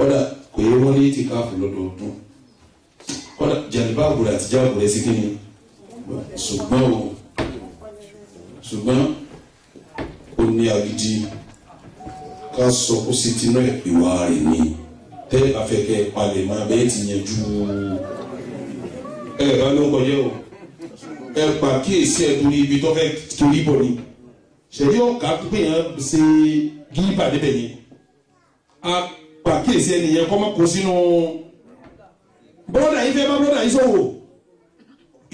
kódà kò yẹ wọ́n ní ti káàfù lọ́dọọdún kódà jàǹdùbá àbúrò àti jáwọ́ rẹ̀ sí kí ni ṣùgbọ́n ó ní agídí ká sọ kó sì ti náà ìwà rẹ̀ ni tẹ́ afẹ́kẹ́ palẹ̀ máa bẹ́ẹ̀ ti yẹn ju bá ló ń kọjá o pa kíyèsí ẹ̀ torí ibi tó fẹ́ torí bọ̀ ni ṣèlú ọ̀ka pípé yẹn ṣe gírípà débẹ̀ yẹn a pa kíyèsí ẹ̀ nìyẹn kọ́ mọ́ kó sínú bọ́dà yìí fẹ́ bá bọ́dà yìí sọ̀wọ́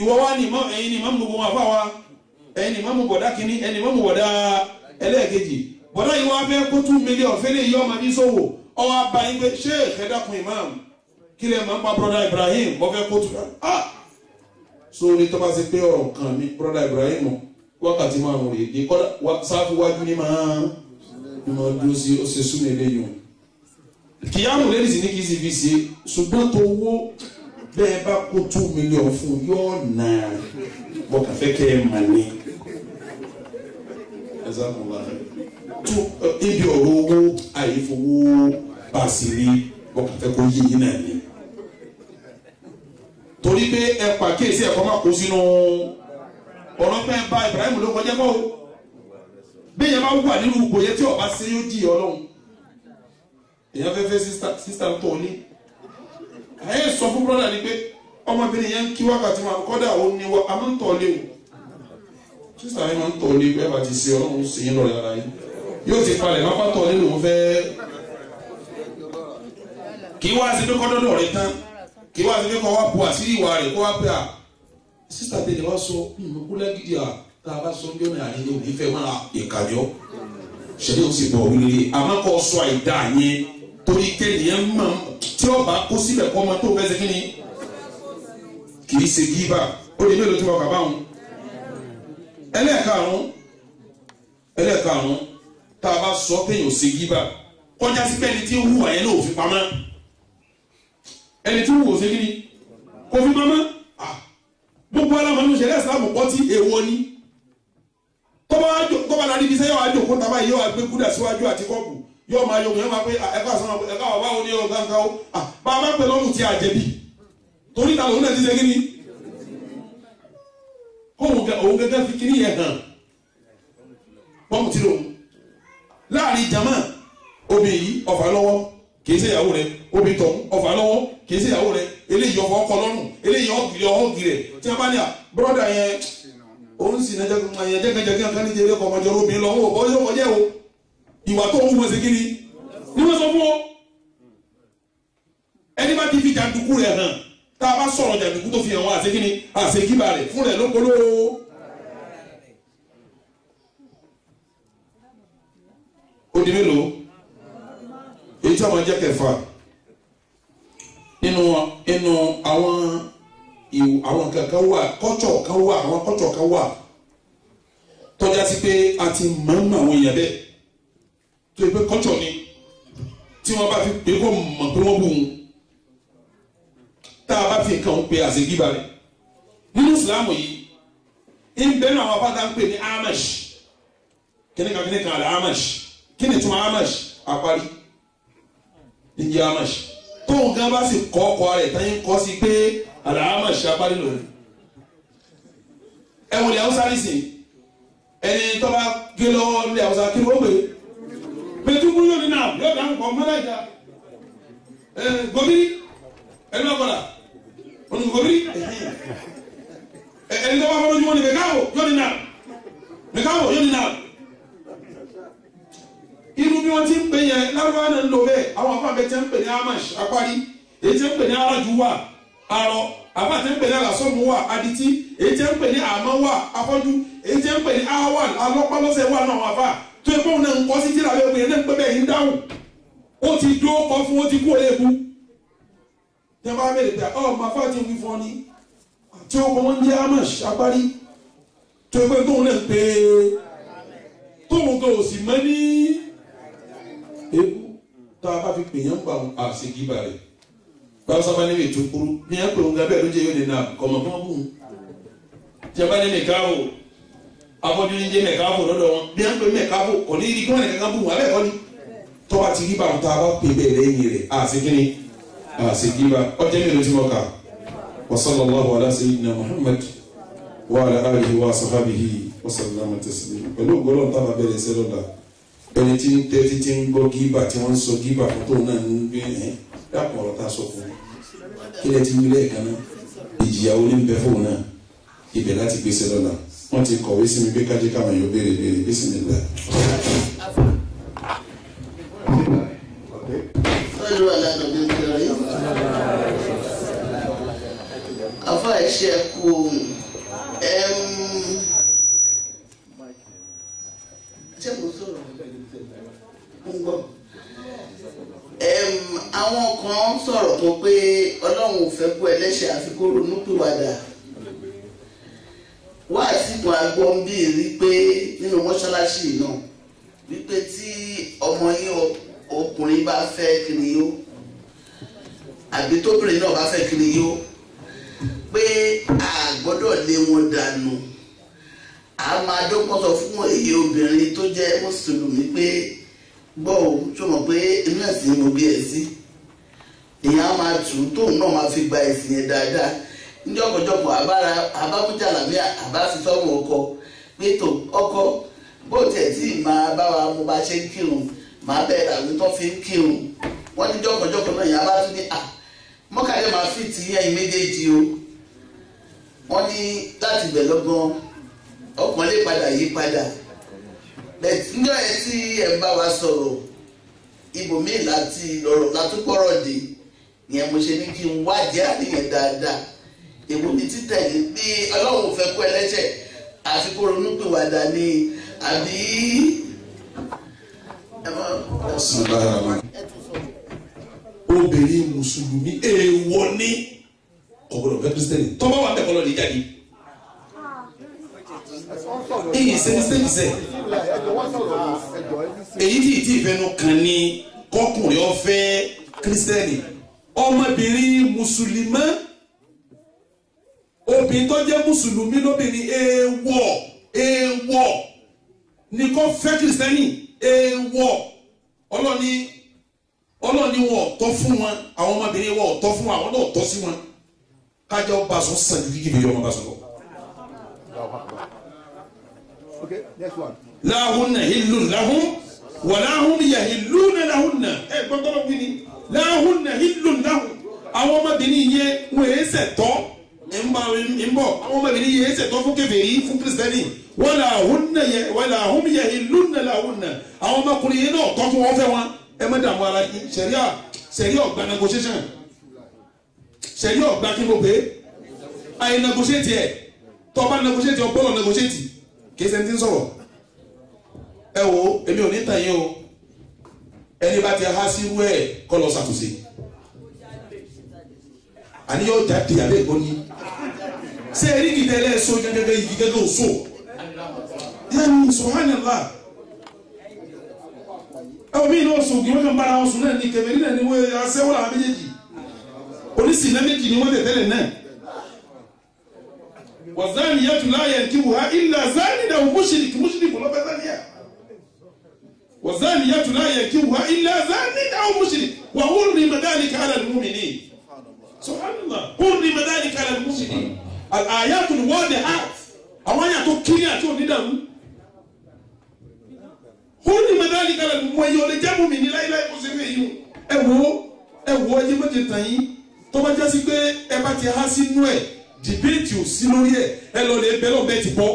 ìwọ wa ni ẹ̀yin ni mọ́mú gbogbo wọn àfa wa ẹ̀yin ni mọ́mú bọ̀dá kínní ẹ̀yin ni mọ́mú bọ̀dá ẹlẹ́ẹ̀kejì bọ̀dá yìí wá fẹ́ kó 2 million fẹ́lẹ́ yìí ọmọ ní sọ̀wọ́ ọwọ́ abayín pé ṣé ẹ̀dàkùn imam kí lè máa ń pa broda Ibrahim wọ́n fẹ́ kó tún so ní tọ́ba ṣe pé ọ̀rọ̀ kan ní broda Ibrahim wákàtí márùn rè dé kọ́dà sáfù wájú ní máa dúró sí ó ṣe súnmọ́ eléyìí kìyàmù lẹ́yìn sí ní kí sì fi ṣe ṣùgbọ́n tó wó bẹ́ẹ̀ bá kó 2 million fún yóò nà bọ́kàfẹ́ kẹ́ ẹ̀ mà ní ibi ọ̀rọ̀ owó àyèfowó bàṣírí bọ́kàfẹ́ kó yé yín náà ni torí pé ẹ pàkíyèsí ẹ̀kọ́ máa kó sínú ọlọ́pẹ́ bá Ibrahim ló kọjá kọ́ o bí yẹn bá wà nínú ìgbòye tí ọba ṣe yóò jí Ọlọ́run èèyàn fẹ́fẹ́ sísá tó ní àyè sọ fún brọ́dà ni pé ọmọbìnrin yẹn ń kí wákàtí máa kọ́dà ó ní wọ́n a máa ń tọ̀ lé o sísá yẹn máa ń tọ̀ lé bẹ́ẹ̀ bá ti ṣe Ọlọ́run sí yín lọ́rẹ̀ ara yín yóò ti palẹ̀ máa bá tọ̀ lé lòun fẹ́ kí wá sí pé kọ́dọ̀dọ̀ rẹ̀ tán kí wá sí pé kọ́ wá bu àṣírí ìwà rẹ̀ kó wá pé à sísá tẹ̀lé wá sọ kúlẹ̀ gidi à tá a bá sọ bí ọ̀nà àyè òní fẹ́ máa ìkàjọ́ ṣẹlẹ̀ ó sì bọ̀ wílé àmọ́ kọ́ sọ àìdá yẹn torí kẹ́niyẹn mọ̀ tí ọba kó síbẹ̀ kọ́ ọmọ tó fẹ́ ṣe kí ni kì í ṣe gíbà ó di mélòó tí wọ́n kà báwọn. ẹlẹ́ẹ̀karùn-ún tá a bá sọ kéèyàn ṣe gíbà kọjá sí pé ẹni tí ń hùwà yẹn náà ò fi pamọ́ ẹni tí ń hùwà ṣe kí ni kò fi pamọ́ gbogbo alámọ̀nù ṣẹlẹ̀ ìsìlámù kọ́ tí èèwọ̀ ni tọ́ba la níbi sẹ́yọ̀ àjò kó taba yìí yóò wá gbé kúdà síwájú àti kọ́ọ̀bù yóò máa yọ òun máa pé ẹ̀ka àsán ẹ̀ka ọ̀bá òní ọ̀gá nǹkan ó bá a bá pè lọ́mù tí a jẹ̀bi torí ta lòun náà ti ṣe kí ni kó òun gẹ́gẹ́ fi kí ni yẹn hàn bọ́mù tí lòun láàrin jama obìnrin yìí ọ̀fà lọ́wọ́ kìí ṣe ìyàwó rẹ obìnrin tọ̀hún ọ̀fà lọ́wọ́ kìí ṣe ìyàwó rẹ eléyìí ọ̀fọ̀ ọkọ lọ́rùn eléyìí ọ̀gì rẹ̀ tí a bá ní à bọ́dà yẹn òun sì náà jẹ́gẹ́jẹ́gẹ́ kan ní jẹ́rẹ́ kọ́ ọmọdé obìnrin lọ́wọ́ ọ̀bọ̀ ọjọ́ o ìwà tó ń wọ́n ṣe kí ni wọ́n sọ fún ọ ẹni bá ti fi jàǹdùkú rẹ̀ hàn tá a bá sọ̀rọ̀ jàǹdùkú tó fi hàn wọ́n àṣekí ni àṣekíbà rẹ̀ fún rẹ̀ ló polówó. ó di mélòó èyí tí wọ́n jẹ́ kẹfà nínú àwọn kankan wà kọ́tsọ̀ kan wà àwọn kọ́tsọ̀ kan wà tọ́já sí pé a ti mọ̀ àwọn èèyàn bẹ́ẹ̀ tó yẹ pé kọ́tsọ̀ ni tí wọ́n bá fi pé kó mọ̀ pé wọ́n bù wọn tá a bá fi nǹkan pé àṣegíba rẹ̀ nínú ìsìlámù yìí ń bẹ́ẹ̀ náà àwọn abáta ń pè ní amash kíníkan àlẹ́ amash kíni tún amash àparí ìjẹ́ amash tóun gan bá sì kọ́ ọkọ rẹ̀ tán yín kọ́ sí pé àlẹ́ amash àparí lòun ẹ̀wọ̀n ilẹ̀ haúsá nìsín ẹni tó bá gé lọ́wọ́ ilẹ̀ haúsá kí ni wọ́n pè é pẹ̀tùkú yóò ní náà yóò dáhùn kọ́ mọ́lájà gòmìnì ẹni bá kọ́ra ọ̀nà gòmìnì ẹni tó bá fọ́ lójúmọ́ ni mẹ̀káwò yóò ní náà irú bí wọ́n ti ń pè yẹn lárúbáwá náà ń lò bẹ́ẹ̀ àwọn afáàbẹ̀ tí ń pè ní amash apárí èyí tí ń pè ní arájú wà arọ àbá tí ń pè ní alásọ́mù wà adití èyí tí ń pè ní àmọ́ wà afọ́jú èyí tí ń pè ní awan alọ́pàlọ́sẹ̀ wà náà wà fà tó ẹ fóun náà ń kọ́ sí tíra bẹ́ẹ̀ pé ẹ̀ ń pẹ́ bẹ́ẹ̀ yín dáhùn ó ti dó kọ́ fún ó ti kú òye bu tí wọ́n bá bẹ̀rẹ̀ pé ọ̀ máa fà ti wí fún ọ ní tí ó kọ́ wọ́n jẹ́ amash apárí tó ẹ pé tóun náà pé tóun kò sì mọ́ ní ewu tá a bá fi pè yẹn ń pa àṣegíba rẹ̀ báwo sábà níbi ètò kúrú ní ẹ̀ pé òun gabẹ́ ló jẹ́ yóò lè nà kọ̀mọ̀ fún ọ̀bùn tí a bá ní mẹ̀káwò afọ́jú ní jẹ́ mẹ̀káwò lọ́dọ̀ wọn bí ẹ̀ ń pè mẹ̀káwò kò ní ìdí kí wọ́n ní kankan bù wọn abẹ́ ẹ̀kọ́ ni tó tọ́ba ti rí báwọn tá a bá pè bẹ́ẹ̀ lẹ́yìn rẹ̀ àṣekínní àṣekíba ọjọ́ mélòó tí mo kà wa sallallahu ala sayyidina Muhammad wa ala alihi wa sahbihi wa sallama taslima pẹ̀lú ògbólọ́ tá a bá bẹ̀rẹ̀ sẹ́lọ̀ la ẹni tí ń tẹ́tí tí ń gbọ́ gíbà tí wọ́n ń sọ gíbà fún tóun náà ń gbé ẹ̀ dákun ọ̀rọ̀ tá a sọ fún un kí lẹ́ ti ń wílẹ̀ kan náà ìjìyàwó ní bẹ fóun náà ibẹ̀ láti gbé sẹ́lọ̀ la wọ́n ti kọ̀wé sí mi pé kájí káwọn yóò béèrè bismillah. afa ẹsẹ kú ṣé mo sọ̀rọ̀ ń gbọ́ àwọn kan sọ̀rọ̀ kan pé Ọlọ́run ò fẹ́ kú ẹlẹ́ṣẹ̀ àfi kó ronú pìwàdà wá sígun agbọ́n bí rí pé nínú mọ́ṣáláṣí náà wípé tí ọmọ yín ọkùnrin bá fẹ́ kiri yó àbí tóbìnrin náà bá fẹ́ kiri yó pé a gbọ́dọ̀ lé wọn dànù a máa dọ́gbọ́n sọ fún èyí obìnrin tó jẹ́ mùsùlùmí pé gbọ́ ò tó mọ̀ pé inú ẹ̀sìn mo bí ẹ̀ sí èèyàn á máa tù ú tóun náà máa fi gba ẹ̀sìn yẹn dáadáa ní ọ̀pọ̀jọpọ̀ àbámújà làmí àbá fi sọ́run ọkọ pé tó ọkọ bó tiẹ̀ tí máa bá wa mo bá ṣe ń kírun máa bẹ̀rẹ̀ àwọn tó fi ń kírun wọ́n ní jọ́kọ̀jọ́kọ̀ náà yàrá tún ní mọ́kàlẹ́ máa fi ti yẹn méjèèjì o wọ́n ní láti bẹ̀ lọ́gbọ́n ọkàn lè padà yí padà níjọ́ ẹ tí ẹ bá wa sọ̀rọ̀ ibòmíì láti lọ́rọ̀ látúpọ̀rọ̀ dé ìyẹn mo ṣe ní kí n wádìí àníyàn dáadáa èwo ni títẹ̀lé bí Ọlọ́run fẹ́ kó ẹlẹ́ṣẹ̀ àfi kó ronúpìwàdà ni àbí. obìnrin mùsùlùmí èèwọ̀ ní ọ̀gbọ̀dọ̀ fẹ́ kírísítẹ́nì tọ́ba wà bẹ́ẹ̀ kọ́ lọ́ọ́ lè jáde. èyí sẹ́ni sẹ́ èyí tí ìtì ìfẹ́nu kan ní kọkùnrin ọ̀fẹ́ kírísítẹ́nì ọmọbìnrin mùsùlùmí obìnrin tó jẹ́ mùsùlùmí lóbìnrin èèwọ̀ ní kò fẹ́ kírísítẹ́nì èèwọ̀ ọlọ́ni wọn tọ́ fún wọn àwọn ọmọbìnrin wọn tọ́ fún wọn àwọn náà tọ́ sí wọn kájọ bá sọ sàn ní kíkì bìyọ́ ọmọ bá sọ lọ. Okay, next one. Lahunna hillun lahum wa lahum yahilluna lahunna gbọ́dọ̀ wí ni lahunna hillun lahum àwọn ọmọbìnrin yẹn wọ́n èé sẹ̀tọ́ ń bọ̀ àwọn ọmọbìnrin yẹn èé sẹ̀tọ́ fún kèfèrí fún kìrìsìtẹ́nì wa lahum yahilluna lahunna àwọn ọmọkùnrin yẹn náà tọ́ fún wọn fẹ́ wọn ẹ má dààmú ara yín sẹ̀ríà ọ̀gbà negotiation sẹ̀ríà ọ̀gbà kí ló pé àyè negotiate ẹ̀ tọ́ba negotiate ọ̀gbọ́dọ̀ negotiate kìí ṣe ń tí ń sọ̀rọ̀ ẹ wo èmi ò ní tàn yín o ẹni bá ti há sí irú ẹ̀ kọ́ lọ ṣàtúnṣe àní yóò jáde àbẹ́ ìgbọ́n ní ṣé eré gidẹ́lẹ́ so gẹ́gẹ́ igi gẹ́gẹ́ òṣò yẹn subhanallah ẹ wọ́n mi ní oṣù kí wọ́n kàn bára wọn sùn náà ní kẹfẹ́ nílẹ̀ ní wọ́n aṣẹ́wó làwọn méjèèjì oníṣìí méjì ni wọ́n tẹ̀tẹ̀lẹ̀ náà. والزانية لا ينكحها إلا زان أو مشرك ولا زانية والزانية لا ينكحها إلا زان أو مشرك وحرم ذلك على المؤمنين سبحان الله حرم ذلك على المؤمنين الآيات الواضحات أو آيات كليات ندم حرم ذلك على المؤمنين ويجب من لا إله إلا الله ẹwọ ẹyẹ méje tàn yín tó bá jásí pé ẹ bá ti há sínú ẹ dìbéètì ò sí lórí ẹ ẹ lọ lè bẹ lọ́bẹ̀ ti bọ́.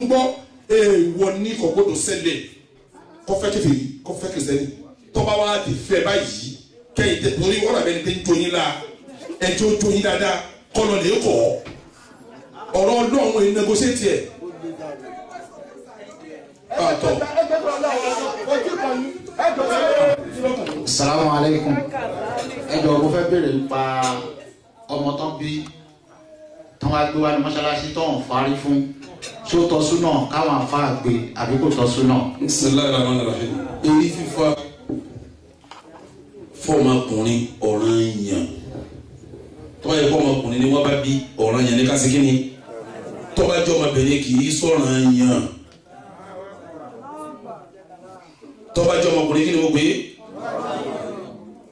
gbọ́ èèwọ̀ ní kò gbọ́dọ̀ ṣẹlẹ̀ kọfẹ́ kẹfìrí kọfẹ́ kìrìsìtẹ́nì tọ́ba wa ti fẹ́ báyìí kẹ́yìn tẹ torí wọ́n ràbẹ́ni tẹ́ ń tóyin la ẹ tó tóyin dáadáa kọ́nà lè kọ́ ọ̀rọ̀ ọlọ́run ẹ̀ negotiate ẹ̀. Assalamu alaikum. Ẹ jọ̀ọ́ mo fẹ́ béèrè nípa ọmọ tán bí tán wá gbé wá ní mọ́ṣáláṣí tó ń farí fún ṣó tọ́ súnà káwọn àfáà gbé àbí kò tọ́ súnà. Bismillahir Rahmanir Rahim. Èrí fífa fọ́ọ̀mọkùnrin ọ̀ranyàn tó bá yẹ fọ́ọ̀mọkùnrin ni wọ́n bá bí ọ̀ranyàn ní kásìkínní tó bá jẹ́ ọmọbìnrin kì í sọ̀ranyàn tọ́ba jẹ́ ọmọkùnrin kí ni mo gbé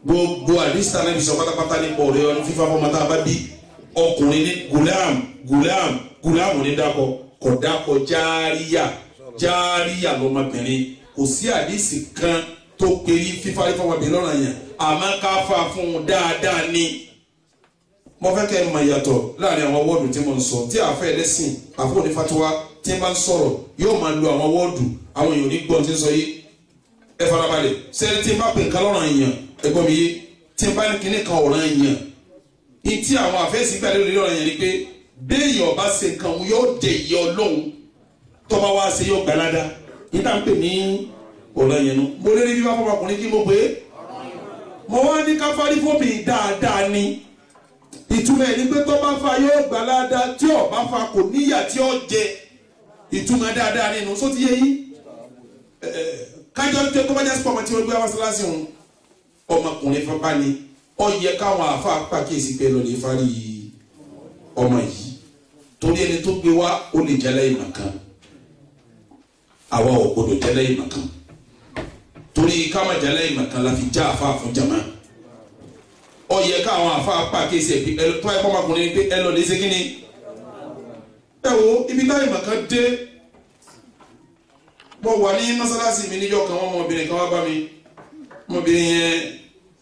gbogbo àdìsítà náà fi sọ pátápátá ní pọ̀ rẹ̀ fífa fọmọ tá a bá bí ọkùnrin ní gulam ní dákọ̀ kò dákọ̀ járíyà lọ́mọbìnrin kò sí àdìsí kan tó péré fífa fọmọbìnrin lọ́rọ̀ yẹn àmọ́ ká fà fún un dáadáa ní. mo fẹ́ kẹ́ ẹ mọ ìyàtọ̀ láàrin àwọn wọ́ọ̀dù tí mo ń sọ tí àfẹ́ ẹlẹ́sìn àfọ́ ní fatiwa tí n bá ń sọ̀rọ̀ yóò máa lo àwọn wọ́ọ̀dù àwọn èèyàn ní gbọ́n tí ń sọ yìí ẹ farabalẹ̀ sẹ́ni tí n bá pè nǹkan lọ́rọ̀ èèyàn ẹgbọ́n mi yé tí n bá ní kinní kan ọ̀rọ̀ èèyàn ìtí àwọn àfẹ́sí gbàdé lórí ọ̀rọ̀ èèyàn ni pé béèyàn bá ṣe nǹkan yóò dé ìyá ọlọ́run tó bá wá ṣe yóò gbalada níta ń pè ní ọ̀rọ̀ èèyàn nu mo lé ní bí wọ́n fọmọkùnrin kí mo pé mo wá ní káfárí fóbi dáadáa ni ìtumọ̀ ẹni pé tó bá fa yóò gbalada tí ó bá fa kò níyà tí ó jẹ ìtumọ̀ dáadáa nínú só ti yé yín kájọ tó bá jẹ́ sọ́mọ tí wọ́n gbé wá síláṣí òun ọmọkùnrin fẹ́ bá ní ó yẹ káwọn àfa pàkíyèsí pé lọ lè fárí ọmọ yìí torí ẹni tó gbé wá ó lè jẹ́lẹ̀ ìmọ̀ kan àwa ò gbọdọ̀ jẹ́lẹ̀ ìmọ̀ kan torí káwọn jẹ́lẹ̀ ìmọ̀ kan la fi já àfa fún jama ó yẹ káwọn àfa pàkíyèsí ẹ̀ pé tó ẹ̀ kọ́ ọmọkùnrin pé ẹ lọ lè ṣe kí ni ẹ wo ibi táwọn ìmọ̀ kan dé mo wà ní mọ́sálásí mi níjọ́ kan wọ́n ọmọbìnrin kan wá bá mi ọmọbìnrin yẹn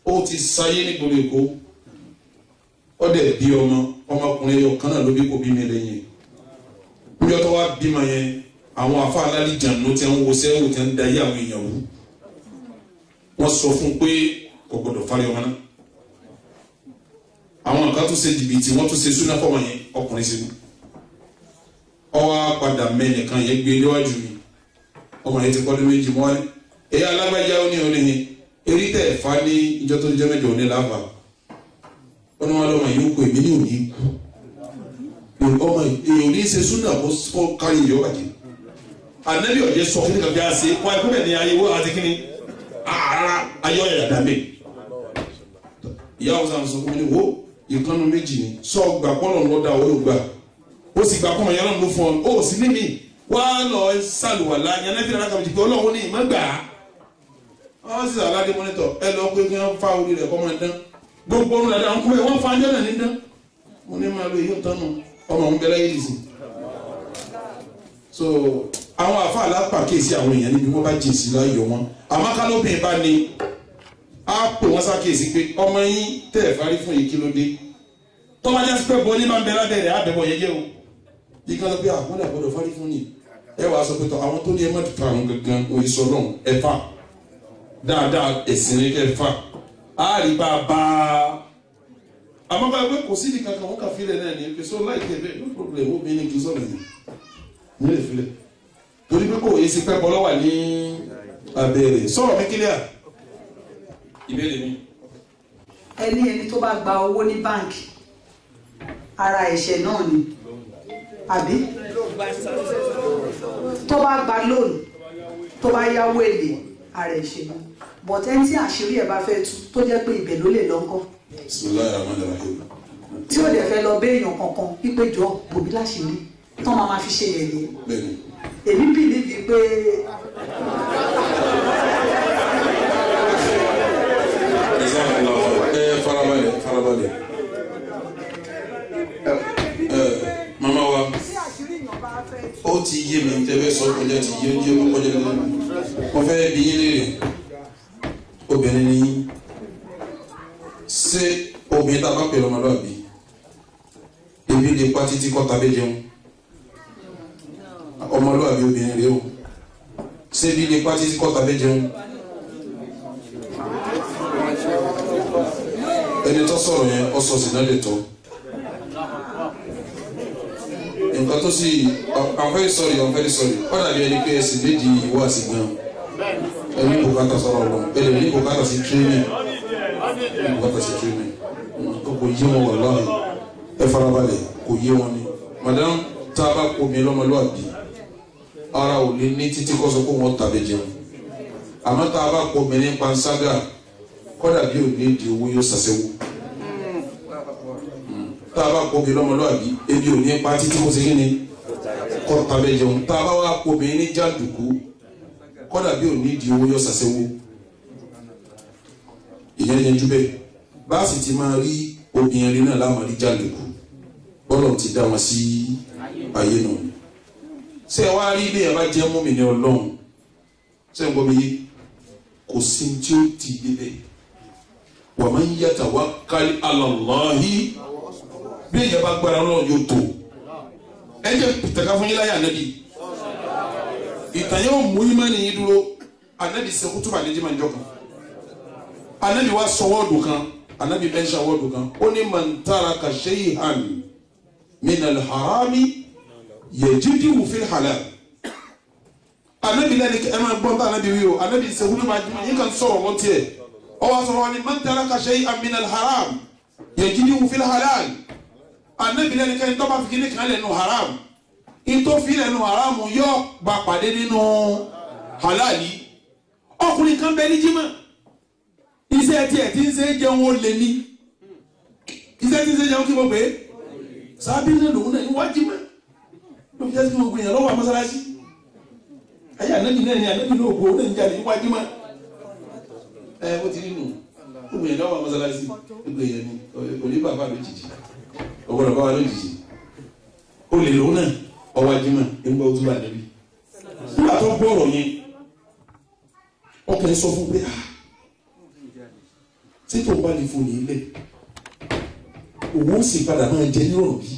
ó ti sáyé nígboro Èkó ó dẹ̀ bí ọmọkùnrin yọ kan náà ló bí kò bí mi lẹ́yìn níjọ́ tó wá bímọ yẹn àwọn afa alálìjàn ló ti ń wo sẹ́wò tí ń da yé àwọn èèyàn wò wọ́n sọ fún pé kò gbọdọ̀ fárí ọmọ náà àwọn nǹkan tó ṣe jìbìtì wọ́n tó ṣe súná fọmọ yẹn ọkùnrin sínú ọwọ́ padà mẹ́nìkan yẹn gbé níwájú mi ọmọ yẹn ti kọ́dún méjì mọ́ ẹ ẹ̀yà alágbájá ó ní oníhin erí tẹ̀ fa ní ìjọ tó jẹ́ mẹ́jọ ní láfa ó ní wọn lọ́mọ yìí ó kó èmi ní òní kú ọmọ èèyàn ní ṣe súnà kó kárí ìyọ́ bàjẹ́ ànábì ọ̀jẹ̀ sọ kí ni kàbí àṣẹ wọn ẹ̀kọ́ bẹ̀ ní ayé wọ́n àti kíni ara ayọ́ ẹ̀yà dàbẹ̀ ìyá ọ̀sán sọ fún mi wo ìkànnì méjì ni sọ gbà pọ́nlọ̀ lọ́dà ó yóò gbà ó sì gbà pọ́nmọ̀ yẹn lọ́nà fún ọ ó sì ní mi wá lọ sàlùwàlá yẹn lẹ́fẹ̀ẹ́ náà kàbí jìkọ́ ọlọ́run ní ìmọ̀ gbà á wọ́n sì aládé mọ́nítọ̀ ẹ lọ pé kí wọ́n fa orí rẹ̀ kọ́ máa dán gbogbo ọ̀run dàda ń kú ẹ̀ wọ́n fa ajọ́ náà ní dán mo ní máa lo èyí tó nù ọmọ òun bẹ́lẹ́ yìí sí. so àwọn àfa alápàkíyèsí àwọn èèyàn níbi wọ́n bá jìn sí láyọ̀ wọn àmọ́ kálóbìn bá ní á pè wọ́n sákèsí pé ọmọ yín tẹ̀ fárí fún yìí kí ló dé tọ́wájá sí pé bọ́ ní máa ń bẹ lábẹ́rẹ́ àbẹ̀bọ̀ yẹyẹ o bí kan lọ pé àkúnlẹ̀ àgbọ̀dọ̀ fárí fún yìí ẹ wàá sọ pé tọ àwọn tó ní ẹ má ti fa àwọn gangan oyin sọ náà ẹ fà dáadáa ẹ̀sìn ní kẹ́ fà á rí bá a bá a àmọ́ bá a pé kò sí ní kankan wọn kà fílẹ̀ náà ní pé so láìpẹ́ bẹ́ẹ̀ no problem ó bí ní kí sọ̀rọ̀ yìí ní lè filẹ̀ torí pé kò yẹ sí pẹ́ bọ́lọ́ wà ní abẹ́rẹ́ sọ̀rọ̀ mi kílíà ìbéèrè mi. ẹni tó bá gba owó ní báǹkì ara ẹ̀ṣẹ̀ náà ni àbí tó bá gba lóònù tó bá yáwó èlé ara ẹ̀ṣẹ̀ náà bọ̀tẹ́ tí àṣírí ẹ̀ bá fẹ́ tú tó jẹ́ pé ibẹ̀ ló lè lọ́kọ́ tí ó dẹ̀ fẹ́ lọ béèyàn kankan pípé jọ bòbí láṣìírí tán máa fi ṣe yẹ̀yẹ́ èmi bìlíìfì pé farabalẹ̀ mama wa ó ti yé mi tẹ́fẹ́ sọ kọjá ti yé oúnjẹ ó kọjá lẹ́nu wọ́n fẹ́ bí yín léèrè obìnrin ni yín ṣé obìnrin tá a bá pèrè ọmọlúwàbí ebi lè pa títí kọ́ tàbí jẹun ọmọlúwàbí obìnrin rèé o ṣé ebi lè pa títí kọ́ tàbí jẹun ẹni tó sọ̀rọ̀ yẹn ọ sọ sí náà lè tọ́ nǹkan tó sì I'm very sorry ó dàbí ẹni pé ẹsìn méjì ìwà sí gan ẹni bùkátà sọ̀rọ̀ lọ ẹni ní bùkátà sí training kò yé wọn wà láàyè ẹ farabalẹ̀ kò yé wọn ni madam tá a bá kó mi lọ́mọlúwàbí ara ò lè ní títí kọ́ sọ pé wọ́n tàbí jẹun àmọ́ tá a bá kó mi ní panṣágà kọ́dà bí ò ní di owó yóò ṣàṣẹ́wó tá a bá kó mi lọ́mọlúwàbí ebi ò ní pa títí kó ṣe kí ni kọ́ tàbí jẹun tá a bá wá kó mi ní jàǹdùkú kọ́dà bí ò ní ìdí owó yọ sàṣẹ́wó ìyẹn yẹn jú bẹ́ẹ̀ bá a sì ti máa rí obìnrin náà láwọn rí jálẹ̀kù bọ́lọ̀ ti dá wọn sí ayé náà ṣé ẹ wá rí ilé ẹ bá jẹ́ mùmínì Ọlọ́run ṣé ẹ gbọ́ mi yé kò sí tí ó ti débẹ̀ wa man yatawakkal ala Allahi bí èèyàn bá gbára Ọlọ́run yóò tó ẹ jẹ́ pìtàkà fún yín láyé ànábì ìtàn yóò mú yín mọ́ni yín dúró ànábì sẹ́kú tó bá lè jẹ́ máa ń jọ kan ànábì wá sọ wọ́ọ̀dù kan ànábì bẹ́ẹ̀ ṣe wọ́ọ̀dù kan ó ní man taraka shay'an min al-harami yajiduhu fil halal ànábì lẹ́ni ẹ máa gbọ́n tá ànábì wí o ànábì sẹ́kú tó bá jẹ́ máa yín kan sọ̀rọ̀ wọ́n tiẹ̀ ọ wá sọ̀rọ̀ wọn ni man taraka shay'an min al-haram yajiduhu fil halal ànábì lẹ́ni kẹ́ni tó bá fi kíní kan lẹ́nu haram ìtò filẹ̀ nù haramu yóò gba pàdé nínú halali ọkùnrin kan bẹ ní jimá iṣẹ́ tiẹ̀ tí ń ṣe jẹun ó lé ní iṣẹ́ tí ń ṣe jẹun kí mo pè é sábì náà lòun náà ní wá jimá ló fi jẹ́ sí gbogbo yẹn lọ́wọ́ àmọ́sálásí ayé ànábì náà ni ànábì náà ògbó náà ń jáde ní wá jimá ó ti rí nù gbogbo yẹn lọ́wọ́ àmọ́sálásí gbogbo yẹn ni òní bàbá lójijì ọgbọ́dọ̀ bàbá lójijì ó lè lòun náà ọwọ́ ajima ẹgbẹ́ ojú bá débi nígbà tó gbọ́ ọ̀rọ̀ yẹn ọkùnrin sọ fún pé tí tó bá lè fún yìí lẹ̀ òun ó sì padà máa jẹ nírọ̀rùn bí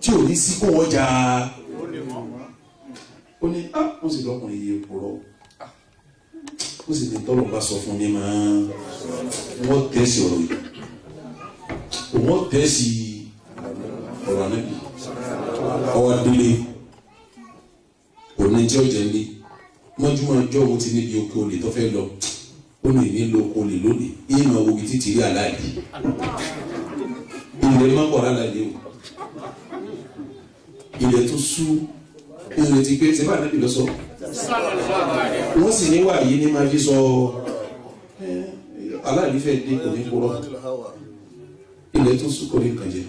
tí ò ní sí kó wọ́n jà ó ní ó sì lọ́kùnrin yìí pọ̀rọ̀ ó sì ní tọ́lọ̀ bá sọ fún mi máa wọ́n tẹ̀sí ọ̀rọ̀ yìí òun tẹ̀sí ọ̀rọ̀ ànábì ọwọ́ délé òní tí ó jẹ ní mọ́júmọ́ ọjọ́ òun ti níbi oko olè tó fẹ́ lọ ó lè nílò oko olè lónìí ìmọ̀ òbí títí rí aláàdì ilẹ̀ mọ́kọ̀ aláàdì o ilẹ̀ tó sú ilẹ̀ ti pé sẹ́fà níbi lọ sọ wọ́n sì níwà yìí ní máa fi sọ aláàdì fẹ́ dé kò ní kúrọ́ ilẹ̀ tó sú kò ní kàn jẹ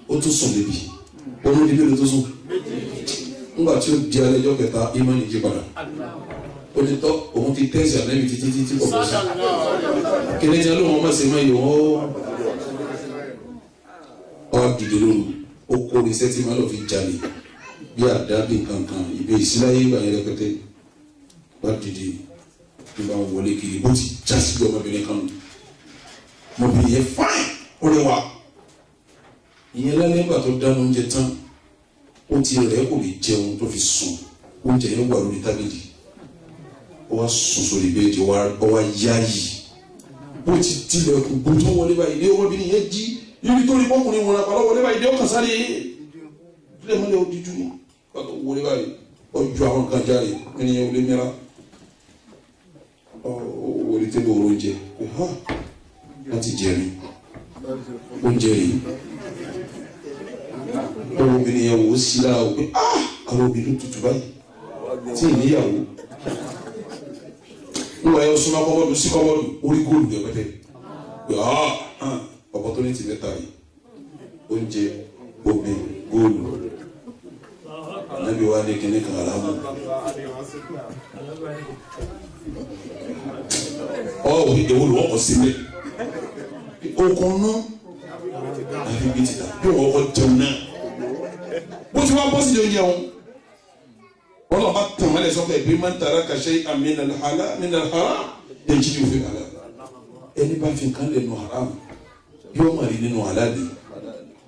ó tún sùn lébi òun ní bíi tó sùn nígbà tí ó di alẹ́ ọjọ́ kẹta ìmọ̀ nìjí padà ó ti tọ́ òun ti tẹ́sí àlẹ́bí títí títí kò bọ́ sí kíni tí alóhùn ọmọ ṣe máa yọ ọ́ dìde lóru ó kó iṣẹ́ tí máa lọ fi jalè bí àdá bí nǹkankan ìbí ìsíláyé ìgbà yẹn rẹpẹtẹ wá dìde nígbà wọlé kiri bó ti já sí ọmọbìnrin kan ọmọbìnrin yẹn fáìn ó rẹwà ìyẹn lálẹ́ nígbà tó dáná oúnjẹ tán ó ti rẹ̀ kò lè jẹun tó fi sùn oúnjẹ yẹn wà lórí tábìlì ó wá sùn sórí bẹ́ẹ̀dì ó wá yá yìí bó ti tilẹ̀kùn bó tó wọlé báyìí ní ọmọbìnrin yẹn jí ibi tó rí bọ́kùnrin wọn àpàlọ́ wọlé báyìí ní ọkàn sáré ilé mọ́lẹ̀ ó díjú ní pàtó wọlé báyìí ó ju àwọn kan jáde ènìyàn ò lè mìíràn ó wọlé tẹ́lẹ̀ òrò oúnjẹ láti jẹrin oúnjẹ yìí obìnrin yẹn wò ó sí lára o pé àwọn obìnrin tutù báyìí tí ìníyàwó nígbà yẹn súnmọ́ kọ́mọ́dù sí kọ́mọ́dù orí góòlù yẹn pẹ́tẹ́ pé opportunity mẹ́ta yìí oúnjẹ omi góòlù ànábi wa ní kíní kan aláàmú èwo ló wọ́n kọ́ sílẹ̀ okun náà àfi bí ti ta bí wọ́n kọ́ jẹun náà bó ti wá bọ́sì yóò jẹun wọ́n bá tàn wọ́n lè sọ pé bí man taraka shay'an min al-haram yajidu fi halal ẹni bá fi kan lè nu haram yóò máa rí nínú halal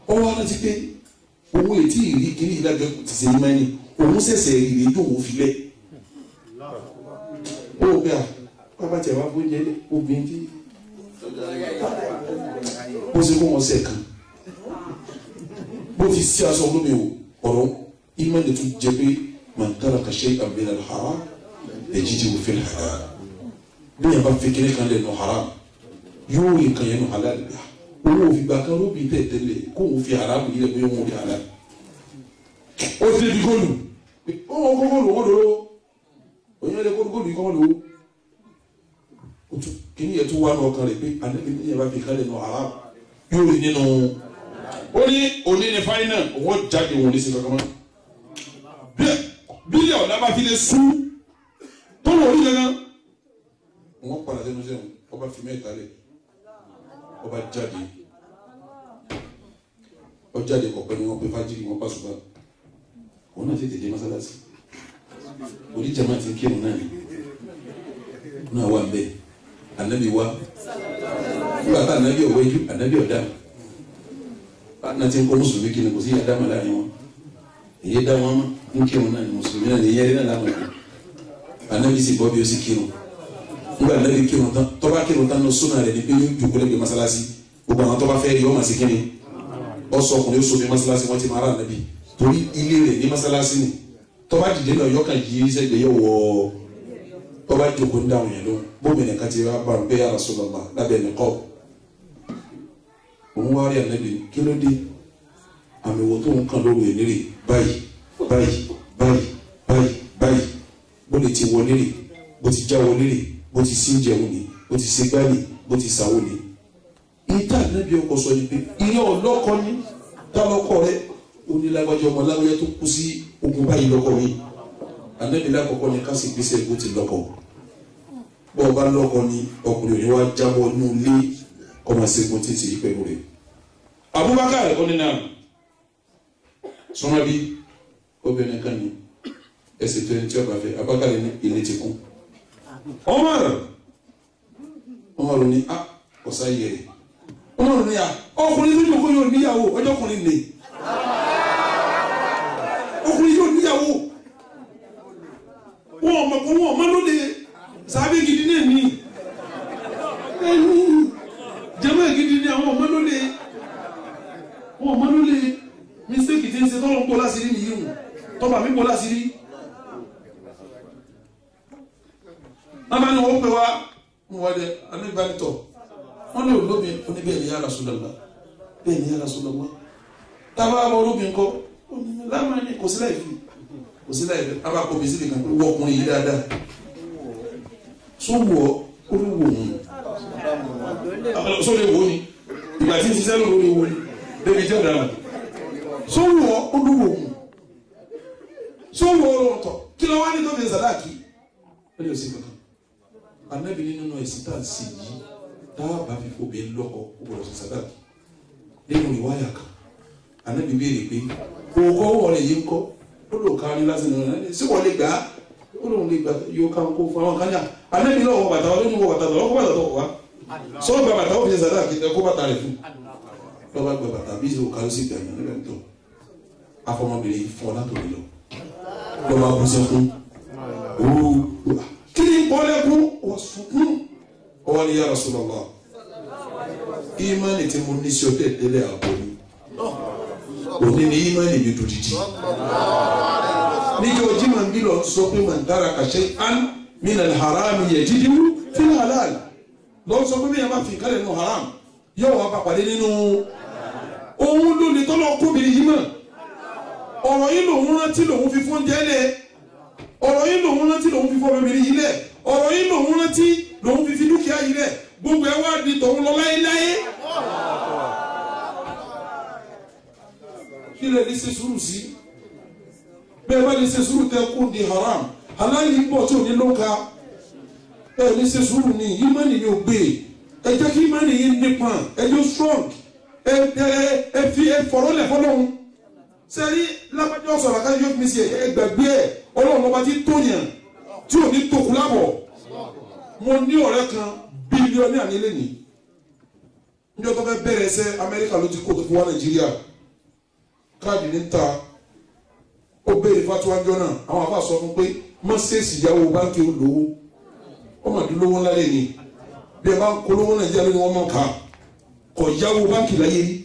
wọ́n wá láti pé owó ètí ìrí kiri ìdájọ́ ti ṣe ìmọ̀ ẹni òun ṣẹ̀ṣẹ̀ ìrí tó òun filẹ̀ ó gbé pápá tẹ̀ wá fún jẹ́ obìnrin tí bó ṣe kó wọn ṣe kan bó ti sí aṣọ olómi ọ̀rọ̀ ìmọ̀ ẹni tó jẹ́ pé man taraka shay'an min al-haram yajidu fi al-halal bí yẹn bá fi kiri kan lè nu haram yóò rí nǹkan yẹn nu halal gbà owó òfin gbà kan ló bí tẹ̀tẹ̀lẹ̀ kó òun fi haram yìí lè bóyá òun rí halal ó ti di góòlù ó kó góòlù wọn lò ó òyìn lè kó góòlù yìí kọ́ wọn lò ó kí ni yẹn tó wà ní ọkàn rẹ̀ pé àdébí ní yẹn bá fi kan lè nu haram yóò rí nínú ó ní òní ní fáínà òun jáde òun lè ṣe kankan mọ́ bílíọ̀nù náà bá fi lè sú àmọ́ wọ́n rí gangan wọ́n padà sẹ́nu sẹ́nu ọba fi mẹ́ta lẹ̀ ọba jáde ọjáde kọ̀pẹ́ ni wọ́n pe fájìrì wọ́n pàṣùpá òun náà tètè dé mọ́sálásí oníjàmá ti ń kírun náà ni náà wà bẹ́ẹ̀ anabi wa nígbà tá anabi ọ̀wọ́ ẹjú anabi ọ̀dà náà ti ń kọ́ mùsùlùmí kí ni kò sí àdámà láàrin wọn èyí dá wọn ń kírun náà ni mùsùlùmí náà ni ìyẹn rí náà láwọn ẹ̀kọ́ anabi sì bọ́ bí ó sì kírun nígbà anabi kírun tán tọ́ba kírun tán lọ súnà rẹ̀ ni pé yóò jòkó lẹ́gbẹ̀ẹ́ mọ́sálásí gbogbo àwọn tọ́ba fẹ́ rí ọmọ sí kíni ọ̀sọ̀ ọkùnrin ó so bí mọ́sálásí wọ́n ti máa rà anabi torí ilé rẹ̀ ní mọ́sálásí ni tọ́ba dìde náà yọkàn yìí sẹ́gbẹ̀ẹ́ yẹ wọ́ọ́ tọ́ba jòkó ń dáhùn yẹn ló bómi nìkan ti wá bá ń bẹ́ ya Rasulullah lábẹ́ ẹni kọ́ òun wá rí ànábì kí ló dé àmì wo tó ń kàn lóru ẹ̀ nírè báyìí báyìí báyìí báyìí báyìí bó lè ti wọlé rè bó ti já wọlé rè bó ti sí jẹun ni bó ti ṣe gbáàlì bó ti sàwọ́ ni. ìta ànábì ọkọ sọ ni pé ilé ọlọ́kọ ni dálọ́kọ rẹ onílágbájọ ọmọ láwùjọ tó kú sí ogun báyìí lọ́kọ mi ànábì lákọ̀ọ́kọ́ ni ká sì gbèsè bó ti lọ́kọ bọ́ọ̀ bá lọ́kọ ni ọkùnrin òní wá jábọ́ nínú ilé ọmọ ṣẹ́gun títí yí pẹ̀lú rẹ̀. Abubakar onínà sọmọ bí obìnrin kan ní ẹsẹ̀ tó ẹni tí ọba fẹ́ Abubakar ní ilé ti kú. Umar ní a ọ̀sá yẹrẹ Umar ní a ọkùnrin tó jókòó yóò níyàwó ọjọ́ ọkùnrin lè ọkùnrin yóò níyàwó wọn ọmọ ló lè sábẹ́ gidi náà ní ẹni jẹ́mọ́ gidi ní àwọn ọmọ ló lè wọn ọmọ ló lè mistake tí ń ṣe tọ́lọ́ ń pọ̀ láṣìírí nìyí hùn tọ́ba mi pọ̀ láṣìírí. Bàbá ni wọ́n pè wá ń wọlé anígbànitọ̀ wọ́n lè olóbi oníbẹ̀ ní ya Rasulullah bẹ́ẹ̀ ní ya Rasulullah tábà bọ̀ olóbi ńkọ́ lámà ní kò sí láì fi kò sí láì fi abá kò bí síbi kan pé wọ́n ọkùnrin yìí dáadáa sówọ́ olówó òun sóde wo ni ìgbà tí ń ṣiṣẹ́ lórí wo ni débi tí ó dára sówọ́ olówó òun sówọ́ olóòótọ́ kí ló wá ní tó fi sàdáàkì ó lè ṣe kankan Ànábì nínú ẹ̀sìn tá à ń ṣe yìí dáàbà fífò bẹ́ẹ̀ lọ́kọ̀ ó gbọ́dọ̀ ṣe sàdáàkì nínú ìwáyà kan Ànábì béèrè pé òkò wọlé yìí ń kọ́ ó lò kárí lásán nínú ẹ̀ sí wọlé gbà á ó lòun lè gbà yóò ká ń kó fún àwọn kan ní Ànábì náà wọ bàtà ọdún wọ bàtà lọ́kọ́ bàtà tó wà sọ́ọ́ gba bàtà ó fi ṣe sàdáàkì ẹ̀ kó bàtà rẹ̀ fún lọ́ba gba bàtà bí ìṣòro kan sí gbà yẹn níbẹ̀ tó afọmọbìnrin fún ọ látòrí lọ lọ́ba bú sẹ́kún ooo kí ni bọ́lẹ́kún wọ́n sunkún ọwọ́ ni ya Rasulullah ìmánì tí mo ní sí ọtẹ tẹ́lẹ̀ àbọ̀ mi òní ni ìmánì mi dùn dídì níjọ́ jimá ń bí lọ sọ pé man taraka shay'an min al-harami yajidu fil halal lọ sọ pé bẹ́ẹ̀ bá fi kálẹ̀ nínú haram yóò wá bá pàdé nínú òun ló lè tọ́lọ́ kóbìnrin yìí mọ̀ ọ̀rọ̀ yìí lòun rántí lòun fi fún jẹ́lẹ̀ ọ̀rọ̀ yìí lòun rántí lòun fi fún ọmọbìnrin yìí lẹ̀ ọ̀rọ̀ yìí lòun rántí lòun fi fi dúkìá yìí lẹ̀ gbogbo ẹ̀ wá di tòun lọ láéláé. kí lè ní ṣe sùúrù sí bẹ́ẹ̀ bá ní ṣe sùúrù tẹ kó di haram aláìní pọ̀ tí ò ní ló ka ẹ ní ṣe sùúrù ní ìmánì ni ò gbé ẹ jẹ́ kí ìmánì yìí nípa ẹ jẹ́ strong ẹ fi fọ̀rọ̀ lẹ̀ fọlọ́hún sẹ́rí lábàjọ́ sọ̀rọ̀ ká yóò fi ṣe ẹgbẹ̀gbẹ́ ẹ̀ ọlọ́run ọba ti tóyàn tí ò ní tókù lábọ̀ mo ní ọ̀rẹ́ kan bílíọ̀nù ànílé ní níjọ́ tó fẹ́ bẹ̀rẹ̀ ẹsẹ̀ Amẹ́ríkà ló ti kó tó fi wá Nàìjíríà káàdì ní ta ó béèrè fatuwájọ́ náà àwọn afa sọ fún pé má ṣèèṣì yàwó báńkì olówó ó mà dúró lówó ńlá lè ní bí ẹ bá ń polówó Nàìjíríà lónìí wọ́n mọ̀ ká kọ̀ yàwó báńkì láyé rí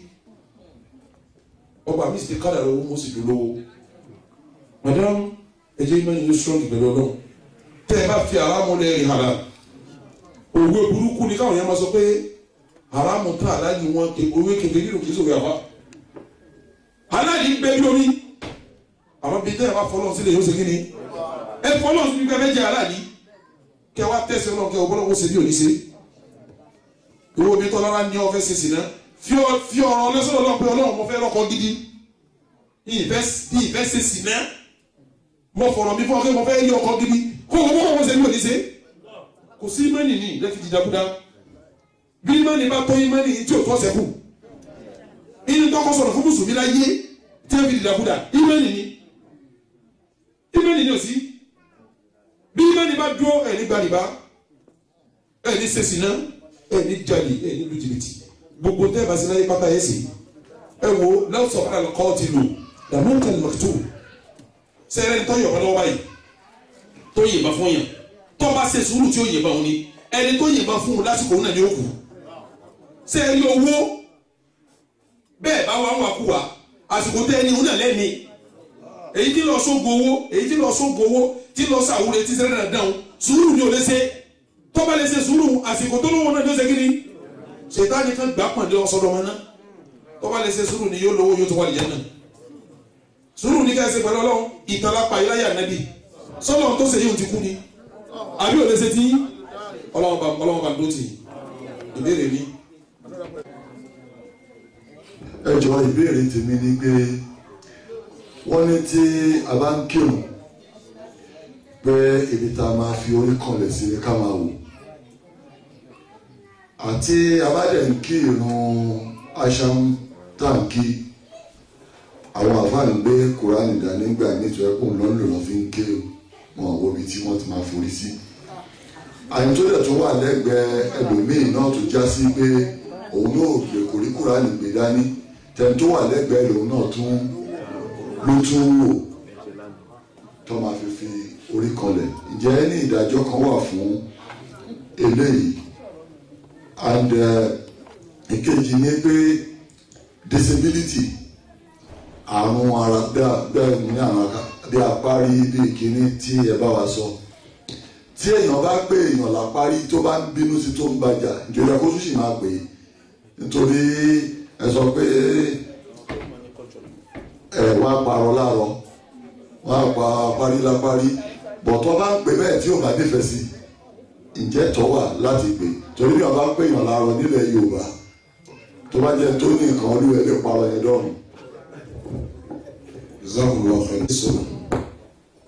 ọba mi sì ti kádà lọ́wọ́ mo sì dúró madam ẹjẹ ìmọ̀ yìí strong pẹ̀lú ọlọ́run tẹ́ ẹ bá fi haramu lẹ́rìn haram òwe burúkú ni káwọn yẹn máa sọ pé haramu tá aláàjì wọn òwe kékeré nínú kìí sórí àwa aláàjì ń bẹ bí omi àwọn bíi tẹ́ ẹ bá fọlọ́n sílẹ̀ yóò ṣe kí ni ẹ fọlọ́n sí pípẹ́ méjì aláàjì kẹ wá tẹ̀sí ọlọ́run kẹ ọgbọ́n ó ṣe bí òní ṣe ìwé omi tọ́lá wa ní ọfẹ́ ṣe sí náà fi ọ̀rọ̀ ọlọ́sọ̀rọ̀ lọ pé ọlọ́run mo fẹ́ lọ́kọ gidi ìfẹ́ ṣe sì náà mo fọ̀rọ̀ mi fún ọ pé mo fẹ́ yí ọkọ gidi kó wọ́n wọ́n ṣe ní òní ṣe kò sí ìmánì ní lẹ́fi dìdàkudà bí ìmánì bá tó ìmánì tí ò tó ṣẹ́kù inú tọ́kọ sọ̀rọ̀ fún mùsùlùmí láyé tí wọ́n fi dìdàkudà ìmánì ní òsì bí ìmánì bá dúró ẹni gbàdìbá ẹni ṣèṣìná ẹni jalè ẹni lu jìbìtì gbogbo tẹ́ ẹ bá sí láyé pátá yẹn sì ẹ wo lọ́sọ̀ àlùkọ́ ti lò dàmú tẹ̀lé mọ̀tò sẹ́rẹ́ tó yọ̀ lọ́wọ́ báyìí tó yìnbọn fún yàn tó bá ṣe sùúrù tí ó yìnbọn òun ni ẹni tó yìnbọn fún un lásìkò òun náà ni ó kù sẹ́rí owó bẹ́ẹ̀ bá wà ń wà kú wa àsìkò tẹ́ ẹni òun náà lẹ́ni èyí tí lọ sógun owó èyí tí lọ sógun owó tí lọ sàwúrẹ́ tí sẹ́rẹ́ náà dáhùn sùúrù ni ò lè ṣe tó bá lè ṣe sùúrù àsìkò tó lówó náà ló ṣe kiri ṣètánì kan gbà pọ̀ndé ọ̀sọ́dọ̀ wọn náà tó bá lè ṣe sùúrù ni yóò lówó yóò tó wà lè jẹ́ náà sùúrù ní ká ẹsẹ̀ pẹ̀lú ọlọ́run ìtàlápá iláyà nẹ́bí sọ́lọ́run tó ṣe yóò ti kú ni àbí ò lè ṣe tí ọlọ́run bá dó tì ìbéèrè ní. ẹ jọ ìbéèrè tèmi ni pé wọ́n ní tí a bá ń kírun pé ibi tá a máa fi orí kanlẹ̀ sí ká máa wò àti abádẹ̀ ń kí irun aṣam táǹkì àwọn àfáà ń gbé kúránì dání gbà nítorí ẹkùn lọ́nlọ́ lọ́ fi ń ké wọn wo ibi tí wọ́n ti máa forí sí àyìn tó dẹ̀ tó wà lẹ́gbẹ̀ẹ́ ẹlòmíì náà tó já sí pé òun náà gbé kórí kúránì gbé dání tẹni tó wà lẹ́gbẹ̀ẹ́ lòun náà ló tún wò tó máa fi orí kanlẹ̀ ǹjẹ́ ní ìdájọ́ kan wà fún eléyìí and ìkejì ni pé disability àrùn ara bẹ́ẹ̀ ní àwọn bí apárí bí ìkíní tí ẹ bá wa sọ tí èèyàn bá pé èèyàn lápárí tó bá ń bínú sí tó ń bàjá ìjọba kó tún sì máa pè é nítorí ẹ sọ pé ẹ wá parọ́ láàrọ̀ wá pa apárí lápárí bọ̀tọ́ bá ń pè bẹ́ẹ̀ tí ò bá nífẹ̀ẹ́ sí ǹjẹ́ tọ́ wà láti pè torí bí wọ́n bá pè èèyàn láàrọ̀ nílẹ̀ Yorùbá tó bá jẹ́ tó ní nǹkan olúwẹ̀ lè parọ́ yẹn dọ́rùn. zakunlọ ọ̀fẹ́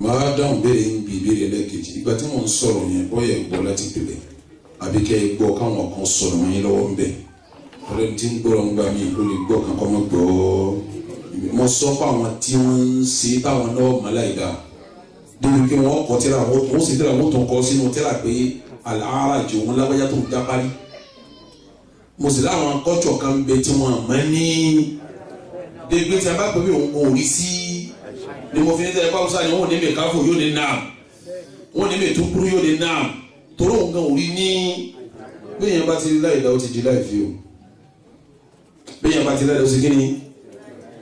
máa dáhùn béèrè ń bi ìbéèrè lẹ́ẹ̀kejì ìgbà tí wọ́n ń sọ̀rọ̀ yẹn bọ́yẹ̀ gbọ́ láti pèlè àbí kẹ́ ẹ gbọ́ káwọn kan sọ̀rọ̀ wọn yín lọ́wọ́ ń bẹ̀ ọ̀rẹ́ tí ń gbọ́rọ̀ ń gbà mí ló lè gbọ́ kankan mọ́ gbọ́ mo sọ fún àwọn tí wọ́n ń ṣe táwọn náà mọ̀láìdá débi pé wọ́n kọ́ tíra wọ́n sì tíra wọ́n tó ń kọ́ sínú tíra pé àlàárà jù wọn lágbájá tó ń já parí mo sì láwọn kọ́tsọ̀ kan bẹ tí wọ́n mọ̀ ní débi tí a bá pè mí òun kò rí sí ni mo fi ní tẹ́lẹ̀ pàwọ́sá ni wọ́n ní mi káfọ́ yóò ní nàm wọ́n ní mi tukuru yóò ní nàm torí òun kan ò rí ní bẹ́ẹ̀ yẹn bá ti láì dá ó ti di láì fi o bẹ́ẹ̀ yẹn bá ti láì dá ó ti kí ni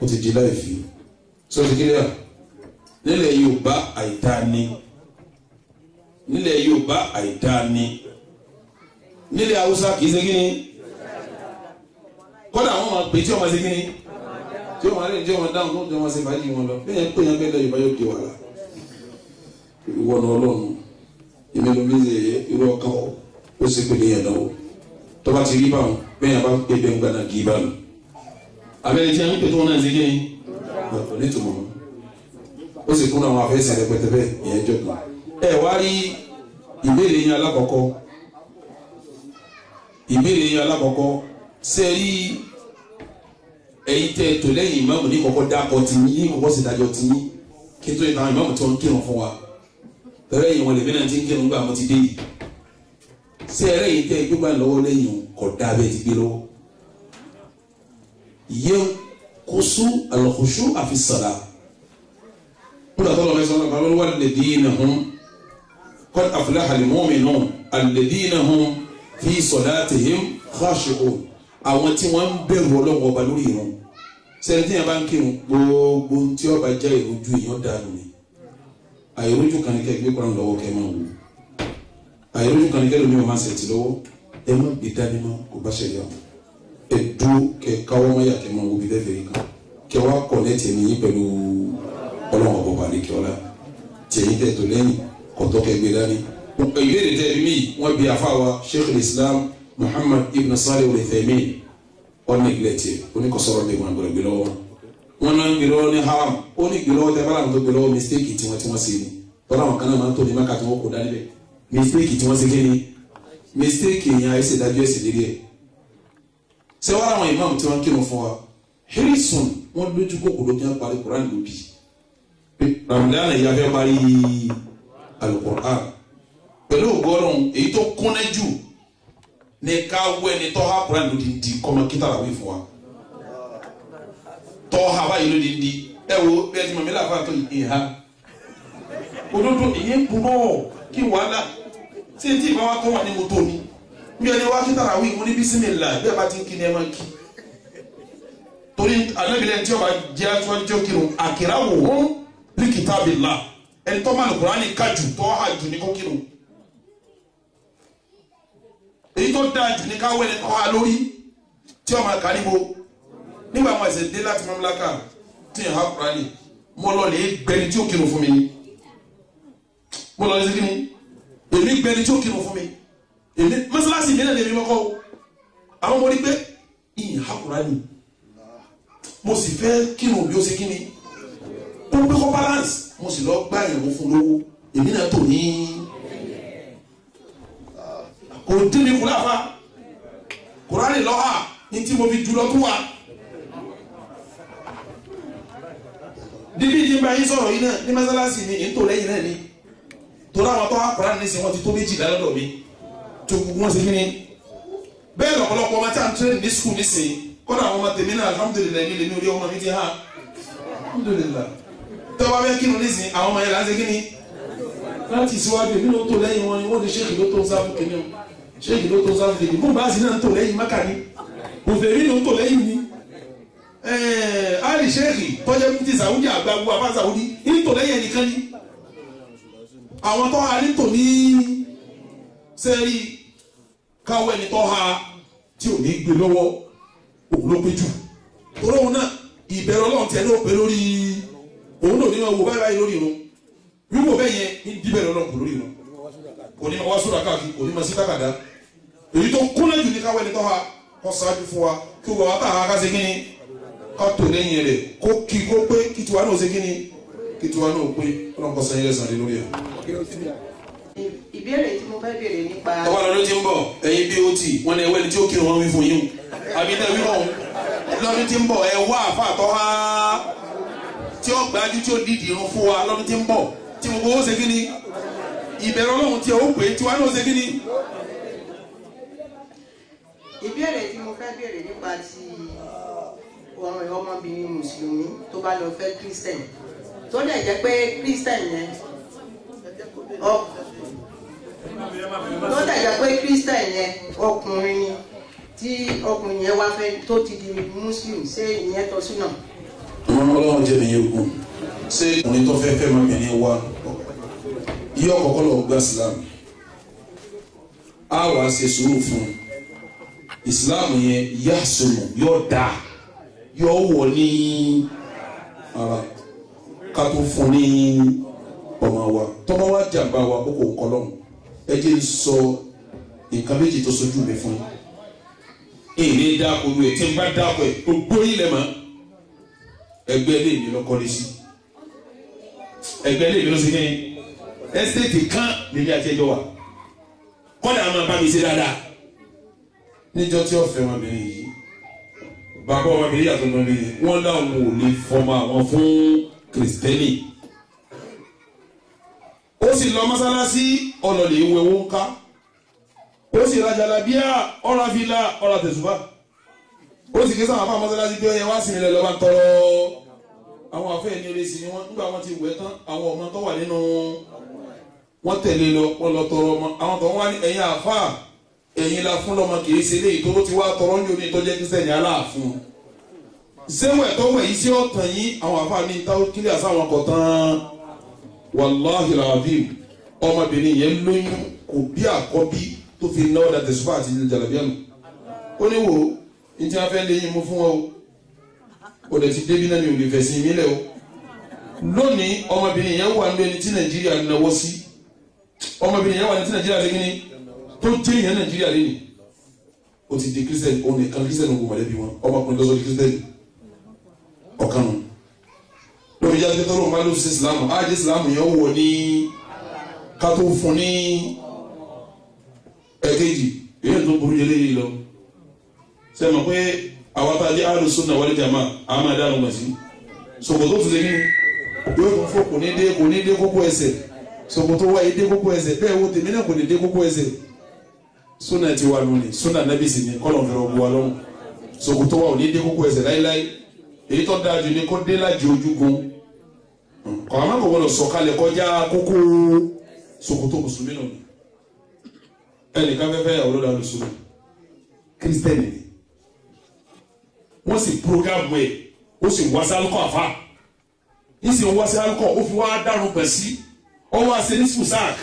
ó ti di láì fi sọ ti kí ni à nílẹ̀ Yorùbá àìdáni nílẹ̀ Yorùbá àìdáni nílẹ̀ Haúsá kì í ṣe kí ni kọ́dà àwọn máa pè tí wọ́n máa ṣe kí ni tí wọ́n máa lè jẹ́ wọn dáhùn tó jẹ́ wọn ṣe fàájì wọn lọ bí yẹn pé yẹn bẹ́ẹ̀ lọ Yorùbá yóò di wàhálà ìwọ ní Ọlọ́run èmi ló bí ṣe irú ọkàn ó sì pè ní yẹn náà tó bá ti rí báwọn bẹ́ẹ̀ yẹn bá pè bẹ́ẹ̀ ń gbàdá kì í bá lọ abẹ́rẹ́ tí wọ́n ń pè tó wọn náà ṣe kí ni onítùmọ̀ ó sì kún àwọn afẹ́sẹ̀ rẹpẹtẹ bẹ́ẹ̀ ìyẹn jọ kan ẹ wá rí ìbéèrè yẹn alákọ̀ọ́kọ́ sẹ́rí ẹ̀yin tẹ́ tó lẹ́yìn ìmáàmù ní kọ́kọ́ dákọ̀ tí yín kọ́kọ́ sì dájọ́ tí yín kí tó yẹ táwọn ìmáàmù tí wọ́n ń kírun fún wa tẹ́rẹ́ yìí wọn lè bí náà ti ń kírun gbà mo ti dé yìí sẹ́rẹ́ yìí tẹ́ gbígbà lọ́wọ́ lẹ́yìn kọ̀ dá bẹ́ẹ̀ ti gbé lọ́wọ́ yẹn kóso alọ́kóso àfi sàlá kódà tó lọ́ fẹ́ sọ́nà kan wọ́n alladhina hum qad aflaha al-mu'minun alladhina hum fi salatihim khashi'un àwọn tí wọ́n ń bẹ̀rù Ọlọ́run ọba lórí ìrun sẹ́ni tí yẹn bá ń kírun gbogbo tí ọba jẹ́ ìrojú èèyàn dànù ni àìrójú kan ní kẹ́gbẹ́ kọ́ra lọ́wọ́ kẹ́ máa wò àìrójú kan ní kẹ́ lómi ọmọ àṣẹ ti lọ́wọ́ ẹ má gbé dání mọ́ kó bá ṣẹlẹ̀ àwọn ẹ dúró kẹ́ káwọ́ mọ́yà kẹ́ máa wò bí lẹ́fẹ̀ẹ́ yìí kan kẹ́ wá kọ̀ lẹ́tì ẹni yín pẹ̀lú Ọlọ́run ọba ọba àlekẹ́ ọlá tẹ̀yìn tẹ̀ tó lẹ́yìn kọ̀tọ́ kẹ́ gbé dání ìbéèrè tẹ̀ bí mi wọ́n bí afáwa Sheikh al-Islam Muhammad ibn Salih al-Uthaymin on neglect oníkọsọ̀rọ̀ bí wọn gbọ́dọ̀ gbé lọ́wọ́ wọn náà ń gbé lọ́wọ́ ní haram ó ní gbé lọ́wọ́ tẹ bá làwọn tó gbé lọ́wọ́ mistake tí wọ́n ṣe ni tọ́lá àwọn kan náà máa ń tó ní máka tí wọ́n kó dání bẹ̀ mistake tí wọ́n ṣe kéde mistake yẹn àìsè dájú ẹ̀sìn lérí ẹ̀ ṣé wàá àwọn imam tí wọ́n kírun fún wa harrison wọ́n lójú kòkòrò kí wọ́n parí Quran lóbi Ramadan yìí a fẹ́ parí Al-Quran pẹ̀lú ògbọ́rùn èyí tó kúnlẹ̀ jù ní ká wẹ́ ni tọ́ha Quran ló di kọ́mọ kíta làwọn ìfún wa tọ́ha báyìí ló di ẹ wo bẹ́ẹ̀ tí mọ̀mí làfáà tó ìhà òdodo ìyẹn kúrò kí wàhálà tí etí ìbá wa tó wà ní mọ́tò ni bí ẹni wá kíta làwọn ìfún ní bísímìlà bẹ́ẹ̀ bá ti ń kí ni ẹ máa kí torí anábìlẹ̀ tí ọba jẹ́ aṣọ́jú tí ó kírun àkìrá wò wọ́n ní kitabillah ẹni tó máa ní Kùránì kájù tó hà jù ní kó kírun èyí tó dáa jù ní káwé ní kọ́ ha lórí tí ọmọ àkàríbo nígbà wọn ẹsẹ̀ dé láti mamlaka tí ìhà Kùránì mo lọ lè gbẹni tí ó kírun fún mi ni mo lọ lè ṣe kí ni èmi gbẹni tí ó kírun fún mi èmi mọ́sálásí mi náà lè mi mọ́kọ́ o àwọn ọmọ rí pé ìhà Kùránì mo sì fẹ́ kírun bí ó ṣe kí ni ó pé kọ́ balance mo sì lọ gbá ìyàwó fún lówó èmi náà tò ní kò dín mi kù láfa Kùránì lọ́ha ní tí mo fi jùlọ tó wà dídí ìdímbà yín sọ̀rọ̀ yìí náà ní mọ́sálásí mi ètò lẹ́yìn náà ni torí àwọn tó wá Kùránì ní sin wọn ti tó méjì lálọ́dọ̀ mi tó gbogbo wọn ṣe kí ni bẹ́ẹ̀ lọ́pọ̀lọpọ̀ ọmọ tí a ń tẹ́lẹ̀ ní skul nísìnyí kọ́dà àwọn ọmọ tèmi náà alhamdulilayi ní ilé ní orí ọmọ mi ti hàn alhamdulilayi tó bá bẹ́ẹ̀ kírun nísìn àwọn ọmọ yẹn láti kíni láti síwájú èmi ló tó lẹ́yìn wọn ni wọ́n ní ṣéèkì ló tó ń sáfù kìíní o ṣéèkì ló tó ń sáfù kìíní fún báàsì náà ń tò lẹ́yìn mákà ni òfèrí ló ń tò lẹ́yìn ni ali ṣéèkì tọ́jú ti sàwùdí àgbàgbọ́ àbá sàwùdí ní tò lẹ́yìn ẹnìkan ni àwọn tó ha ní tò ní sẹ́ẹ̀rì káwọ́ ẹni tó ha tí ò ní gbé lọ́wọ́ òun ló pé jù torí òun náà ìbẹ̀rù Ọlọ́run tiẹ̀ ló pé lórí òun náà ní wọn wò báyìí lórí irun wíwò bẹ́ẹ̀ yẹn ní bíbẹ̀rù Ọlọ́run kò lórí irun kò ní ma wá sódà káàkiri kò ní ma sí tákàdá èyí tó kúnlẹ̀ jù ní káwé ní tọ́ha kọ́ sáájú fún wa kí wọ́n wá tà á ká ṣe kí ni ká tó lẹ́yìn rẹ̀ kó kí kó pé kí tiwa náà ṣe kí ni kí tiwa náà pé Ọlọ́run kọ́ sẹ́yìn lẹ́sàn-án lórí ẹ̀. ìbéèrè tí mo fẹ́ béèrè nípa. ọba lọ́dún tí ń bọ̀ ẹ̀yin bí ó ti wọn ni ẹwẹ́ ni tí ó kírun wọn wí fún yín àbí tẹ̀ wí wọn lọ́dún tí ń bọ̀ ẹ wá àfàtọ́ ha tí ó gbájú tí ó dìdì irun fún wa lọ́dún tí ń bọ̀ tí gbogbo ó ṣe kí ni ìbẹ̀rù Ọlọ́run tí ó pè tí wàá náà ṣe kí ni. ìbéèrè tí mo fẹ́ béèrè nípa ti ọmọbìnrin mùsùlùmí tó bá lọ fẹ́ kírísítẹ̀n tó dẹ̀ jẹ́ pé kírísítẹ̀n yẹn tó dẹ̀ jẹ́ pé kírísítẹ̀n yẹn ọkùnrin ni tí ọkùnrin yẹn wá fẹ́ tó ti di muslim ṣé ìyẹn tọ́ sí náà. Ọlọ́run jẹ́ nìyẹn kù ṣé ọkùnrin tó fẹ́ fẹ́ máa bìnrin wa yóò kọ́kọ́ lọ gba Islam á wàá ṣe sùúrù fún Islam yẹn yá sọnù yóò dà yóò wọ̀ ní ara ká tó fún ní ọmọ wa tọ́mọ wa jàmbá wa kókò kọlọ́mù ẹ jẹ́ n sọ nǹkan méjì tó sojú mi fún yín èyí dáko lu ẹ̀ tí n bá dáko ẹ̀ gbogbo yín lẹ́ mọ́ ẹgbẹ́ lè mi lọ́kọ́lé sí ẹgbẹ́ lè mi lọ́sí ní ẹ́sítéètì kan níbi àti ẹjọ́ wa kọ́dà máa bá mi ṣe dáadáa níjọ́ tí ó fẹ́ ọmọbìnrin yìí bàbá ọmọbìnrin yàtọ̀ ọmọbìnrin wọ́n láwọn ò lè fọmọ àwọn fún kìrìsìtẹ́nì ó sì lọ mọ́sálásí ọlọ́lẹ̀ ìwé owó ń ká ó sì rajà làbíà ọ̀rọ̀ àfilà ọ̀rọ̀ àtẹ̀sùbà ó sì ké sáwọn afá mọ́sálásí pé ọyẹ wá sí ilẹ̀ lọ́ba tọrọ àwọn afẹ́ ẹni orí sí ni wọ́n nígbà wọn ti wẹ̀ tán àwọn ọmọ tó wà nínú wọn tẹ̀lé lọ wọn lọ tọrọ ọmọ àwọn tó wá ní ẹ̀yìn àfá ẹ̀yìn la fún lọ́mọ kì í ṣe léyìí tó ti wá tọrọ ní oní ìtọ́jẹ́ kírísítẹ́nì aláàfún sẹ́wẹ̀ tó wẹ̀ yìí sí ọ̀tàn yìí àwọn afá mi táwọn kílíà sáwọn kọ̀ tán wàláhì làbíb ọmọbìnrin yẹn lóyún kò bí àkọ́bí tó fi náwó da tẹ̀sífà àti jàlábíà nù ó ní wò ní tí wọ́n fẹ́ lé yín mú fún wọn o dẹ̀ ti débi náà mi ò lè fẹ̀sìn mí lẹ̀ o lónìí ọmọbìnrin yẹn wà ní ẹni tí Nàìjíríà náwó sí ọmọbìnrin yẹn wà ní tí Nàìjíríà lé kíní tó jẹ́ ìyẹn Nàìjíríà lé ní o ti di Christian òun nìkan Christian ogun mọ̀lẹ́bí wọn ọmọkùnrin lọ́sọ̀ di Christian ọ̀kanu lórí jáde tó lóun bá ló ṣe Islam ájẹ́ Islam yẹn wọ̀ ní ká tó fún ní ẹ̀kejì èyí tó burú jẹlé yìí lọ sẹ́mi pé àwọn tá a jẹ́ Ahlus Sunnah wal Jamaa àmà dáhùn gbà sí ṣòkòtò tó ṣe kí yóò tún fún kò ní dé kókó ẹsẹ̀ ṣòkòtò wáyé dé kókó ẹsẹ̀ bẹ́ẹ̀ wo tèmi náà kò ní dé kókó ẹsẹ̀ Sunnah ti wà lónìí Sunnah Nabi sì ni kọ́lọ̀ fẹ́ràn bu wa lọ́rùn ṣòkòtò wa ò ní dé kókó ẹsẹ̀ láíláí èyí tó dáa jù ní kó dé láti ojúgun kọ̀ọ̀mọ́ kò gbọdọ̀ sọ̀kalẹ̀ kọjá kókó ṣòkòtò mùsùlùmí nù ẹnìkan fẹ́fẹ́ yàwó lọ́dọ̀ àlùsùn kírísítẹ́nì ni wọ́n sì programu ẹ̀ ó sì wá sí alukọ̀ àfa yìí sì wá sí alukọ̀ ó fi wá dànù pẹ̀ sí ó wá sí ní sùsáàk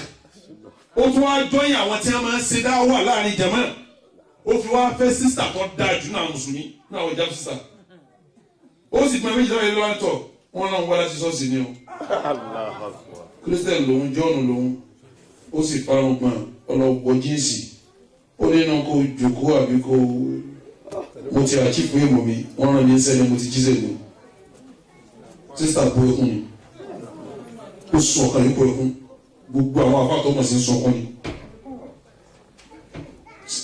ó tún wá jọyìn àwọn tí wọ́n máa ń ṣe dá wà láàrin jẹ̀mọ́ ó fi wá fẹ́ sísà tó dáa jù náà mùsùlùmí náà wọ́n jáde sísà ó sì pẹ́ méjì lọ́wọ́ ìlú àtọ̀ wọ́n náà ń wá láti sọ́ọ̀sì ni o kírísítẹ́nì lòun jọ́ọ̀nù lòun ó sì farun gbọ̀n ọlọ́gbọ̀ jíǹsì ó nínú kó jòkó àbí kó mo ti àchífù èèmọ̀ mi wọ́n rán mi ń sẹ́ni mo ti jíṣẹ́ mi sísà bó ẹkún ni ó sọ ọ̀kan ní bó ẹkún gbogbo àwọn afá tó mọ̀ sí ń sọ ọkún ni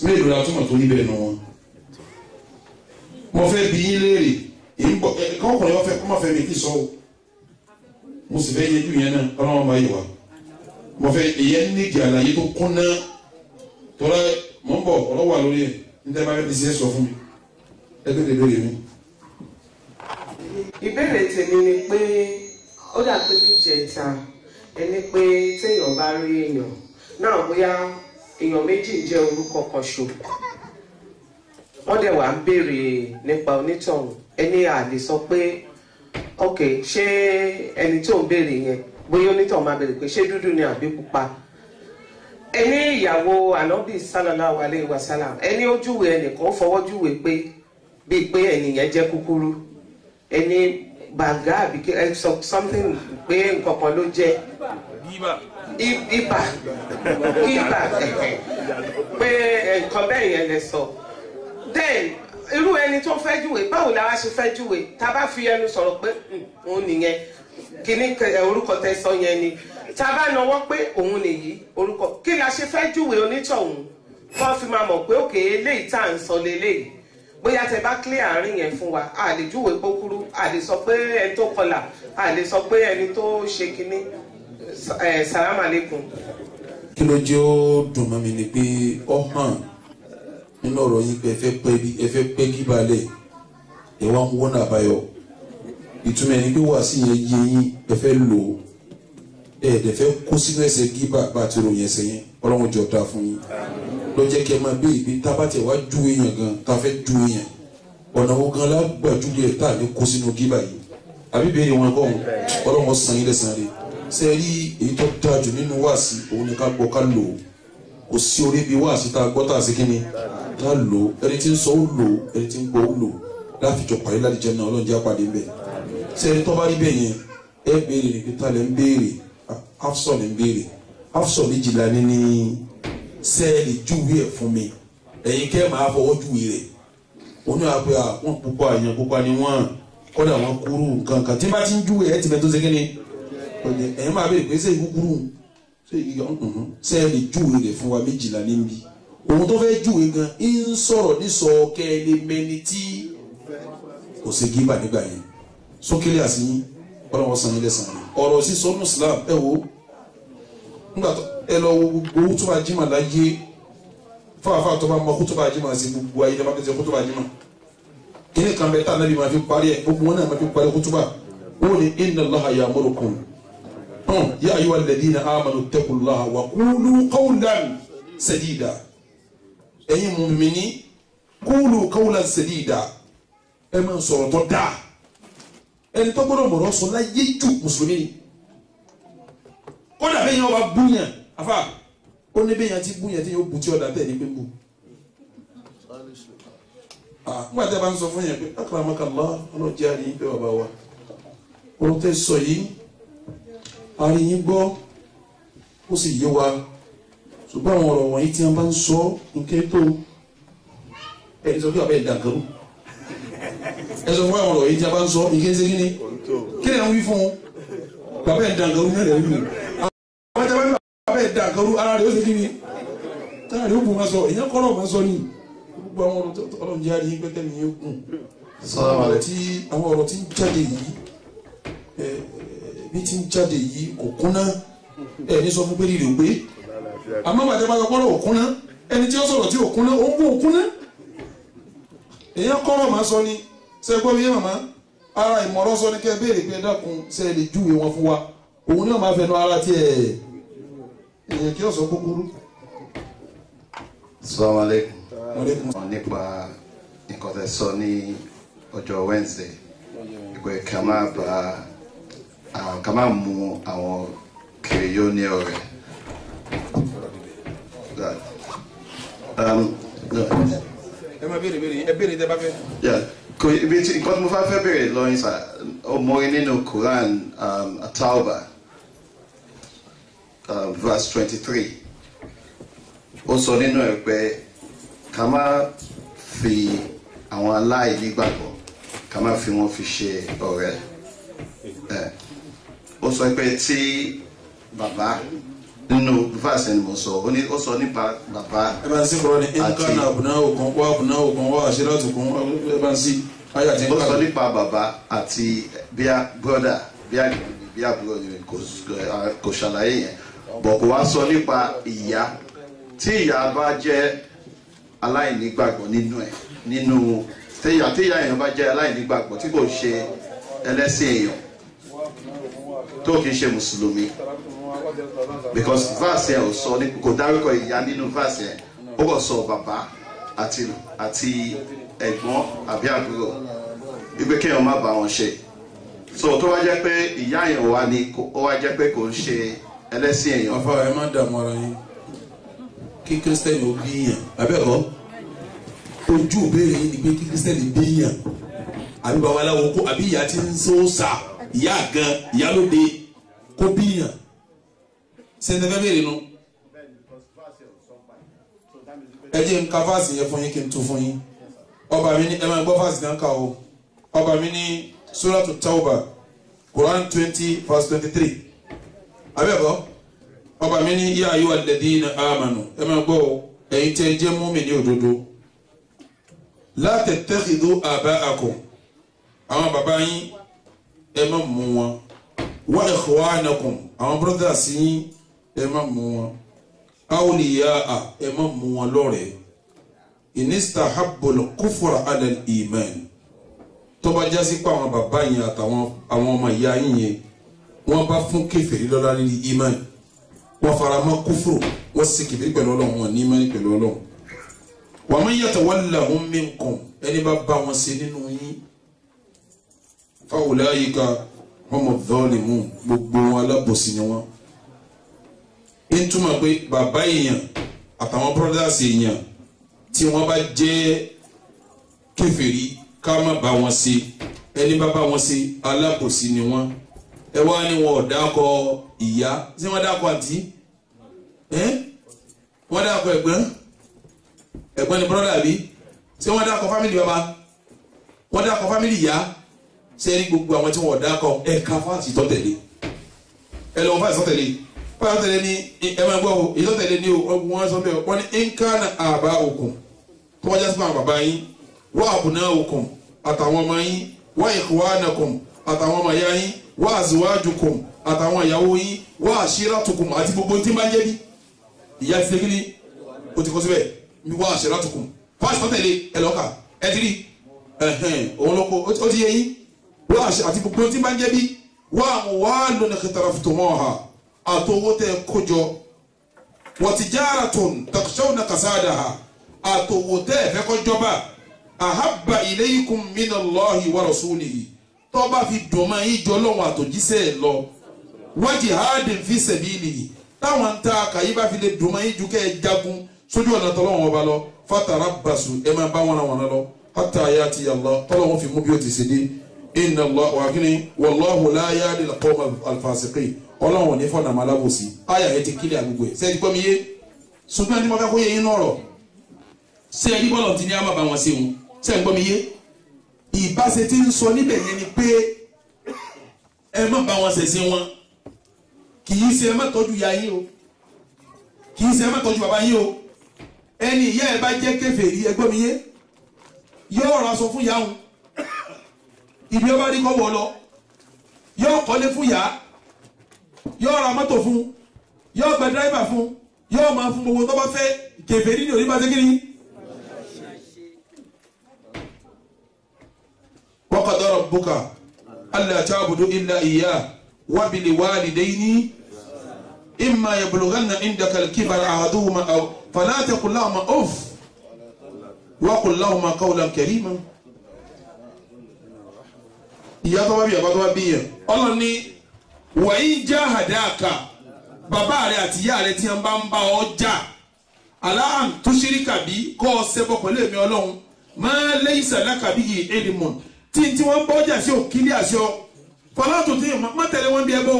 mélòó la túmọ̀ tó níbẹ̀ nù wọn mo fẹ́ bi yín léèrè kọ́kùnrin wọn fẹ́ kó má fẹ́ mi kí sọ o mo sì fẹ́ yẹjú yẹn náà ọlọ́wọ́n bá yẹ wa mo fẹ́ ìyẹn nídìí àlàyé tó kún náà tọ́lá mọ̀ ń bọ̀ ọ̀rọ̀ wà lórí ẹ̀ níta bá fẹ́ ti ṣe é sọ fún mi ẹgbẹ́ tẹ̀ lórí mi. ìbéèrè tèmi ni pé ó dà pé níjẹta ẹni pé téèyàn bá rí èèyàn náà bóyá èèyàn méjì ń jẹ́ orúkọ kan ṣo wọ́n dẹ̀ wá ń béèrè nípa onítọ̀hún ẹni àlè sọ pé ok ṣé ẹni tó ń béèrè yẹn bóyá onítọ̀hún máa béèrè pé ṣé dúdú ni àbí pupa ẹni ìyàwó ànábì sallallahu alayhi wa sallam ẹni ó júwe ẹnìkan ó fọwọ́ júwe pé bíi pé ẹnìyẹn jẹ́ kúkúrú ẹni bàgá àbí something pé nǹkan kan ló jẹ́ ibà pé nǹkan bẹ́ẹ̀ yẹn lè sọ then irú ẹni tó fẹ́ júwe báwo la wá ṣe fẹ́ júwe tá a bá fi ẹnu sọ̀rọ̀ pé òun nìyẹn kíní orúkọ tẹ́ sọ yẹn ni tá a bá náwó pé òun nìyí orúkọ kí la ṣe fẹ́ júwe onítọ̀hún kó fi máa mọ̀ pé òkè eléyìí tá à ń sọ lélẹ́yìí bóyá tẹ́ bá clear àárín yẹn fún wa a lè júwe pókúrú a lè sọ pé ẹni tó kọlà a lè sọ pé ẹni tó ṣe kíní salaam aleykum. kí ló jẹ́ ó dùn mọ́ mi ni pé ó hàn nínú ọ̀rọ̀ yín pé ẹ fẹ́ pẹ́ kí balẹ̀ ẹ wá ń wọ́n àbáyọ ìtumọ̀ ẹni pé wà sí yẹn yé yín ẹ fẹ́ lò ó ẹ̀ẹ́dẹ̀ fẹ́ kó sínú ẹsẹ̀ gíbà bá ti ròyìn ẹsẹ̀ yẹn ọlọ́run jọ dáa fún yín ló jẹ́ kí ẹ máa béèrè pé tá a bá tẹ̀ wá ju èèyàn gan tá a fẹ́ ju èèyàn ọ̀nà wo gan lágbàjú lẹ̀ tá a ní kó sínú gíbà yìí àbí béèrè wọn kọ́ ọlọ́run san yín lẹ́sàn rẹ̀ ṣe rí èyí tó dáa jù nínú wáàsí òun ni ká gbọ́ ká lò ó kò sí orí bíi wáàsí tá a gbọ́ tá a ṣe kí ni ká lò ó ẹni tí ń sọ ó lò ó ẹni tí ń gbọ́ ó lò ó láfijọ́ pàdé láti jẹ́ náà ọlọ́run jẹ́ àpàdé ńbẹ̀ ṣe ẹni tó bá rí bẹ́ẹ̀ yẹn ẹ béèrè ní pété alẹ́ ń béèrè Afsọ ní béèrè Afsọ méjìlá ní sẹ́ẹ̀lì júwe ẹ̀ fún mi ẹ̀yin kẹ́ máa fọwọ́ júwe rẹ̀ òun náà pé wọ́n pupa àyàn pupa ni wọ́n kọ́dà wọ́n kúrú nǹkan kan tí bá ti ń júwe ẹ̀ ti bẹ̀ tó ṣe kí ni ẹ̀yin máa béèrè pé sẹ́yìn kúkúrú sẹ́ẹ̀lì júwe rẹ̀ fún wa méjìlá níbi òun tó fẹ́ júwe gan ń sọ̀rọ̀ ní sọ kẹ́lẹ́ mẹ́ni tí kò ṣe gíbà nígbà yẹn sókèlè àsìyìn ọlọ́wọ́ san ilé san ọ̀rọ̀ sísọ Muslim ẹ wo nígbà tó ẹ lọ wo gbogbo kútùbà jimá láyé fáfá tó bá mọ kútùbà jimá sí gbogbo ayé tó bá kẹsẹ̀ kútùbà jimá kíni kan bẹ tá a nàbí máa fi parí ẹ gbogbo wọn náà máa fi parí kútùbà wọn ni inna Allaha ya'murukum ya ayyuhal ladhina amanu ittaqullaha wa qulu qawlan sadida ẹ̀yin mùmíní qulu qawlan sadida ẹ máa sọ̀rọ̀ tó dáa ẹni tó gbọ́dọ̀ mọ̀rọ̀ sọ láyé jù mùsùlùmí ni kódà bẹ́ẹ̀ yẹn wọ́n bá búyàn afa ó ní bẹ́ẹ̀ yẹn ti búyàn tí yóò bu tí ọ̀dà bẹ́ẹ̀ ni pé ń bù nígbà tí a bá ń sọ fún yẹn pé akramakallah ọlọ́jà rí pé bàbá wa ọ̀rọ̀ tẹ́ sọ yìí àríyìn gbọ́ ó sì yé wa ṣùgbọ́n àwọn ọ̀rọ̀ wọ̀nyí tí wọ́n bá ń sọ nǹkan tó ẹni sọ pé bàbá ẹ̀ dàgbẹ́rù ẹ sọ fún àwọn ọ̀rọ̀ yìí tí a bá ń sọ nǹkan ṣe kí ni kí ni à ń wí fún un bàbá ẹ̀ dàgbẹ́rù náà lè wí àwọn tí a bá ń bàbá ẹ̀ kan rú ara rẹ̀ ó sì kí ni tára rẹ̀ ó bù máa sọ èèyàn kọ́rọ̀ máa sọ ni gbogbo àwọn ọlọ́run jẹ́ àríyìn pẹ́tẹ́ mi yóò kùn àwọn ọ̀rọ̀ tí ń jáde yìí bí tí ń jáde yìí kò kúnná ní sọ fún pé rírì ò pé àmọ́ bàtẹ́ bá kọ́rọ̀ ò kúnná ẹni tí ó sọ̀rọ̀ tí ò kúnná ó ń bú ò kúnná èèyàn kọ́rọ̀ máa sọ ni ṣe gbọ́ mi yé màmá ara ìmọ̀ràn sọ ni kẹ́ ẹ béèrè pé dákun ṣe lè júwe wọn fún wa òun náà máa fẹnu ara tiẹ̀ èèyàn kí ọ̀sán kúkúrú. Assalamu alaikum. Nípa nǹkan tẹ́ sọ ní ọjọ́ Wednesday ìpè ká má mú àwọn kiri yóò ní ọ̀rẹ́. ẹ máa béèrè tẹ́ bá fẹ́. ibi tí nǹkan tí mo fẹ́ béèrè lọ́yìn sá ọmọ nínú Quran At-Tawbah verse 23 ó sọ nínú ẹ̀ pé ká má fi àwọn aláìnígbàgbọ́ ká má fi wọn fi ṣe ọ̀rẹ́ ó sọ pé tí bàbá nínú verse ẹni mo sọ ó sọ nípa bàbá ẹ bá ń sí kúrọ́ ní nǹkan àbùná òkan wá àṣírí àtùkùn ẹ bá ń sí ayé àti nǹkan. ó sọ nípa bàbá àti bíá brother bíá àbúrò ni kò ṣàlàyé yẹn bọ̀ kò wá sọ nípa ìyá tí ìyá bá jẹ́ aláìnígbàgbọ́ nínú tí ìyá èèyàn bá jẹ́ aláìnígbàgbọ́ tí kò ṣe ẹlẹ́sìn èèyàn tó kì í ṣe mùsùlùmí because verse yẹn ò sọ kò dárúkọ ìyá nínú verse yẹn ó kò sọ bàbá àti ẹ̀gbọ́n àbí àbúrò wípé kéèyàn má bá wọn ṣe so tó wá jẹ́ pé ìyá èèyàn wá ní ó wá jẹ́ pé kò ń ṣe ẹlẹ́sìn èèyàn. ọ̀fà ẹ má dààmú ara yín kí kírísítẹ́nì ó bí yàn abẹ́kọ̀ ojú ìbéèrè yín ni pé kí kírísítẹ́nì bí yàn àbí babaláwo kó àbí ìyá tí ń sọ sà ìyá gan ìyá lóde kó bí yàn sẹ́ńtẹ́fẹ́ béèrè nu. ẹ jẹ́ n ka fáàsì yẹn fún yín kí n tún fún yín ọba mi ní ẹ máa gbọ́ fáàsì náà kà o ọba mi ní Suratu Tawbah Quran 20 verse 23 abẹ́kọ̀ ọba mi ní yá ayú alladhina amanu ẹ máa gbọ́ ẹ̀yin tẹ́ jẹ́ mùmínì òdodo la tattakhidhu aba'akum àwọn bàbá yín ẹ má mú wọn wa ikhwanakum àwọn brothers yín ẹ má mú wọn awliya'a ẹ má mú wọn lọ́rẹ̀ẹ́ inistahabbul kufra ala al-iman tó bá jásí pé àwọn bàbá yín àtàwọn ọmọ ìyá yín yẹn wọ́n bá fún kèfèrí lọ́lá lórí iman wọ́n fara mọ́ kúfùrù wọ́n sì kèfèrí pẹ̀lú Ọlọ́run wọn ní imani pẹ̀lú Ọlọ́run wa man yatawallahum minkum ẹni bá bá wọn ṣe nínú yín fa ulaika humu dhalimun gbogbo wọn alábòsí ni wọn. ń túmọ̀ pé bàbá èèyàn àtàwọn brothers èèyàn tí wọ́n bá jẹ́ kèfèrí ká má bá wọn ṣe ẹni bá bá wọn ṣe alábòsí ni wọn. ẹ wá ní wọn ò dákọ ìyá tí wọ́n dákọ àǹtí wọ́n dákọ ẹ̀gbọ́n ni brother bí tí wọ́n dákọ family baba wọ́n dákọ family ìyá sẹ́ni gbogbo àwọn tí wọ́n dákọ ẹ̀ka fáàtì tọ́tẹ̀lé ẹ lọ́wọ́ fáàtì tọ́tẹ̀lé fáàtì tọ́tẹ̀lé ní ẹ máa gbọ́ o èyí tọ́tẹ̀lé ní wọ́n sọ bẹ́ẹ̀ wọ́n ní nkánà àbá òkun tó wọ́n jásí fún àwọn bàbá yín wọ́n àbùnà òkun àtàwọn ọmọ yín wọ́n ikhwanakum àtàwọn ọmọ ìyá yín wọ́n azwajukum àtàwọn ìyàwó yín wọ́n ashiratukum àti gbogbo tí ń bá ń jẹ́ bí ìyá ti dégé ní o ti kọ́ síbẹ̀ wọ́n ashiratukum fáàtì tọ́tẹ̀lé ẹ lọ́ka ẹ ti rí òun lọ́kọ́ ó ti yẹ yín wọ́n àti gbogbo tí ń bá ń jẹ́ bí wọ́n àwọn wàá lónìí iqtaraftumūhā àtòwó tẹ kójọ wa tijaratun takhshawna kasadaha àtòwò tẹ ẹ fẹ́ kọjọba ahabba ilaykum minallahi wa rasulihi tó bá fi dùnmọ́ yín jọ lọ́wọ́ àtòjíṣẹ́ ẹ lọ wa jihadin fi sabilihi táwọn ń ta àkàyí bá fi lè dùnmọ́ yín ju kẹ́ ẹ jagun sójú ọ̀nà tọ́lọ́wọ́n ọba lọ fatarabbasu ẹ máa bá wọn lọ hatta yati Allah tọ́lọ́wọ́n fi mú bí ó ti ṣe dé inna Allah wa kini wallahu la yahdi al-qawma al-fasiqin ọlọ́run ní fọ́nà malábòsí ayà ẹ ti kílẹ̀ àgbègbè sẹ́ẹ̀dí gbọ́ mi yé ṣùgbọ́n ní mo fẹ́ kó yẹ yín nọ̀rọ̀ sẹ́ẹ̀dí bọ́lọ̀ ti ní àmà bá wọn sí wọn sẹ́ẹ̀ gbọ́ mi yé ìbáṣe tí ń sọ níbẹ̀ yẹn ni pé ẹ má bá wọn ṣẹ̀ṣẹ̀ wọn kì í ṣe ẹ má tọ́jú ya yín o kì í ṣe ẹ má tọ́jú bàbá yín o ẹni ìyá ẹ bá jẹ́ kèfèrí ẹgbọ́n mi yé yóò ra aṣọ fún ìyá òun ibi ọba rí kọ́ wọ̀ lọ yóò kọ́lé fún ìyá yóò ra mọ́tò fún yóò gba dírẹ́fà fún yóò máa fún gbogbo tó bá fẹ́ kèfèrí ní òní bá ṣe kí ni. wa qada rabbuka alla ta'budu illa iyyah wa bil walidayni imma yablughanna indaka al-kibara ahaduhuma aw fala taqul lahuma uff wa qul lahuma qawlan karima. ìyá tó bá bí bàbá tó bá bí yẹn ọlọ́run ní wa in jahadaka bàbá rẹ àti ìyá rẹ tí wọn bá ń bá ọ jà aláhàn tó ṣíríkà bí kọ́ ọ ṣẹbọ pẹ̀lú èmi ọlọ́run ma laysa laka bihi ilmun tí wọ́n bọ́ jà sí òkìlì àṣọ fọlá tó tí má tẹ̀lé wọn bí ẹ bó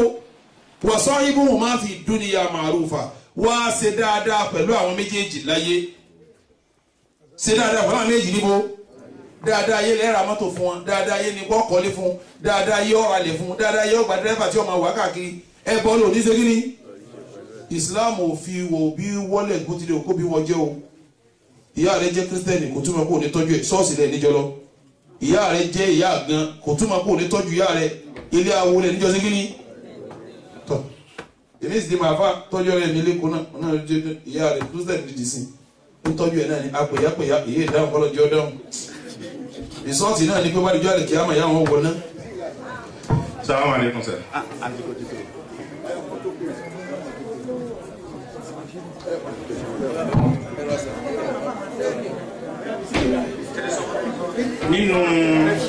wa sahibuhuma fi dunya ma'rufa wá ṣe dáadáa pẹ̀lú àwọn méjèèjì láyé ṣe dáadáa pẹ̀lú àwọn méjèèjì níbo dáadáa yé lẹ́ra mọ́tò fún wọn dáadáa yé ní kọ́ kọ́lé fún dáadáa yé ọ̀rọ̀ àlè fún dáadáa yé ọgbà dẹ́rẹ́fà tí ó máa wà káàkiri ẹ bọ́ lò ní ṣe kí ni Islam ò fi wò bí wọlé gútìlẹ̀ òkú bí wọ́n jẹ́ o ìyá rẹ jẹ́ kírísítẹ́nì kò túmọ̀ kó ní tọ́jú ẹ̀ ṣọ́ọ̀ṣì lẹ̀ níjọ́ lọ ìyá rẹ jẹ́ ìyá gan kò túmọ̀ kó ní tọ́jú ìyá rẹ ilé awo lẹ̀ níjọ́ sí kí ni tọ́ èmi sì ti máa fà tọ́jú rẹ nílé kó náà jẹ́ ìyá rẹ kírísítẹ́nì dìdì sí ń tọ́jú ẹ̀ náà ní apèyápèyá èyí ìdáhùn kọ́lọ́ jẹ́ ọdáhùn ìsọ́ọ̀tì náà ní pé wá dijọ́ àlè kí á máa yá wọn wọ náà. Salaam alaikum sir. Nínú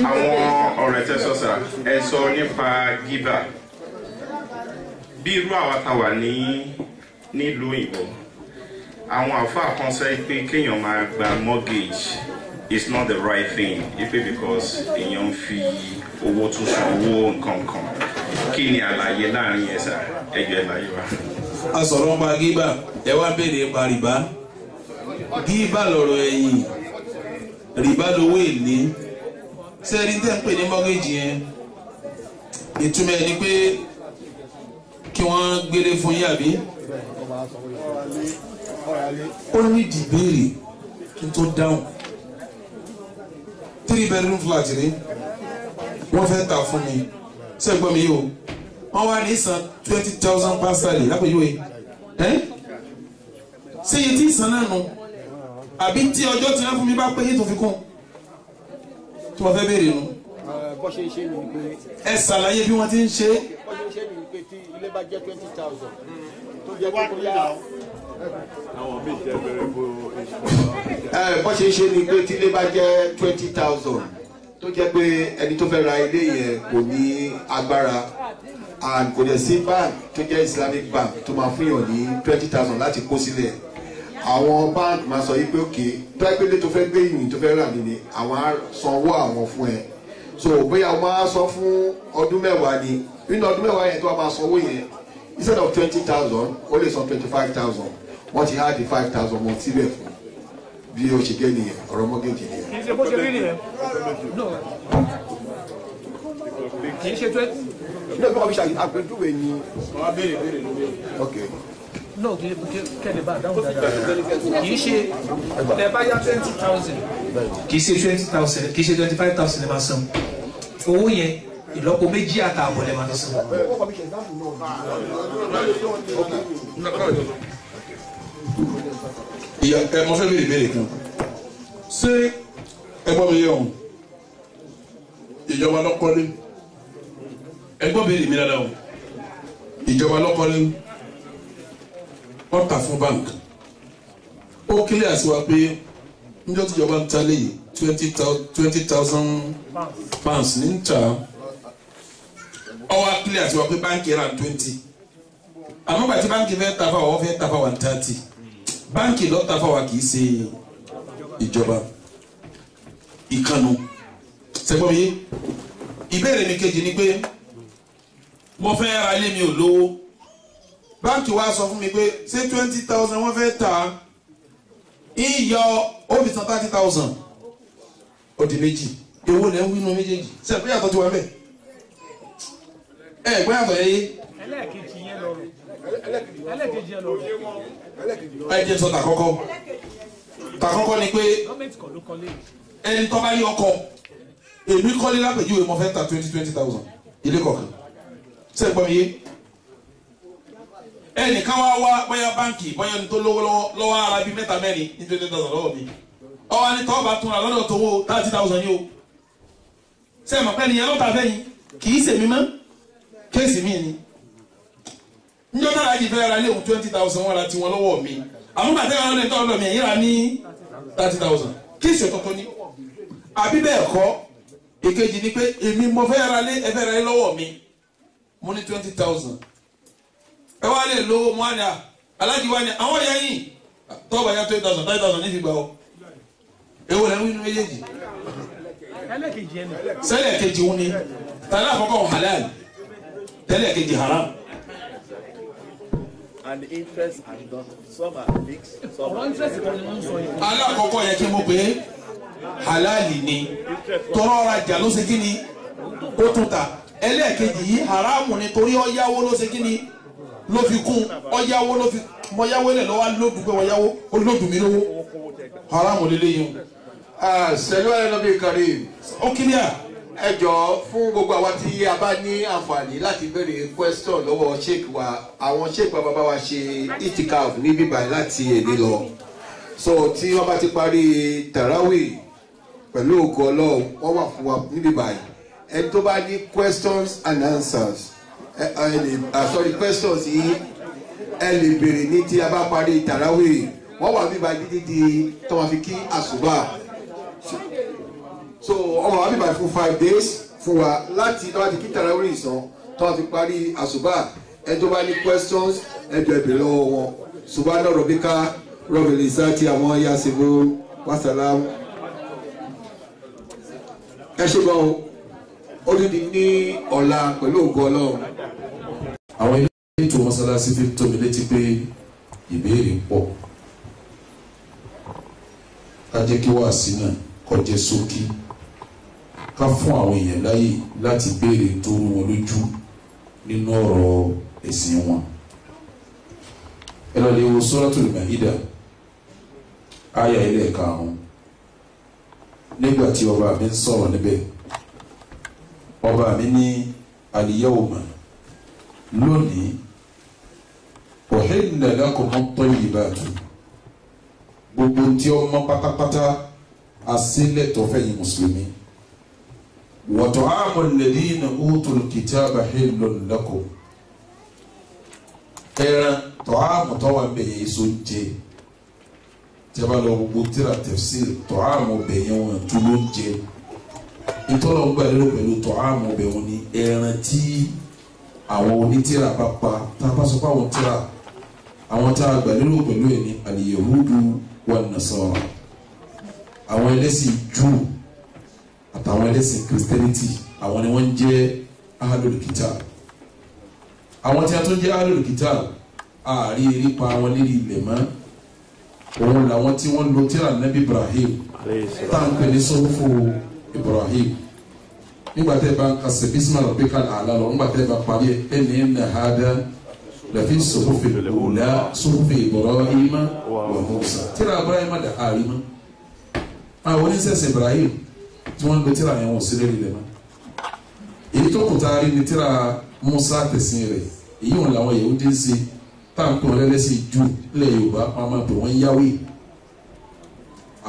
àwọn ọ̀rọ̀ tẹ́ sọ sà ẹ sọ nípa gíbà bí irú àwa tá wà nílùú òyìnbó àwọn àfáà kan sọ pé kéèyàn máa gba mortgage is not the right thing ife because èèyàn fi owó tún san owó nǹkan kan kí ni àlàyé láàrin ẹ̀ sà ẹjọ́ ẹ̀ láyé wa. a sọ̀rọ̀ ń pa gíbà ẹ wá béèrè pa rìbá gíbà lọ̀rọ̀ ẹ̀yìn rìbá lówó èlé sẹ́ẹ̀rí tẹ́ ń pè ní mọ́gẹ́jì yẹn ìtumọ̀ ẹ̀ ni pé kí wọ́n gbélé fún yín àbí ó ní ìdìbèrè kí n tó dáhùn 3 bedroom flat ni wọ́n fẹ́ tà fún mi sẹ́gbọ́n mi yìí o wọ́n wá ní san 20,000 pásítálì lápèjúwe ṣé iye tí ìsan náà nù àbí tí ọjọ́ tí wọ́n fún mi bá pé yìí tó fi kún tí wọ́n fẹ́ béèrè nù. bó ṣe ṣe ni pé. ẹ ṣàlàyé bí wọ́n ti ń ṣe. bó ṣe ṣe ni pé tí ilé bá jẹ́ 20,000 tó jẹ́ pé bóyá. àwọn míì jẹ́ bẹ̀rẹ̀ bó. bó ṣe ṣe ni pé tí ilé bá jẹ́ 20,000 tó jẹ́ pé ẹni tó fẹ́ ra ilé yẹn kò ní agbára and kò dẹ̀ sí bank tó jẹ́ Islamic bank tó máa fún yàn ní 20,000 láti kó sílẹ̀ àwọn bank máa sọ yí pé òkè pẹ́ẹ́pẹ́lẹ́ tó fẹ́ gbé ìrìn tó fẹ́ rà nínú àwọn á sanwó àwọn fún ẹ so bóyá o máa sọ fún ọdún mẹ́wàá ni nínú ọdún mẹ́wàá yẹn tó wà máa sanwó yẹn instead of 20,000 ó lè san 25,000 wọ́n ti add 5,000 mọ́ síbẹ̀ fún bí o ṣe gé nìyẹn ọ̀rọ̀ mọ́gẹ́jì nìyẹn. kì í ṣe bó ṣe rí nìyẹn kì í ṣe tó ẹ. ní ọgbọ́n fi ṣàpèjúwe ni. wọ́n á béèrè lórí. ok. no kẹ́lẹ̀ bá dáhùn dáadáa kì í ṣe ẹ bá yá 20,000 kì í ṣe 20,000 kì í ṣe 25,000 ẹ máa san owó yẹn ìlọ́po méjì àtààbọ̀ lẹ máa san. ìyá ẹ mo fẹ́ béèrè béèrè kan ṣé ẹ gbọ́ mi yẹ ọ̀hún ìjọba lọ́kọ́lé ẹ gbọ́ béèrè mi dáadáa o ìjọba lọ́kọ́lé wọ́n tà fún bank ó kílẹ̀ àti wa pé níjọ́ tíjọba ń ta léyìí 20,000 pounds ní ń ta ọwọ́ kílẹ̀ àti wa pé báńkì ra 20 àmọ́ bàtí báńkì fẹ́ ta fáwọn fẹ́ ta fáwọn 30 báńkì ló ta fáwọn kì í ṣe ìjọba ìkànnù sẹ́gbọ́n mi ìbéèrè mi kejì ni pé mo fẹ́ ra ilé mi ò lówó báńkì wa sọ fún mi pé ṣé 20,000 wọ́n fẹ́ ta ìyọ òbí san 30,000 ó di méjì èwo lẹ́ ń wí nínú méjèèjì ṣe pé yàtọ̀ ti wà mẹ́ ẹ gbé yàtọ̀ yẹ yé. ẹlẹ́ẹ̀kejì yẹn lọ ẹ jẹ́ sọ tàkọ́kọ́ ni pé ẹni tó bá yí ọkọ èmi kọ́lé lápèjúwe mo fẹ́ ta 20,000 ilé kọ̀ọ̀kan ṣé gbọ́ mi yé ẹnìkan wá bóyá báńkì bóyá ní tó lówó lọ́wọ́ ara bíi mẹ́ta mẹ́rin ní 20,000 lọ́wọ́ mi ọwọ́ ni tọ́wọ́ bá tún ra lọ́dọ̀ tó wó 30,000 yìí o ṣé mọ̀ pé nìyẹn ló ta fẹ́yìn kì í ṣèmi mọ́ kéèsì mi ni njọ́ náà láti fẹ́ ra léwu 20,000 wọn ra tiwọn lọ́wọ́ mi àmúgbàtẹ́ wọn lè tọ́ lọ mi ẹ̀yìn ra ní 30,000 kéèsì ọ̀tọ̀tọ̀ ni àbí bẹ́ẹ̀ kọ́ èkejì ni pé èmi mo fẹ́ ra lé ẹ fẹ́ ra lé lọ́wọ́ mi mo ní 20,000 ẹ wá lè lówó mo wá ní alájí wá ní àwọn ẹ̀yà yìí tọ́ọ̀bù ẹ̀yà 20,000 30,000 ní fi gbà ọ́ èwo lẹ́nu inú méjèèjì sẹ́lẹ̀ kejì wọn ni tàlẹ́ àkọ́kọ́ halal tẹ́lẹ̀ kejì haram. And the interest and some are mixed. Some are alákọ̀ọ́kọ́ yẹ kí mo pè é halali ni tọrọ ọrajà ló ṣe kí ni ó tún ta ẹlẹ́ẹ̀kejì yìí haramu ni torí ọ̀yáwó ló ṣe kí ni ló fi kún ọ̀yáwó ló fi mọ̀yáwó lẹ̀ lọ́wọ́ lódù pé wọ́yáwó olódù mi lówó haramu lélẹ́yìn. sẹ́lú ẹ̀ lọ́bí Karim ó kílíà. ẹ jọ̀ọ́ fún gbogbo àwa tí a bá ní àǹfààní láti béèrè question lọ́wọ́ sheik wa àwọn sheik wa bàbá wa ṣe itikaf ní bíbáyìí láti èdè lọ so tí wọ́n bá ti parí tarawih pẹ̀lú ògo Ọlọ́run wọ́n wà fún wa ní bíbáyìí ẹni tó bá ní questions and answers sorry questions yìí ẹ lè béèrè ní tí a bá parí tarawih wọ́n wà bíbáyìí títí di tó máa fi kí àsùbà. So ọmọ wa bíbá fún 5 days fún wa láti kí tarawih ìsàn tó wá fi parí àsùbà ẹ tó bá ní questions ẹ jọ ẹbí lọ́wọ́ wọn subhana rabbika rabbil izzati àwọn yasifun wasalam. ẹ ṣe gan o ó dídì ní ọ̀la pẹ̀lú ògo Ọlọ́run. àwọn ilé ètò mọ́sálásí fi tó mi létí pé ìbéèrè pọ̀ ká jẹ́ kí wàásí náà kọjá sókí ká fún àwọn èèyàn láyè láti béèrè tó rú wọn lójú nínú ọ̀rọ̀ ẹ̀sìn wọn. ẹ lọ lè wo Suratul Maida àyà ilé karùn-ún nígbà tí ọba mi ń sọ̀rọ̀ níbẹ̀ ọba mi ní al-yawma lónìí uhilla lakum at-tayyibatu gbogbo tí ọmọ pátápátá asílẹ̀ tó fẹ́ yín mùsùlùmí. wa ta'amu alladhina utul kitaba hillun lakum ẹran ta'amu tó wà bẹ̀yẹ èso jẹ jẹba lọ gbogbo tíra tafsir ta'amu bẹ̀yẹ wọn tó ló ń jẹ ìtọ́lọ̀ gbà lérò pẹ̀lú ta'amu bẹ̀ wọn ni ẹran tí àwọn onítìrà bá pa tá a bá sọ pé àwọn tíra àwọn tá a gbà lérò pẹ̀lú ẹ̀ ní al-yahudu wan-nasara àwọn ẹlẹ́sìn Júù àtàwọn ẹlẹ́sìn Christianity àwọn ni wọ́n ń jẹ́ ahlul kitab àwọn tí a tún jẹ́ ahlul kitab ààrí erípa àwọn lérí ilẹ̀ mọ́ òun làwọn tí wọ́n lo tírà Nabi Ibrahim táǹpẹ̀ ní sọ́fù Ibrahim nígbà tẹ́ bá ń kasẹ̀ bísímà rabbikal a'la lọ nígbà tẹ́ bá parí ẹ̀ ní inna hada lafi sọ́fù ula sọ́fù Ibrahim wa Musa tírà Ibrahim dà ààrí mọ́ àwọn oníṣẹ́sẹ̀ Ibrahim tí wọ́n ń lo tíra yẹn wọ́n sí lórí ilẹ̀ náà èyí tó kù tá a rí ni tíra Musa tẹ̀sìn rẹ̀ èyí wọn làwọn Yahudi ń ṣe táǹkì wọn lẹ́lẹ́sìn jù ilẹ̀ Yorùbá wọn máa pè wọ́n Yahweh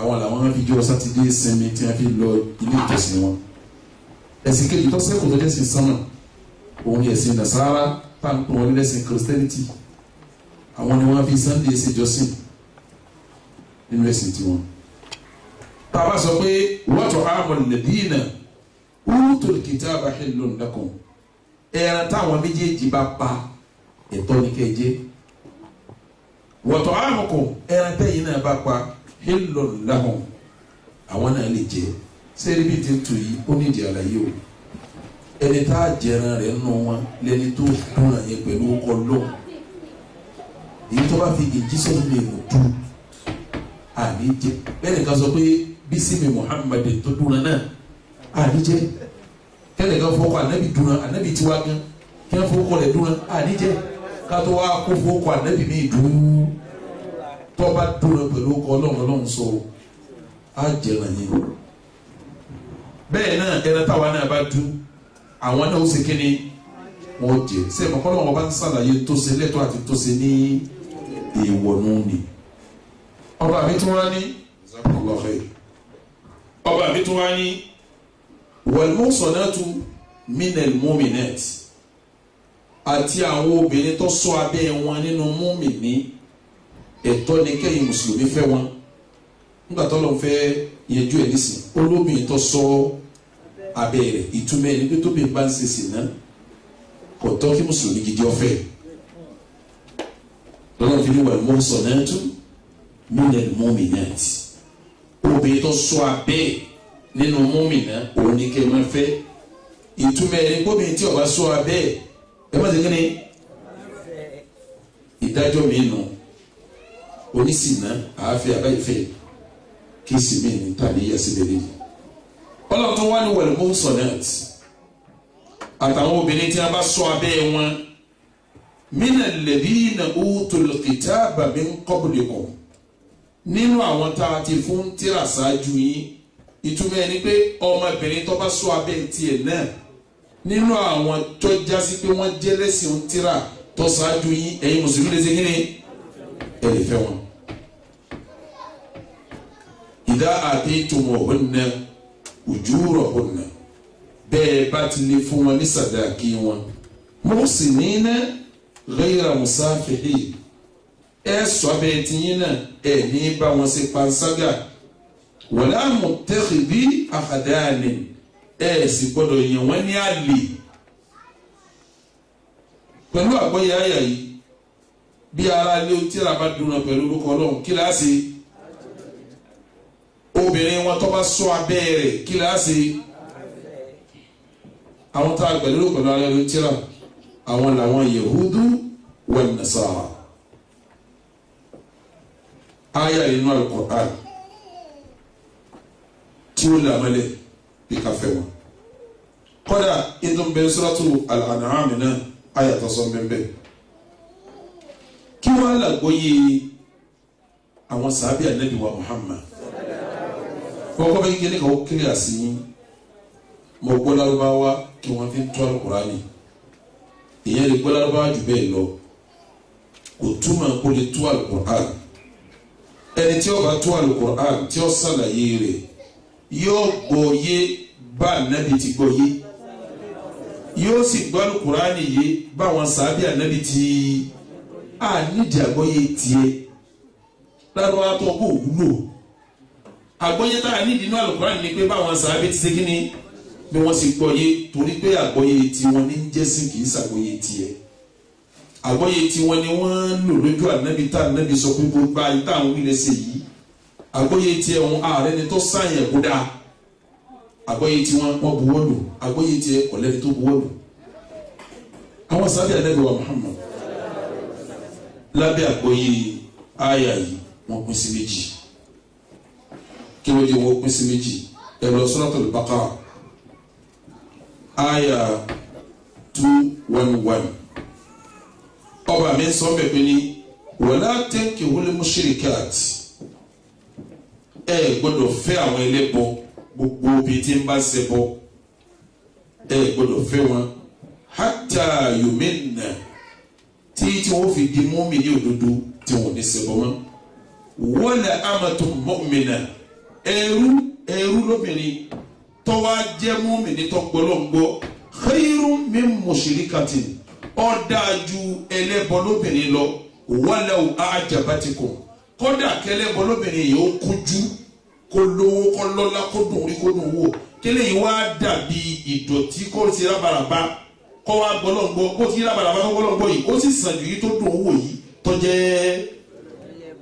àwọn làwọn fi jọ sátidé sinmi tí wọ́n fi lọ ilé ìjọsìn wọn ẹ̀sìn kejì tó sẹ́kù tó jẹ́sìn sánmà òun ni ẹ̀sìn Nasara táǹkì wọn lẹ́lẹ́sìn Christianity àwọn ni wọ́n fi Sunday ṣe jọ́sìn nínú ẹ̀sìn tiwọn. Tàbá sọ pé wa ta'amu alladhina utul kitaba hillun lakum ẹran táwọn méjèèjì bá pa ẹ̀tọ́ ní kẹjẹ wa ta'amukum ẹran tẹ́yìn náà bá pa hillun lahum àwọn náà lè jẹ sẹ́ẹ̀rì bíi ti ń tu yìí ó ní ìdí àlàyé o ẹni tá a jẹran rẹ̀ nù wọn lẹni tó dúnra yẹn pẹ̀lú ọkọ lọ èyí tó bá fi èjì sọ́dún lè mú tú àní jẹ bẹ́ẹ̀ nìkan sọ pé bisimi Muhammad tó dúnra náà àníjẹ kẹlẹ kan fọkọ anabi dúnra anabi tiwa gan kí wọn fọkọ rẹ dúnra àníjẹ kátó wá kó fowókọ ànábì mi dùn tọ́ba dúró pẹ̀lú ọkọ̀ ọlọ́run sọ á jẹ̀ràn yẹn bẹ́ẹ̀ náà ẹran táwa náà bá dùn àwọn náà ó ṣe kíni wọ́n jẹ sẹ́yìn mọ̀kọ́lọ́ wọn bá ń sàlàyé tó ṣe lẹ́tọ́ àti tó ṣe ní ìwọ̀nù ni ọba mi tún wá ní ọba mi tún wá ní wal-muhsanatu minal mu'minat àti àwọn obìnrin tó ṣọ́ abẹ́ wọn nínú mùmínì ẹ̀tọ́ ni kẹ́yìn mùsùlùmí fẹ́ wọn nígbà tó lọ́n fẹ́ yẹjú ẹ̀ nísìn olóbìnrin tó ṣọ́ abẹ́ rẹ̀ ìtumọ̀ ẹni pé tóbi bá ń ṣe sí náà kò tọ́ kí mùsùlùmí gidi ọ̀fẹ́ lọ́nà fi ní wal-muhsanatu minal mu'minat obìnrin tó ṣọ́ abẹ́ nínú mùmínà òun ni kẹ́ máa fẹ́ ìtumọ̀ ẹni kóbìnrin tí ó bá ṣọ́ abẹ́ ẹ má ti kí ni ìdájọ́ mi nù onísìnà àáfẹ́ àbáyìfẹ́ kí sinmi ní tàbí yẹsibẹ́lẹ́ ọlọ́run tó wá ní wal-muhsanat àtàwọn obìnrin tí a bá ṣọ́ abẹ́ wọn minal ladhina utul kitaba min qablikum nínú àwọn tá a ti fún tírà ṣáájú yín ìtumọ̀ ẹni pé ọmọbìnrin tó bá ṣọ́ abẹ́ tiẹ̀ náà nínú àwọn tó jásí pé wọ́n jẹ́ lẹ́sìn tírà tó ṣáájú yín ẹ̀yin mùsùlùmí lè ṣe kí ni ẹ lè fẹ́ wọn. idha ataytumuhunna ujurahunna bẹ́ẹ̀ bá ti lè fún wọn ní sàdáàkì wọn muhsinina ghayra musafihin ẹ ṣọ́ abẹ́ tiyín náà ẹ ní bá wọn ṣe panṣágà wala muttakhidhi akhdanin ẹ sì gbọ́dọ̀ yàn wọ́n ní àlè pẹ̀lú àgbọ́yé àyà yìí bí ara lé tíra bá dúró pẹ̀lú orúkọ Ọlọ́run kíláàsì obìnrin wọn tó bá ṣọ́ abẹ́ rẹ̀ kíláàsì àwọn tá a gbẹ̀lú pẹ̀lú ara lé tíra àwọn làwọn Yahudu wan Nasara àyà inú Al-Qur'an tí ó làmọ́lẹ̀ bí ká fẹ́ wọn kódà inú bẹ́ẹ̀ suratu Al-An'am náà ayàtọ̀ sọ bẹ́ẹ̀ kí wọ́n làgbóyè àwọn sàábì ànábì wa Muhammad wọ́n kọ́ bẹ́ẹ̀ kíni kàwọ́ kiri àsìyìn mọ̀ gbọ́ lárúbáwá kí wọ́n fi tó Al-Qur'ani ìyẹn lè gbọ́ lárúbáwá jù bẹ́ẹ̀ lọ kò túmọ̀ kó lè tó Al-Qur'ani ẹni tí ó bá tó Al-Qur'ani tí ó sàlàyé rẹ̀ yóò gbọ́ yé bá ànábì ti gbọ́ yé yóò sì gbọ́ Al-Qur'ani yé báwọn sàábì ànábì ti nídìí àgbọ́yé tiẹ̀ lárúbáwá tó kó wúlò àgbọ́yé tá a nídìí inú Al-Qur'ani ni pé báwọn sàábì ti ṣe kí ni bí wọ́n sì gbọ́ yé torí pé àgbọ́yé tiwọn ní jẹ́sìn kì í ṣàgbọ́yé tiẹ̀ àgbọ́yé tiwọn ni wọ́n lò lójú ànábì tá ànábì sọ pé gbogbo ayé táwọn wílẹ̀ ṣe yìí àgbọ́yé tiẹ̀ wọn ààrẹ ni tó sáyẹn kó dáa àgbọ́yé tiwọn wọ́n buwọ́ lò àgbọ́yé tiẹ̀ ọ̀lẹ́ni tó buwọ́ lò àwọn sàábì ànábì wa Muhammad lábẹ́ àgbọ́yé àyà yìí wọ́n pín sí méjì kí wọ́n jẹ́ wọ́n pín sí méjì ẹ̀rọ Suratul Baqara àyà 211 ọba mi sọ bẹ́ẹ̀ pé ní wala tankihul mushrikat ẹ gbọ́dọ̀ fẹ́ àwọn ẹlẹ́bọ gbogbo bíi tí ń bá ṣẹbọ ẹ gbọ́dọ̀ fẹ́ wọn hatta yu'minna tí wọ́n fi di mùmínì òdodo tí wọ́n ní ṣẹbọ mọ́ wala amatun mu'mina ẹrú lóbìnrin tó wá jẹ́ mùmínì tó gbọ́lọ́ngbọ́ khayrun min mushrikatin ó dáa ju ẹlẹ́bọ lóbìnrin lọ walau a'jabatikum kódà kẹlẹ́bọ lóbìnrin yìí ó kújú kó lówó kó lọ́lá kó dùn rí kó dùn wò kílẹ̀ yìí wá dàbí ìdọ̀tí kó ti rábaràbá kó wá gbọ́lọ́ngbọ́ kó ti rábaràbá kó gbọ́lọ́ngbọ́ yìí ó sì sàn ju yìí tó dùn wò yìí tó jẹ́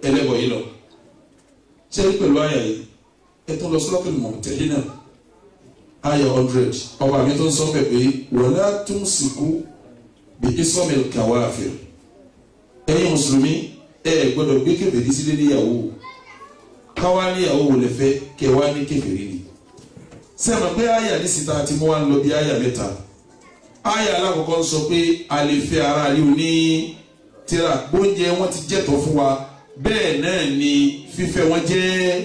ẹlẹ́bọ yìí lọ. ṣé pẹ̀lú àyà yìí ẹ tó lọ Suratul Mumtahina àyà 100 ọba mi tó ń sọ pé wala tumsiku bi ismil kawafir ẹ̀yin mùsùlùmí ẹ gbọ́dọ̀ gbé kèfèrí sílé níyàwó káwá níyàwó wò lè fẹ́ kẹwàá ní kèfèrí ni sẹ́mi pé àyà ní síta tí mo wá ń lọ bí àyà mẹ́ta àyà alákọ̀ọ́kọ́ ń sọ pé a lè fẹ́ ara rí o ní tíra bóúnjẹ wọn ti jẹ́tọ̀ fún wa bẹ́ẹ̀ náà ni fífẹ́ wọn jẹ́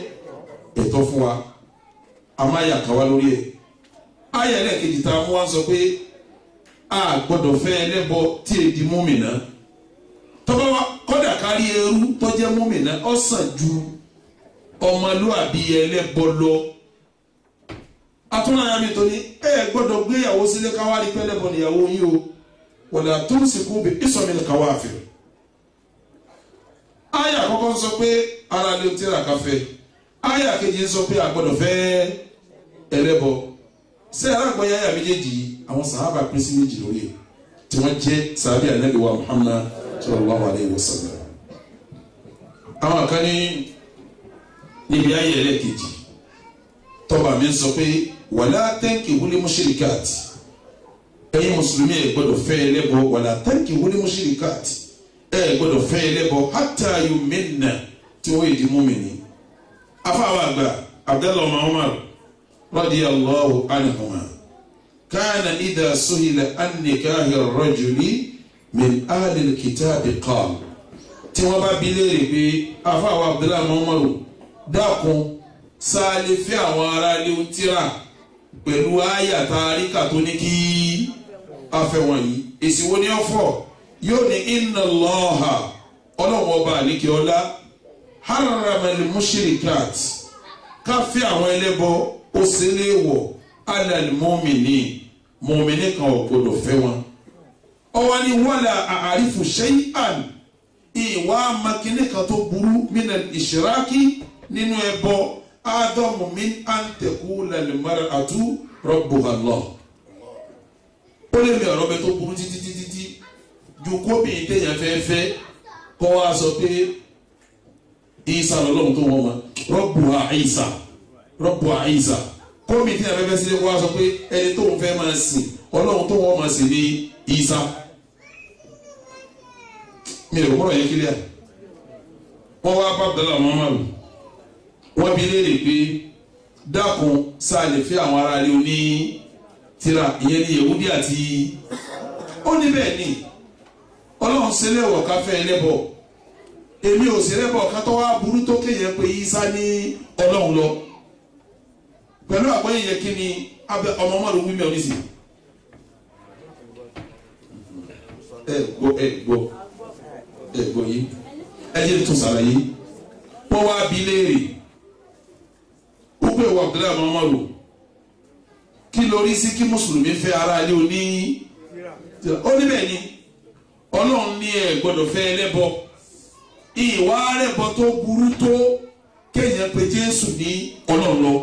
ẹ̀tọ́ fún wa amáyà kàwá lórí ẹ̀ ayà ẹlẹ́ẹ̀kejì tá a mú wá sọ pé a gbọ́dọ̀ fẹ́ ẹlẹ́bọ tí èdè múmìnà tọ́ba wa kọ́dà kárí ẹrú tọ́jẹ́ múmìnà ó sàn ju ọmọlúwàbí ẹlẹ́bọ lọ atúnláyà mi tó ní ẹ gbọ́dọ̀ gbéyàwó sílé káwárí pẹ́lẹ́bọ níyàwó yìí o wala tumsiku bi ismil kawafir ayà àkọ́kọ́ sọ pé ara lè tíra káfẹ́ ayà kejì sọ pé a gbọ́dọ̀ fẹ́ ẹlẹ́bọ ṣé alágbọ̀nyá ayà méjèèjì àwọn sàhábà pín sí méjì lórí ẹ̀ tí wọ́n jẹ́ sàhábì ànábì wa Muhammad sallallahu alayhi wa sallam àwọn kan ní níbi ayà ẹlẹ́kejì tọ́ba mi sọ pé wala tankihul mushrikat ẹ̀yin mùsùlùmí ẹ gbọ́dọ̀ fẹ́ ẹlẹ́bọ wala tankihul mushrikat ẹ gbọ́dọ̀ fẹ́ ẹlẹ́bọ hatta yu'minna tí wọ́n yìí di mùmínì afáwọn àgbà Abdullah Umar radiyallahu anhuma kana idha suhila an nikahi ar-rajuli min ahli al-kitabi qala tí wọ́n bá bi léèrè pé afáwọn Abdullah Umar dákun sáálé fẹ́ àwọn ará ilé tíra pẹ̀lú àyà tàríkà tó ní kí afẹ́ wọ̀nyí èsì wo ni ó fọ̀ yóò ní inna Allaha ọlọ́wọ́ ọba àlékè ọlá harrama al-mushrikat káfí àwọn ẹlẹ́bọ ó ṣe léèwọ̀ ala al-mu'minin mọ̀mìnì kan ò gbọdọ̀ fẹ́ wọn. ọwọ́ ni wala a'rifu shay'an ìwà makíní kan tó burú min al-ishraki nínú ẹbọ adamu min an taqula al-mar'atu rabbuha Allah. ó lè mi ọ̀rọ̀ bẹ tó burú títí ju kóbìnrin téèyàn fẹ́ kọ́ wa sọ pé Isa lọ́lọ́run tó wọ́n ma rabbuha Isa kóbìnrin téèyàn fẹ́ sílẹ̀ kọ́ wa sọ pé ẹni tó ń fẹ́ máa sìn ọlọ́run tó wọ́n máa sìn ní Isa. mi ò gbọ́dọ̀ yẹ kílíà wọ́n wá bá Abdullahi Muhammadu wọ́n bi léèrè pé dákun sáà lè fi àwọn ará ilé oní tírà ìyẹn ní Yehudi àti ó ní bẹ́ẹ̀ ni ọlọ́run ṣẹlẹ̀ wọ̀ káfẹ́ ẹlẹ́bọ̀ èmi ò sí ẹlẹ́bọ̀ kátó wá burú tó kéèyàn pé Ìsá ní ọlọ́run lọ pẹ̀lú àgbọ̀yìn yẹn kí ni ọmọ ọmọdé wí mẹ́rin sí ẹ gbọ́ yìí ẹ jẹ́ tó sàlàyé wọ́n wá bi léèrè ó pè wọ Abdullahi Muhammadu kí lórí sí kí mùsùlùmí fẹ́ ara ilé oní ó ní bẹ́ẹ̀ ni ọlọ́run ní ẹ gbọ́dọ̀ fẹ́ ẹlẹ́bọ ìwà rẹ̀bọ tó burú tó kéèyàn pé Jésù ní ọlọ́run lọ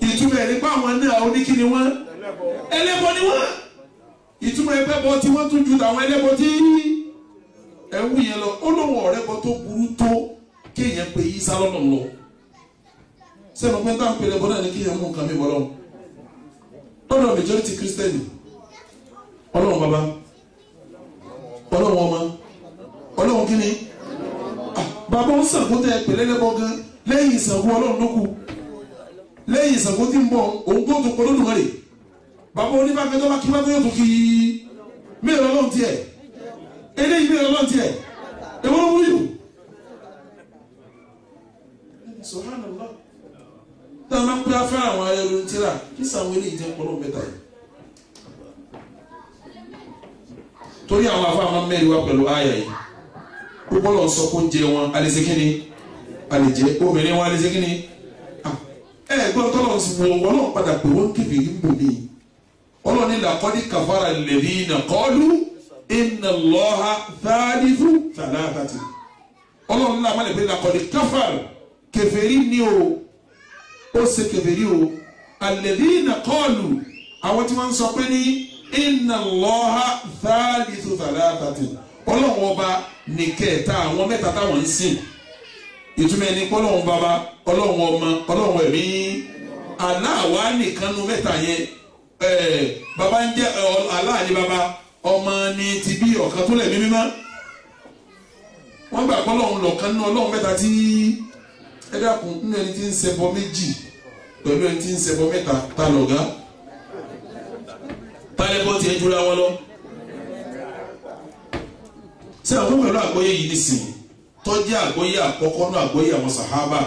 ìtumọ̀ ẹ̀ nípa àwọn náà oníkíni wọn ẹlẹ́bọ ni wọn ìtumọ̀ ẹgbẹ́ bọ tí wọ́n tún ju àwọn ẹlẹ́bọ tí ẹ̀wù yẹn lọ ọlọ́run ọ̀rẹ́bọ tó burú tó kéèyàn pé Ìsá lọ́lọ́run lọ sẹ́nu pé táwọn pèlè bọ́ náà ní kéèyàn mú nǹkan mi bọ́ lọ́wọ́ lọ́dọ̀ majority Christian ọlọ́run bàbá ọlọ́run ọmọ ọlọ́run kíni bàbá ń Ṣàngó tẹ pèlè lẹ́bọ gan lẹ́yìn Ṣàngó ọlọ́run ló kù lẹ́yìn Ṣàngó tí ń bọ̀ òun tó tó kọ́ lódùn mọ́lẹ̀ bàbá onífàgbẹ́ tó bá kí wọ́n tó yóò tó fi mẹ́rin ọlọ́run tiẹ̀ eléyìí mẹ́rin ọlọ́run tiẹ̀ èwo ló wúlò Subhanallah tá a máa ń pẹ́ afẹ́ àwọn ayẹyẹ tíra kí sàwọn eléyìí jẹ́ pọ́nlọ́ mẹ́ta yìí torí àwọn afẹ́ àwọn mẹ́rin wá pẹ̀lú àyà yìí púpọ̀ lọ sọ kó jẹ wọn alẹ́sẹ̀kínni alẹ́jẹ obìnrin wọn alẹ́sẹ̀kínni gbọ́n tọ́lọ̀ sí wọn náà padà pé wọ́n kébè yìí bò mí ọlọ́ni laqad kafara alladhina qalu inna Allaha thalithu thalathati ọlọ́run náà má lè pé laqad kafara kèfèrí ni o ó ṣe kèfèrí o alladhina qalu àwọn tí wọ́n ń sọ pé ní inna Allaha thalithu thalathati ọlọ́run ọba ní kẹta àwọn mẹ́ta táwọn ń sìn ìtumọ̀ ẹni pé ọlọ́run bàbá ọlọ́run ọmọ ọlọ́run ẹ̀mí aláwa nìkan nu mẹ́ta yẹn bàbá ń jẹ́ aláàní bàbá ọmọ ní ti bí ọ̀kan tó lẹ̀ mí mímọ́ wọ́n gbà pé ọlọ́run lọ̀kan nínú ọlọ́run mẹ́ta tí ẹ dákun nínú ẹni tí ń ṣẹbọ méjì pẹ̀lú ẹni tí ń ṣẹbọ mẹ́ta ta lọ̀gá ta lẹ́bọ̀ tí ẹ jura wọn lọ ṣé àwọn pẹ̀lú àgbọ́yé yìí nísìn tọ́jú àgbọ́yé àkọ́kọ́ náà àgbọ́yé àwọn sàhábà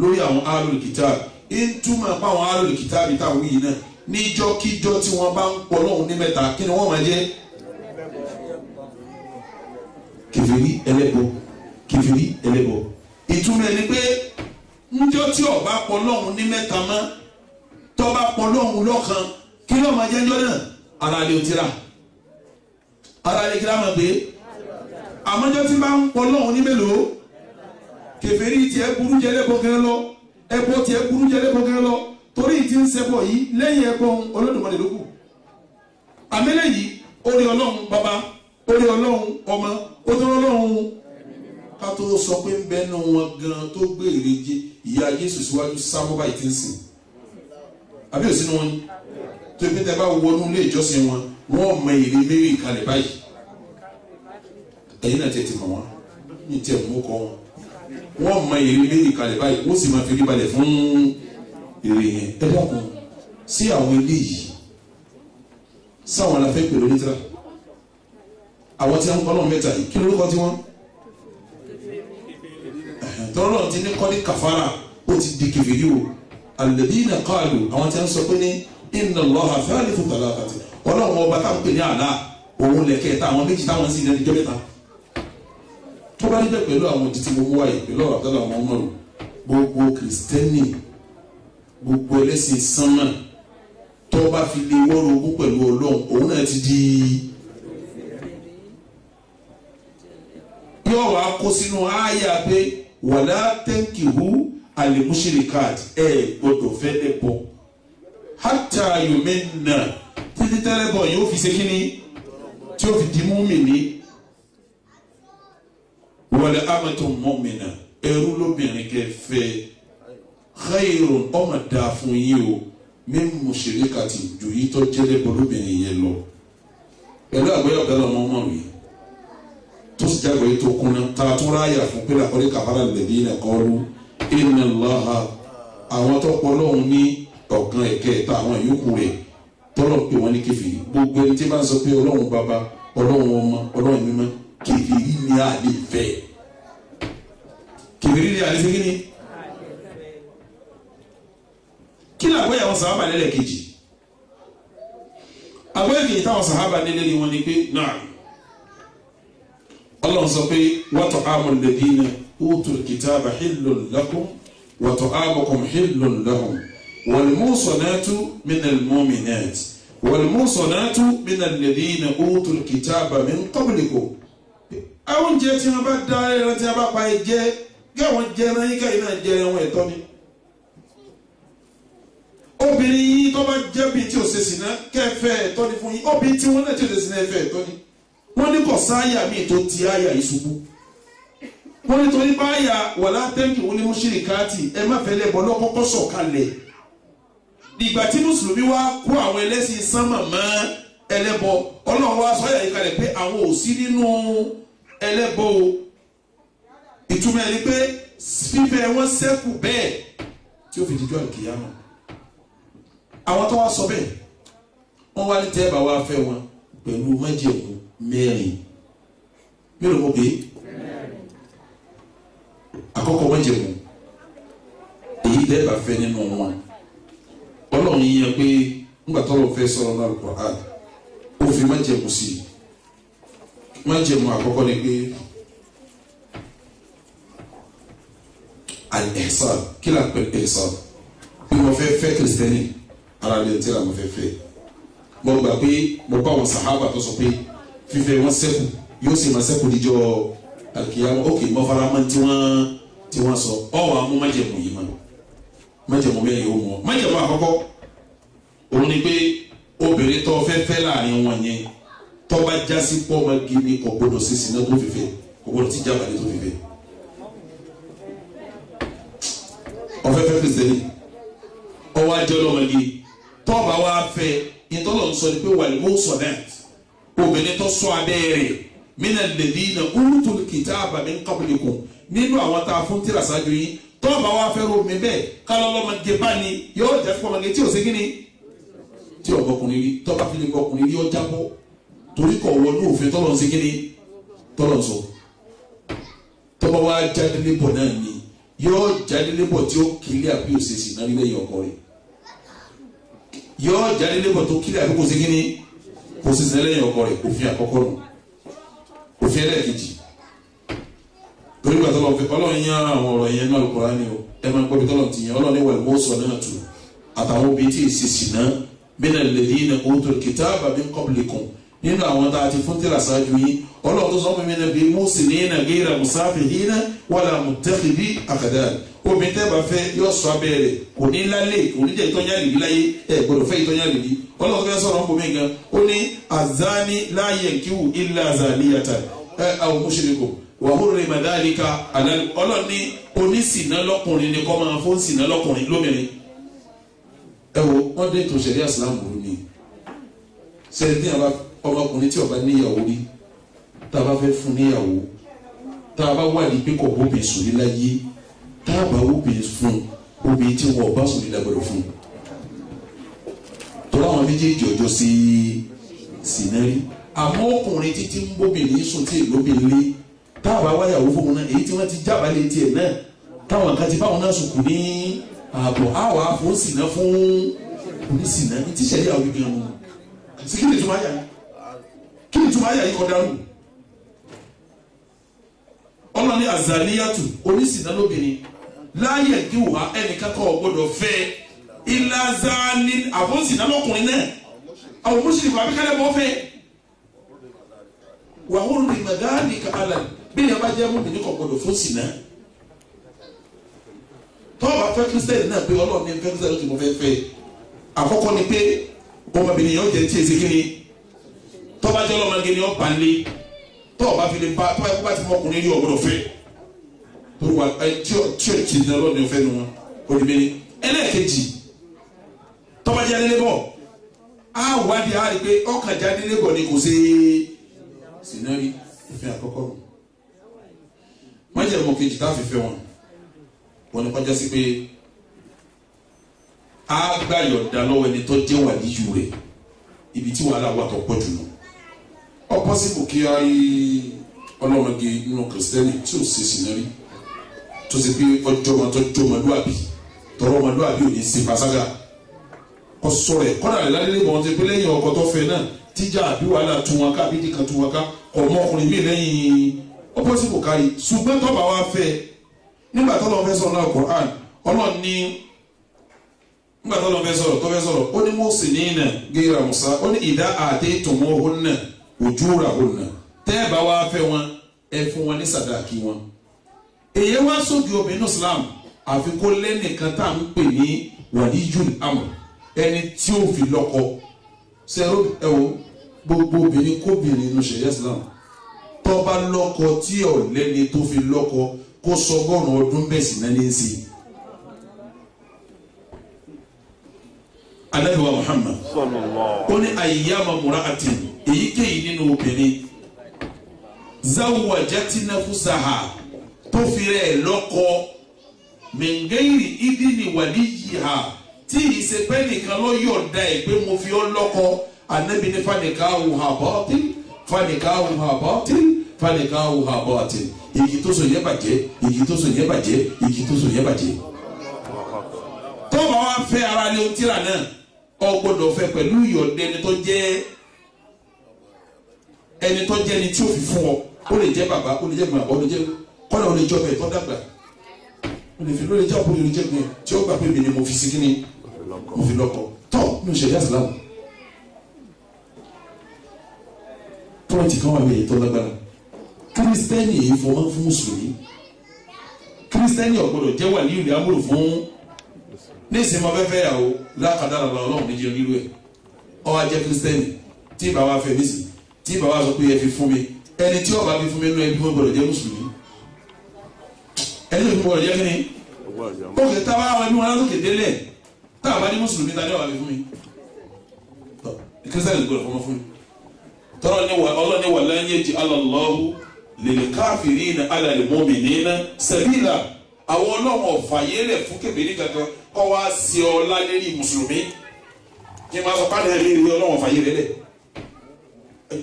lórí àwọn alul kitab ìtumọ̀ pa àwọn alul kitab bí táwọn yìí náà níjọ́kíjọ́ tí wọ́n bá ń pọ̀ lọ́hùn ní mẹ́ta kí ni wọ́n máa jẹ́ kèfèrí ẹlẹ́bọ kèfèrí ẹlẹ́bọ ìtumọ̀ ẹni pé njọ́ tí ọba pọ̀ lọ́hùn ní mẹ́ta mọ́ tọ́ba pọ̀ lọ́hùn lọ́kan kí ló máa jẹ́ njọ́ náà ara lè tira ara lè kíra máa gbé àmọ́jọ́ tí bá ń pọ̀ lọ́hùn ní mélòó kèfèrí tiẹ̀ burú jẹ́ ẹlẹ́bọ gẹ́gẹ́ lọ ẹbọ tiẹ̀ burú jẹ́ ẹlẹ́bọ gẹ́gẹ́ lọ torí ìdí ń ṣẹbọ yìí lẹ́yìn ẹbọ Olódùmarè ló kù àmẹ́lẹ́ yìí orí Ọlọ́run bàbá orí Ọlọ́run ọmọ orí Ọlọ́run ká tó sọ pé ń bẹnu wọn gan tó gbé ìrèje ìyá Jésù síwájú sábọ́bà ìtí ń sìn àbí òsínú wọn tó ibi tẹ bá wọnú ilé ìjọsìn wọn wọn mọ èrè mẹ́rin ìkàlẹ̀ báyìí ẹ̀yin náà tètè mọ̀ wọn ní tiẹ̀ mú kọ́ wọn wọn mọ èrè mẹ́rin ìkàlẹ̀ báyìí wọ́n sì máa fi rí balẹ̀ fún èrè yẹn ẹ dákun sí àwọn ilé yìí sáwọn aláfẹ́ pẹ̀lú nítra àwọn tí wọ́n kọ́ náà mẹ́ta yìí kí lórúkọ tí wọ́n tọ́lọ́ náà ti ní kọ́ ní kàfàrà ó ti di kèfèrí o alladhina qalu àwọn tí wọ́n sọ pé ní inna Allaha thalithu thalathati ọlọ́run ọba táwọn pè ní àlá òun lẹ̀kẹ́ táwọn méjì táwọn sì ní ẹjọ́ mẹ́ta tó bá níbẹ̀ pẹ̀lú àwọn òdì tí mo mú wáyé pẹ̀lú ọ̀rọ̀ àtọ́lá àwọn ọmọ rẹ̀ gbogbo kìrìsìtẹ́nì gbogbo ẹlẹ́sìn sánmà tó bá fi lè wọ́rọ̀ ogún pẹ̀lú ọlọ́run òun náà ti di yóò wá kó sínú àyà pé wàlá tankihu al-mushrikat gbọdọ̀ fẹ́ lẹ́bọ̀ hatta yu'minna títí tẹ́lẹ̀bọ̀ yóò fi ṣe kíní tí ó fi di mùmínì wala amatun mu'mina ẹrú lóbìnrin kẹfẹ́ khayrun ọmọ dáa fún yín o min mushrikati ju yìí tó jẹ́lẹ̀ bọ́ lóbìnrin yẹn lọ pẹ̀lú àgbẹ̀yọ̀ bẹ́ẹ̀ lọ́mọ ọmọ rẹ̀ tó sì jágbé tó kúnná tàà tún ráyà fún pé làkọ́lé kàfàrà alladhina qalu inna Allaha àwọn tó pọ̀ lọ́hùn ní ọ̀gán ẹ̀kẹ́ àwọn ìyókù rẹ̀ tọ́lọ̀ pé wọ́n ní kèfèrí gbogbo ẹni tí bá ń sọ pé ọlọ́run bàbá ọlọ́run ọmọ ọlọ́run mímọ́ kèfèrí ní àlè fẹ́ kèfèrí ní àlè fẹ́ kí ni kí ni àgbẹ̀yà wọn sàhábà lẹ́lẹ̀ kejì àgbẹ̀yà kejì táwọn sàhábà nílẹ̀ ni wọ́n ní pé náà ọlọ́run sọ pé wa ta'amul ladina utul kitaba hillun lakum wa ta'amukum hillun lahum والمحصنات من المؤمنات والمحصنات من الذين أوتوا الكتاب من قبلكم àwọn jẹ́ tí wọ́n bá dá ẹran tí wọ́n bá pa ẹ̀jẹ̀ kí àwọn jẹ́ ẹran yín káyìn náà jẹ́ ẹran ẹ̀tọ́ ni obìnrin yìí tó bá jẹ́ bí tí ò ṣe sìnà kẹfẹ́ ẹ̀tọ́ ni fún yín obìnrin tí wọ́n náà tí ò ṣe sìnà ẹ̀fẹ́ ẹ̀tọ́ ni wọ́n ní kò sáyà míì tó ti àyà ìṣubú wọ́n ní torí bá àyà wala tankihu al-mushrikati ẹ má fẹ́ lẹ́bọ̀ lọ́kọ́kọ́ sọ̀kalẹ̀ ìgbà tí mùsùlùmí wá kó àwọn ẹlẹ́sìn sánmà mọ́ ẹlẹ́bọ ọlọ́run wá sọ àyà ìkàlẹ̀ pé àwọn ò sí nínú ẹlẹ́bọ o ìtumọ̀ ẹni pé fífẹ́ wọn ṣẹ́kù bẹ́ẹ̀ tí ó fi dijọ́ àkìyàmọ àwọn tó wá sọ bẹ́ẹ̀ wọ́n wá ní tẹ́ẹ̀bà wá fẹ́ wọn pẹ̀lú májẹ̀mú mẹ́rin mélòó mo gbé àkọ́kọ́ májẹ̀mú èyí tẹ́ẹ̀bà fẹ́ nínú wọn ọlọ́run yìí yẹn pé ńgbà tọ́lọ̀ fẹ́ sọ̀rọ̀ náà Al-Qur'an ó fi májẹ̀mú sí i májẹ̀mú àkọ́kọ́ ni pé al-ihsan kí la pè ihsan bí mo fẹ́ fẹ́ kìrìsìtẹ́nì ara lè tẹ́lá mo fẹ́ fẹ́ mo gbà pé mo bá wọn sàhábà tó sọ pé fífẹ́ wọn ṣẹ́kù yóò sì máa ṣẹ́kù níjọ́ al-qiyamah ok mo fara mọ́ tí wọ́n sọ ọ̀ wà mú májẹ̀mú yìí mọ́ májẹ̀mú bẹ́ẹ̀ yóò mọ̀ májẹ̀mú àkọ́kọ́ òun ni pé obìnrin tó fẹ́ láàrin wọn yẹn tó bá jásí pọ́ ọmọ gidi kò gbọdọ̀ sí sinna tó fífẹ́ kò gbọdọ̀ sí jábàlẹ̀ tó fífẹ́ ọ̀fẹ́fẹ́ kìrìsìtẹ́nì ọwọ́ ajẹ́ ọlọ́mọdé tó bá wá fẹ́ ìtọ́lọ̀ ń sọ ni pé wàlẹ̀ mọ́ sọ náà obìnrin tó sọ abẹ́rẹ́ mina alladhina utul kitaba min qablikum nínú àwọn tá a fún tírà ṣáájú yìí tọ́ọ̀bà wa fẹ́ romi bẹ́ẹ̀ kálọ́lọ́mọdé bá ní yóò jẹ́ fún ọmọdé tí ò sí kíni tí ọ̀bọ̀kùnrin rí tọ́ba fi lè bọ̀kùnrin rí ọjà bọ́ torí kọ̀ wọnú òfin tọ́lọ̀ sí kíni tọ́lọ̀ sọ tọ́ba wa jáde lébọ̀ náà ni yóò jáde lébọ̀ tí ó kílẹ̀ àbí òṣèṣì náà nílẹ̀ yọ̀ ọkọ rẹ̀ yóò jáde lébọ̀ tó kílẹ̀ àbí kò sí kíní kò sì sílẹ̀ yọ̀ ọkọ rẹ̀ òfin àkọ́kọ́ nù òfin ẹlẹ́ẹ̀kejì torí gbà tọ́lọ̀ fẹ́ ọlọ́run yẹn àwọn ọ̀rọ̀ yẹn náà Al-Qur'ani ni o ẹ máa gbọ́ bí tọ́lọ̀ ti yẹn ọlọ́run ní wàlúwọ́ sọ náà tù àtàwọn obìnrin tí ì ṣe sì náà mina alladhina utul kitaba min qablikum nínú àwọn tá a ti fún tírà ṣáájú yín ọlọ́run tó sọ fún mi náà bí muhsinina ghayra musafihina wala muttakhidhi akhdan obìnrin tẹ́ bá fẹ́ yọ sọ abẹ́rẹ́ kò ní lálẹ́ kò ní jẹ́ ìtọ́jà lèbi láyé ẹ gbọ́dọ̀ fẹ́ ìtọ́jà lèbi ọlọ́run fẹ́ sọ̀rọ̀ ọ̀pọ̀ mi gan ó ní azani la yankihu illa zaniyatan aw mushrikun wa hurrima dhalika ọlọ́run ní onísìnà lọ́kùnrin ni kọ́ máa fún sìnà lọ́kùnrin lómìnrin ẹ wo wọn dé tó ṣẹlẹ̀ islam wò ni ṣẹlẹ̀ ní àbá ọmọkùnrin tí ó bá níyàwó rí tá a bá fẹ́ fún níyàwó tá a bá wà ní pé kò bóbi sùn láyé tá a bá bóbi fún obìnrin tí wọn ò bá sùn lágbọ́dọ̀ fún tó láwọn méjèèjì ọjọ́ sí sinari àmọ́ ọkùnrin títí ń bóbìnrin sùn tí ìlóbìnrin lé tá a bá wáyàwó fún un náà èyí tí wọ́n ti jábàálẹ̀ tiẹ̀ náà táwọn kan ti báwọn náà sùn kù ní ààbò àwọn afọ́nsìnà fún onísìnà ní tíṣẹ̀lì àwọn ibi gan-an sí kí ni ìtumọ̀ ayà yìí kí ni ìtumọ̀ ayà yìí kọ́ dárò ọlọ́ni azaniyatu onísìnà lóbìnrin láàyè díwà ẹnìkan kọ́ gbọ́dọ̀ fẹ́ ilazani afọ́nsìnà lọ́kùnrin náà àwọn mùsùlùmí àbíkálẹ̀ bọ́ fẹ́ wàhùn rìmọ̀dáàlì kàkàlà bí yẹn bá jẹ́ mọ́bìnrin kọ́ gbọ́dọ̀ fún sìnà tọ́ọ̀bù afẹ́ kírísítẹ́nì náà pé ọlọ́run ní fẹ́ kírísítẹ́nì tó mọ̀ fẹ́ fẹ́ àkọ́kọ́ ni pé ọmọbìnrin yẹn ó jẹ́ tí èsì kíni tọ́ba jẹ́ ọlọ́mọge ni ó bá lé tọ́ọ̀bù afẹ́ lè bá tọ́ba ẹ̀kọ́ bá ti mọ ọkùnrin ní ọ̀gbọ́dọ̀ fẹ́ tó wà tí ò tí ní ọlọ́run fẹ́ nu wọn olùbẹ́ni ẹlẹ́ẹ̀kejì tọ́ba jẹ́ adélébọ̀ á wádìí á rí pé ọkàn jẹ́ adélébọ̀ ni kò sí sinari òfin àkọ́kọ́ májèlé mọ̀ kejì tá a fi fẹ́ wọn wọn ni kọjá sí pé a gbà yọ̀ǹda lọ́wọ́ ẹni tó jẹ́ wàlíyù rẹ̀ ibi tí wàhálà wà tó pọ̀ jù lọ. ọ̀pọ̀ sípò kí a rí ọlọ́mọge nínú kìrìsìtẹ́nì tí ò ṣe sinari tó ṣe pé ọjọ́ ọmọ tó jọ ọmọlúwàbí tọrọ ọmọlúwàbí ò ní ṣe pàṣágà kọ sọ̀rọ̀ ẹ̀ kọ́dà rẹ̀ ládélé bọ̀ ọ́n ti pé lẹ́yìn ọkọ tó fẹ́ náà tíjà àbí wàhálà tún wọn ká àbí dìkan tún wọn ká ọmọkùnrin mi lẹ́yìn ọ̀pọ̀ sípò kárí ṣùgbọ́n tó bá wá fẹ́ nígbà tó lọ́ọ́ fẹ́ sọ̀rọ̀ náà Qur'an ọlọ́ọ̀ ní nígbà tó lọ́ọ́ fẹ́ sọ̀rọ̀ ó ní muhsinina ghayra musa ó ní idha ataytumuhunna ujurahunna tẹ́ ẹ bá wá fẹ́ wọn ẹ fún wọn ní sàdáàkì wọn. èyí wá sókè obìnrin Islam àfi kó lẹ́nìkan tá à ń pè ní waliyul amr ẹni tí ó fi lọ́kọ sẹ́rọ ẹ wo gbogbo obìnrin kóbìnrin inú ṣẹ̀yẹ́ Islam tó bá lọ́kọ tí ò lẹ́ni tó fi lọ́kọ kó sọgọ́rùn ọdún bẹ́ẹ̀ sì náà ní í sí. Ànábì wa Muhammad ó ní ayyama mura'atin èyíkéyìí nínú obìnrin zawwajat nafsaha tó fi rẹ̀ lọ́kọ min ghairi idni waliyiha tí ìsepẹ́ nìkan ló yọ̀ǹda ẹ̀ pé mo fi ọ́ lọ́kọ Ànábì ní fanikahuha batil fanikahuha batil fanikahuha batil igi tó so yẹ bàjẹ́ igi tó so yẹ bàjẹ́ igi tó so yẹ bàjẹ́. tó bá wá fẹ́ ara lé ohun tíra náà ọ gbọ́dọ̀ fẹ́ pẹ̀lú ìyọ̀dẹ ẹni tó jẹ́ ẹni tí ó fi fún ọ ó lè jẹ́ bàbá ó lè jẹ́ bàbá ó lè jẹ́ kọ́nà ó lè jẹ́ ọbẹ̀ tó dàgbà ó lè fi ló lè jẹ́ ọkùnrin ó lè jẹ́ gbìn tí ó gbà pé mi ni mo fi sí kíni mo fi lọ́kọ tọ́ ní òṣèré àsìlámù pọ́ǹtì kan wà lóye tó lágbára kírísítẹ́nì yìí fọwọ́n fún mùsùlùmí kírísítẹ́nì ọ̀gbọ́dọ̀ jẹ́ wà ní ìlú amúlò fún ní ìsinmi ọ̀fẹ́fẹ́ yàwó lákàdára lọ ọlọ́run méjì onílù ẹ̀ ó wá jẹ́ kírísítẹ́nì tí ìbá wa fẹ́ nísì tí ìbá wa sọ pé ẹ fi fún mi ẹni tí ó bá fi fún mi nínú ẹbí wọn gbọ́dọ̀ jẹ́ mùsùlùmí ẹni tó fi gbọ́dọ̀ jẹ́ kíni ókè táwa àwọn ẹbí wọn látòkè délẹ̀ táwa bá ní mùsùlùmí ta ni ó bá fi fún mi kírísítẹ́nì gbọ́dọ̀ fọmọ fún mi tọ́lọ́ ní ọlọ́ni wà lẹ́yìn jì alàlọ́hu lil kafirina ala lil mu'minina sabila àwọn ọlọ́wọ̀n ọ̀fàyẹ́lẹ̀ fún kébèrè kankan kọ́ wá sí ọ lálẹ́rì mùsùlùmí kí n máa sọ pàdé ẹ̀rí ìrírí ọlọ́wọ̀n ọ̀fàyẹ́lẹ̀ lẹ̀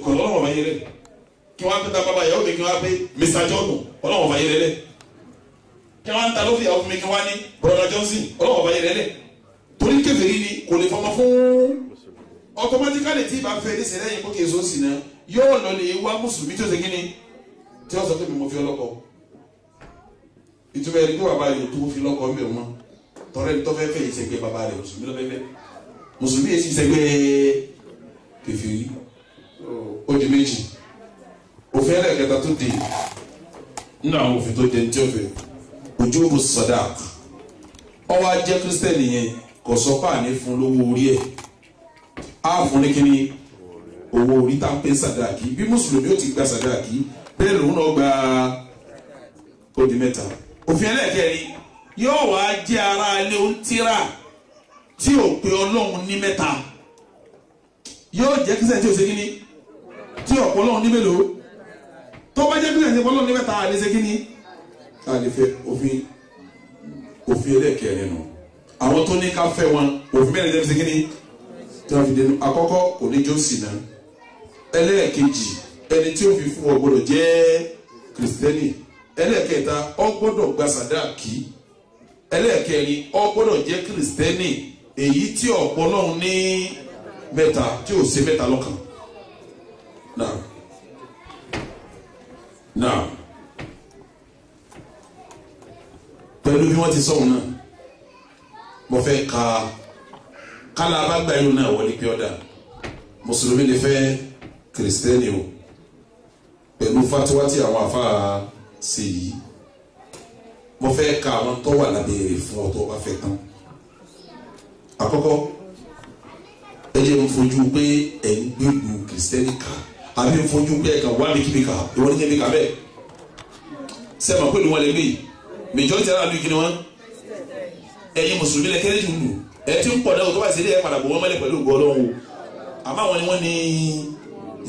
kọ́ ọlọ́wọ̀n ọ̀fàyẹ́lẹ̀ kí wọ́n á pẹ́ ta bàbá ìyàwó mi kí wọ́n á pẹ́ Mr. John ọlọ́wọ́n fàyè rẹ̀ lẹ̀ kí wọ́n á ta ló fi ìyàwó mi kí wọ́n á ní Brother Johnson ọlọ́wọ́n fàyè rẹ̀ lẹ̀ torí kèfèrí ni kò lè fọmọ fún automatically tí ìbá fẹ́ ní sẹ́lẹ̀ yìí kó kì í so sí náà yóò lọ lè wá mùsùlùmí tí ó ṣe kíni tí ó sọ pé mi mo fi ọlọ́kọ ìtumọ̀ ẹni pé bàbá rẹ̀ tó fi lọ́kọ mbẹ̀ wọn tọrẹ ní tọ́fẹ́ fẹ́ ìṣẹ́gbẹ́ bàbá rẹ̀ mùsùlùmí lọ́fẹ́ fẹ́ mùsùlùmí yẹn sì ṣẹ́gbẹ́ kèfèrí ó di méjì òfin ẹlẹ́kẹta tó di nínú àwọn òfin tó di ẹni tí ó fẹ́ ojú bó sọdák ọwọ́ ajẹ́ kírísítẹ́nì yẹn kò sọ páàní fún lówó orí ẹ̀ á fún ní kíní owó orí tá ń pè sàdáàkì bí mùsùlùmí ó ti gba sàdáàkì bẹ́ẹ̀ lòun náà gba ó di mẹ́ta òfin ẹlẹ́kẹrin yóò wá jẹ́ ara ilé ontira tí ò pe ọlọ́run ní mẹ́ta yóò jẹ́ kírísítẹ́nì tí ò ṣe kíní tí ọ̀pọ̀ ọlọ́run ní mélòó tó bá jẹ́ kírísítẹ́nì tí ọ̀pọ̀ ọlọ́run ní mẹ́ta àlẹ́ ṣe kíní àlẹ́ fẹ́ òfin ẹlẹ́kẹrin nù àwọn tó ní ká fẹ́ wọn òfin mẹ́rin jẹ́ fi ṣe kíní tí wọ́n fi dénú àkọ́kọ́ kò ní jọ́sì náà ẹlẹ́ẹ̀kejì ẹni tí ó fi fún ọ gbọ́dọ̀ jẹ́ kìrìsìtẹ́nì ẹlẹ́ẹ̀kẹta ọ gbọ́dọ̀ gba sàdáàkì ẹlẹ́ẹ̀kẹrin ọ gbọ́dọ̀ jẹ́ kìrìsìtẹ́nì èyí tí ọ̀pọ̀ náà ní mẹ́ta tí ò ṣe mẹ́ta lọ́kàn náà pẹ̀lú bí wọ́n ti sọ̀rọ̀ náà mo fẹ́ ka kálá abágbá yìí náà wọlé pé ọ̀dà mùsùlùmí lè fẹ́ kìrìsìtẹ́nì o pẹ̀lú fatiwa tí àwọn afáà ṣe yìí mo fẹ́ ka àwọn tó wà lábẹ́rẹ́ fún ọ tó bá fẹ́ tán àkọ́kọ́ ẹ jẹ́ n fojú pé ẹ̀ ń gbèlú kìrìsìtẹ́nì ká àbí n fojú pé ẹ̀ kàn wá mi kí mi kà ìwọ ní kí mi kà bẹ́ẹ̀ sẹ́mi pẹ̀lú wọn lè gbé yìí majority ara lu kí ni wọn ẹ̀yin mùsùlùmí lẹ kéré jù lù ẹ ti ń pọ̀ náà tó bá ṣe dé ẹ padà bọ̀ wọ́n mọ́lẹ̀ pẹ̀lú ògbó ọlọ́run o àmọ́ àwọn ni wọ́n ní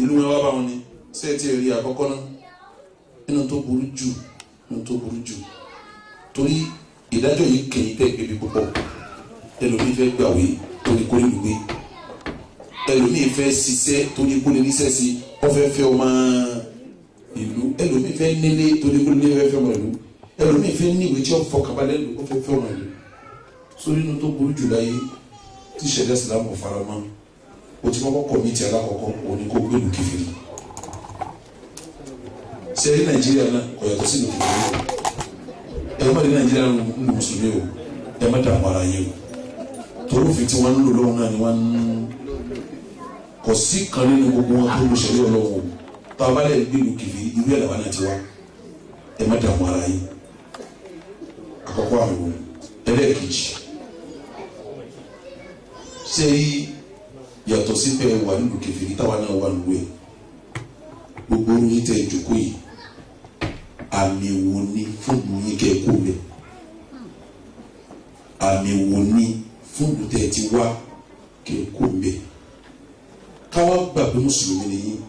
ìlú wọn wá bá wọn ni ṣé ẹ ti rí àkọ́kọ́ náà nínú tó burú jù torí ìdájọ́ yìí kẹ̀yìn tẹ́ gbé bí púpọ̀ ẹlòmíì fẹ́ gbàwé torí kó lè lùgbé ẹlòmíì fẹ́ ṣiṣẹ́ torí kó lè níṣẹ́ sí ọfẹ́ fẹ́ ọmọ ìlú ẹlòmíì fẹ́ nílé torí kó lè fẹ́ ọmọ ìlú ẹlòmíì fẹ́ ní ìwé tí ó fọkànbalẹ̀ lò ọfẹ́ fẹ́ ọmọ ìlú sórí inú tó burú jù láyé tí ìṣẹ̀lẹ̀ ìsìlámù faramọ́ o ti kọ́kọ́ kọ̀mítì alákọ̀ọ́kọ́ òní kó gbèlú kèfèrí sẹ́yìn nàìjíríà náà kò yàtọ̀ sí ìlú kèfèrí ẹ̀ má di nàìjíríà ń lu mùsùlùmí o ẹ̀ má dààmú ara yẹn o torí òfin tí wọ́n ń lò lọ́wọ́ náà ni wọ́n ń kò sí kan nínú gbogbo wọn tó lù sẹ́yìn ọlọ́wọ́ o tó a bá lẹ̀ gbèlú kèfèrí irú ẹ̀ làwọn náà ti wá ẹ̀ má dààmú ara yẹn àkọ́kọ́ àwọn ẹlẹ́ẹ̀kejì sẹ́yìn yàtọ̀ sí pé wà nínú kèfèrí táwa náà wà nínú ẹ̀ gbogbo yín tẹ̀ jókòó yìí àmì wo ni fúnbù yín kẹ́ kó bẹ̀ àmì wo ni fúnbù tẹ̀ ti wá kẹ́ kó bẹ̀ káwá gbà pé mùsùlùmí ni yín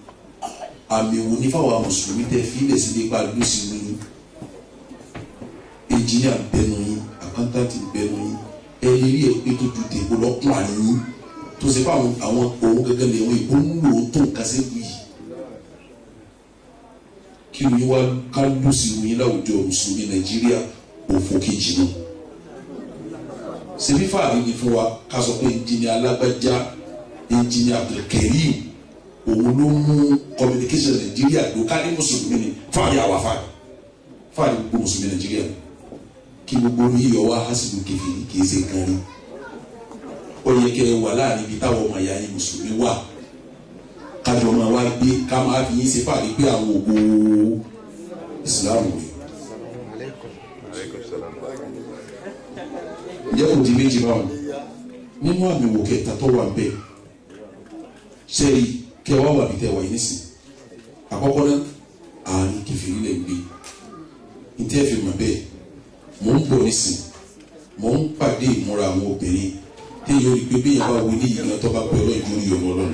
àmì wo ni fáwọn mùsùlùmí tẹ̀ fílẹ̀ sí nípa lùsì yín ẹnjìníà bẹnu yín àkántàntì bẹnu yín ẹlẹ́rìí ẹ̀ pé tó ju tèbó lọ́kùn àárín yín tó ṣe fún àwọn òun gẹ́gẹ́ lè wọ́n ìbò ń lò ó tó nǹkan sẹ́kù yìí kí ni wá ká lù sí ìròyìn láwùjọ mùsùlùmí nàìjíríà òfò kejì náà ṣèbí fàárí ni fún wa ká sọ pé ẹnjìníà alágbájá ẹnjìníà Abdulkareem òun ló mú communication nàìjíríà ló ká ní mùsùlùmí ni fàárí àwa fàárí gbogbo mùsùlùmí nàìjíríà kí gbogbo yíyọ wá hásìlú kẹfìrí kì í ṣe kan rí ó yẹ kẹ́ wà láàrin ibi táwọn ọmọ ìyá yín mùsùlùmí wà kájọ máa wá gbé ká máa fi yín ṣe fàárí pé àwọn ògbó ìsìláàmù rẹ̀. ǹjẹ́ kò di méjì báwọn nínú àmì wò kẹta tó wà bẹ́ẹ̀ sẹ́rí kẹ́ wá wà bí tẹ́ wà yín nísìn àkọ́kọ́ náà àárín kẹfìrí lè gbé ní tẹ́ fi mọ̀ bẹ́ẹ̀ mò ń bọ̀ nísìn mò ń pàdé ìmúra àwọn obìnrin téèyàn rí pé béèyàn bá wo ní ìgbà tó bá pẹ́ lọ́jọ́ orí ọmọ ọlọ́run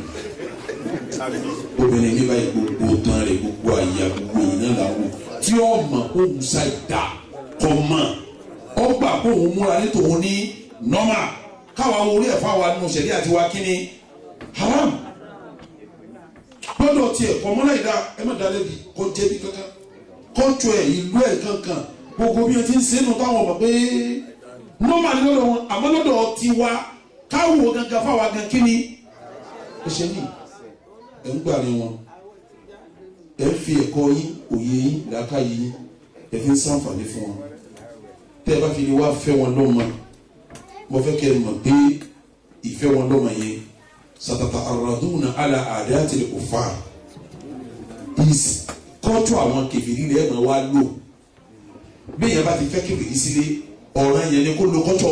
obìnrin ní báyìí gbogbo tán rẹ̀ gbogbo àyà gbogbo èyí náà làwọn tí ó mọ̀ kó ń sa ìdá kọ́ mọ̀ ó gbà kó òun múra ní tòun ní nọ́mà káwa orí ẹ̀fọ́ àwa nínú ṣẹ̀rí àti wa kí ni haram lọ́dọ̀ tiẹ̀ kọ́mọ́lá ìdá ẹ má dalẹ̀ bí kò jẹ̀bi kankan kọ́ńtù ẹ̀ ìlú ẹ̀ kankan gbogbo bí wọ́n ti ń sẹ́nu táwọn ọmọ pé nọ́ọ̀mà ni lọ́dọ̀ wọn àmọ́ lọ́dọ̀ tiwa káwọ́ gangan fáwa gan kí ni ẹ ṣe ní ẹ̀ ń gbà ní wọn ẹ̀ ń fi ẹ̀kọ́ yín òye yín làákàyè yín ẹ̀ fi ń ṣàǹfààní fún wọn tẹ́ ẹ bá fi lè wá fẹ́ wọn lọ́mọ mo fẹ́ kẹ́ ẹ mọ̀ pé ìfẹ́ wọn lọ́mọ yẹn satata araduna ala adati al-kufar is kọ́tù àwọn kèfèrí rẹ̀ máa wá lò bí yẹn bá ti fẹ́ kèfèrí sílé ọ̀ràn yẹn ni kó lo kọ́tù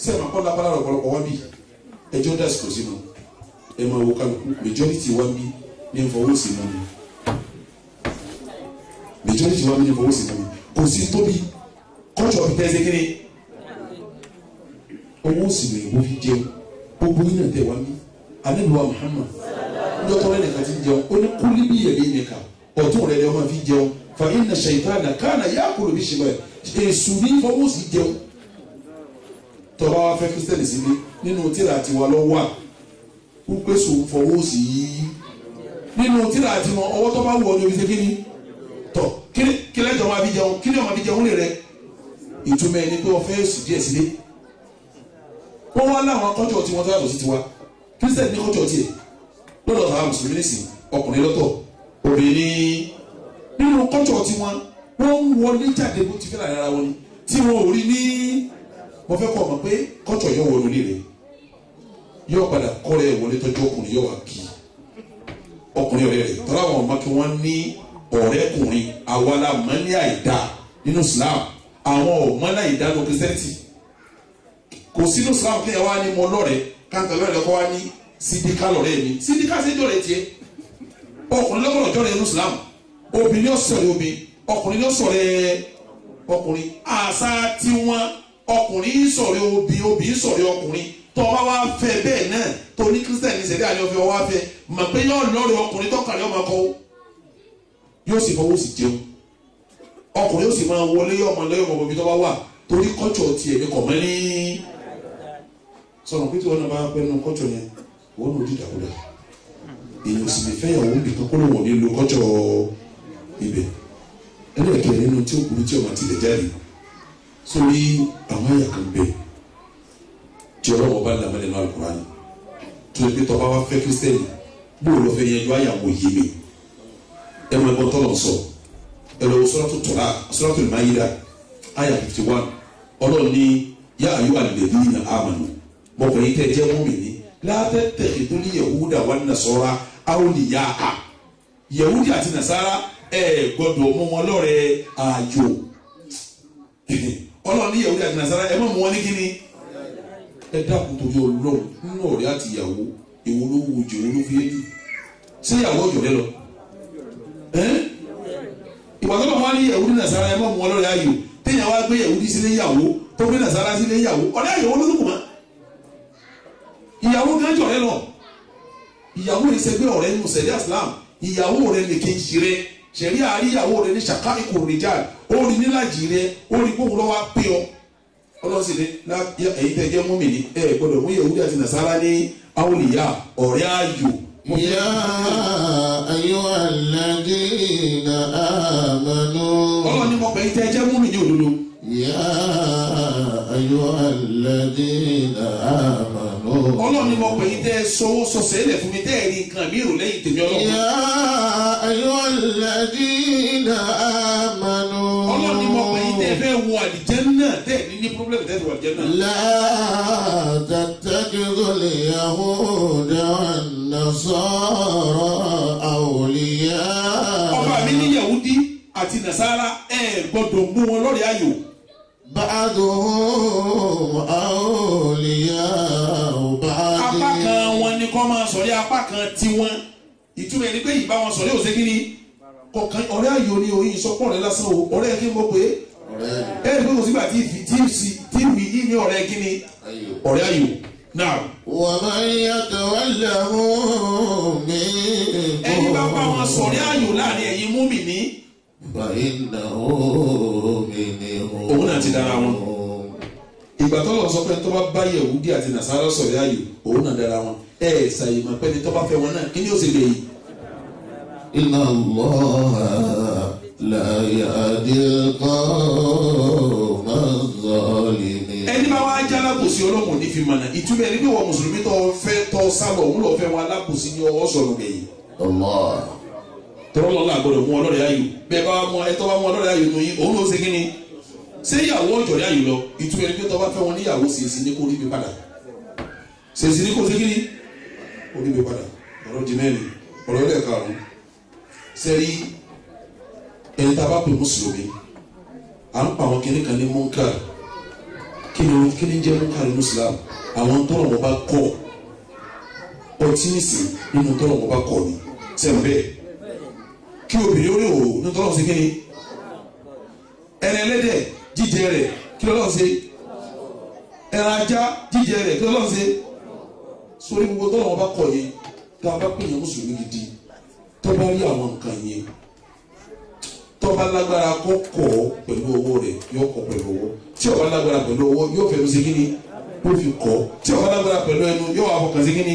sẹ́ẹ̀mà kọ́ lápá lára ọ̀pọ̀lọpọ̀ wá bí ẹjọ́ dà sí kò sínú ẹ máa wo kálukú majority wá bí ní ìfọwọ́ sí mọ́ mi majority wá bí ní ìfọwọ́ sí mọ́ mi kò sí tóbi kọ́tù ọ̀bí tẹ́ ẹ ṣe kí ni owó sì lè wọ́n fi jẹun gbogbo yín náà tẹ wá mí anabiwa Muhammad njọtọ rẹ nìkan ti jẹun ó ní kúlí bí yẹlẹ nìkan ọ̀tún rẹ ni wọn fi jẹun fa inna shaytana kana yakulu bí ṣe báyìí èsù ní fọwọ́ sí jẹun tọba wa fẹ́ kristiani síbi nínú tíra tiwa lọ wà pípé sùn fọwọ́ sí nínú tíra tiwọn ọwọ́ tó bá wù ọ ní omi ṣe kíni tọ kílẹ̀ jọ máa fi jẹun kíni ọmọ fi jẹun lè rẹ ìtumọ̀ ẹni pé wọ́n fẹ́ sùn díẹ̀ sílé wọ́n wá láwọn kọ́jọ́ tí wọ́n tó yàtọ̀ sí tiwa kírísítẹ̀nì ní kọ́jọ́ tiẹ̀ lọ́dọ̀ àwọn mùsùlùmí nìsín ọkùnrin lọ́tọ̀ obìnrin nínú kọ́jọ́ tí wọ́n ń wọlé jáde bó ti fẹ́ lára ara wọn ni tí wọ́n ò rí ní mo fẹ́ kọ́ ọmọ pé kọ́jọ́ yóò wọnú ilé rẹ̀ yóò padà kọ́ rẹ̀ wọlé tọ́jú ọkùnrin yóò wá kí ọkùnrin ọ̀rẹ́ rẹ̀ tọ́lá àwọn ọmọ kí wọ́n ní ọ̀rẹ́kùnrin awala mọ́ní àìdá nínú Islam àwọn ọ̀mọ́lá àìdá ló kírísítẹ́nìtì kò sínú Islam kí ẹ wá ní mọ lọ́rẹ̀ káńtà lọ́rẹ̀ lọ́kọ́ wá ní sídíkà lọ́rẹ̀ mi sídíkà sí ìjọ rẹ̀ tiẹ̀ ọkùnrin lọ́kọ̀ọ́ ọjọ́ rẹ̀ nínú Islam obìnrin yóò sọ̀rọ̀ obìnrin ọkùnrin yóò sọ̀rọ̀ ọkùnrin àṣà tiwọn ọkùnrin sọ̀rọ̀ obìnrin sọ̀rọ̀ ọkùnrin tó bá wá fẹ́ bẹ́ẹ̀ náà tó ní kírísítẹ̀nì ìṣẹ̀lẹ̀ àlẹ́ ọ̀fẹ́ wá fẹ́ mọ̀ pé yóò lọ́rẹ̀ ọkùnrin tọ́kàlẹ́ ọmọ kọ́ yóò sì fọwọ́ sí jẹun ọkùnrin yóò sì máa wọlé ọmọ lẹ́yìn ọmọ bíbí tó bá wà torí kọ́jọ́ tiẹ̀ ní kọ̀mọ́ ní sọ̀rọ̀ pé tí wọ́n náà bá pẹ́ nínú kọ́jọ́ yẹn wọ́n ló di dàkúdà èèyàn sì lè fẹ́yàwó nìkan kó ló wọ̀ nílò kọ́jọ́ ibẹ̀ ẹlẹ́ẹ̀kẹ́ nínú tí ó burú tí ọmọ àti ilẹ̀ jáde sórí àwọn àyà kan bẹ̀ tí ọlọ́wọ́ bá dàmọ́ nínú Al-Qur'ani tó yẹ pé tọ́ba wá fẹ́ kírísítẹ́nì bóò lọ fẹ́ yẹn ju àyàwó yé mi ẹ máa gbọ́ tọ́lọ̀ sọ ẹ lọ́wọ́ Suratul Maida àyà 51 ọlọ́run ní yá ayọ́ alladhina amanu mọ̀kànlí tẹ́ jẹ́ mùmínì la tattakhidul yahuda wan nasara awliya'a yahudi àti nasara ẹ gbọ́dọ̀ mú wọn lọ́rẹ̀ ààyò ọlọ́run ní yahudi àti nasara ẹ má mú wọn ní kíni ẹ dákun torí ọlọ́run nínú ọ̀rẹ́ àti ìyàwó èwo ló wù jù èwo ló fi é jù ṣé ìyàwó ọjọ́ rẹ lọ ìwà tó lọ wọn ní yahudi nasara ẹ má mú wọn lọ́rẹ̀ ààyò téèyàn wá gbé yahudi sílé ìyàwó tó gbé nasara sílé ìyàwó ọ̀rẹ́ àyẹ̀wò ló dùnkùn mọ́ ìyàwó kan jọ̀rẹ́ lọ ìyàwó yìí sẹgbẹ́ ọ̀rẹ́ nínú sẹ̀ríà Islam ìyàwó rẹ̀ lè kejì rẹ̀ sẹ̀ríà àrí ìyàwó rẹ̀ ní ṣàká ìkòrìjà ó rí nílàjì rẹ̀ ó rí kóhùn lọ́wọ́ pé ọ ọlọ́sìn ní èyí tẹ́ jẹ́ mùmínì ẹ gbọ́dọ̀ mú yahudi àti nasara ní awliya ọ̀rẹ́ ayò. Ya ayyuhal ladina amanu. ọlọ́ni mọ̀ pé èyí tẹ́ jẹ́ mùmínì òdodo. Ya ayyuhal ladina amanu. ọlọ́ni mọ̀ pé èyí tẹ́ sọ́wọ́ sọ̀sẹ̀ ilẹ̀ fún mi tẹ́ ẹ̀rí nǹkan mi rò lẹ́yìn tèmi ọlọ́run. Ya ayyuhal ladina amanu. ọlọ́ni mọ̀ pé èyí tẹ́ fẹ́ wọ àlìjẹ́nnà tẹ́ ní pírọ́blẹ̀mù tẹ́ wọ àlìjẹ́nnà. La tattakhidhul yahuda wan nasara awliya. ọba mi ní yahudi àti nasara ẹ gbọ́dọ̀ mú wọn lọ́rẹ̀ ayò. Ba'duhum awliya'u ba'd. apá kan wọn ni kọ́ máa sọ̀rọ̀ apá kan tiwọn ìtumọ̀ ẹni pé ìbá wọn sọ̀rọ̀ òsè kínní kọ̀ọ̀kan ọ̀rẹ́ ayò ni oyin sọpọ̀ rẹ lásán o ọ̀rẹ́ kí n mọ̀ pé ẹ ẹ gbọ́dọ̀ sígbà tí mi yí ní ọ̀rẹ́ kínní ọ̀rẹ́ ayò náà. Wa man yatawallahum minkum. ẹni bá bá wọn sọ̀rọ̀ ayò láàrin ẹ̀yin mùmínì. Fa'innahu minhum. òun náà ti dára wọn. ìgbà tó lọ sọ pé tó bá bá yahudi àti nasara sọ̀rọ̀ ayò òun náà dára wọn ṣàyè máa pẹ́ni tó bá fẹ́ wọn náà kí ni ó sì lè yìí. Inna Allah la yahdil qawma zalimin. ẹni bá wá jẹ́ alábòsí ọlọ́run ní fi mọ̀nà ìtumọ̀ ẹni bí wọ́n mùsùlùmí tó fẹ́ tọ́ sálọ òun lọ́ọ́ fẹ́ wọn alábòsí ní ọwọ́ sọ̀rọ̀ gẹ̀yìn. tọ́lọ́ náà gbọ́dọ̀ mú ọlọ́rẹ̀ ayò bẹ́ẹ̀ bá mú ẹtọ́ bá mú ọlọ́rẹ̀ ayò nù yín òun ló ṣe kí ni ṣé ìyàwó ọ̀jọ̀rẹ́ ayò lọ ìtumọ̀ ẹni pé tọ́ bá fẹ́ wọn níyàwó ṣèṣì ní kó rí mi padà ṣèṣì ní kó ṣe kí ni kó rí mi padà ọ̀rọ̀ di mẹ́rin ọ̀rọ̀ ilẹ̀ karùn-ún sẹ́rí ẹni tá a bá pè mùsùlùmí à ń pa àwọn kìnnì kan ní munkar kíni jẹ́ munkar ní Islam àwọn tọ́lọ̀ wọn bá kọ́ ọtí nìsín nínú tọ́lọ̀ wọn bá kọ́ ni sẹ́ńbẹ́ kí obìnrin ó lè wò ní tọ́lọ̀ sí kíni ẹran ẹlẹ́dẹ̀ jíjẹ rẹ̀ kí lọ́lọ́ ṣe ẹran ajá jíjẹ rẹ̀ kí lọ́lọ́ ṣe sórí gbogbo tọ́lọ̀ wọn bá kọ́ yẹn tá a bá pè yẹn mùsùlùmí gidi tó bá rí àwọn nǹkan yẹn tó bá lágbára kó kọ́ pẹ̀lú owó rẹ̀ yóò kọ́ pẹ̀lú owó tí ó bá lágbára pẹ̀lú owó yóò fẹ́ ṣe kíni yóò fi kọ́ tí ó bá lágbára pẹ̀lú ẹnu yóò wá fọkàn sí kíni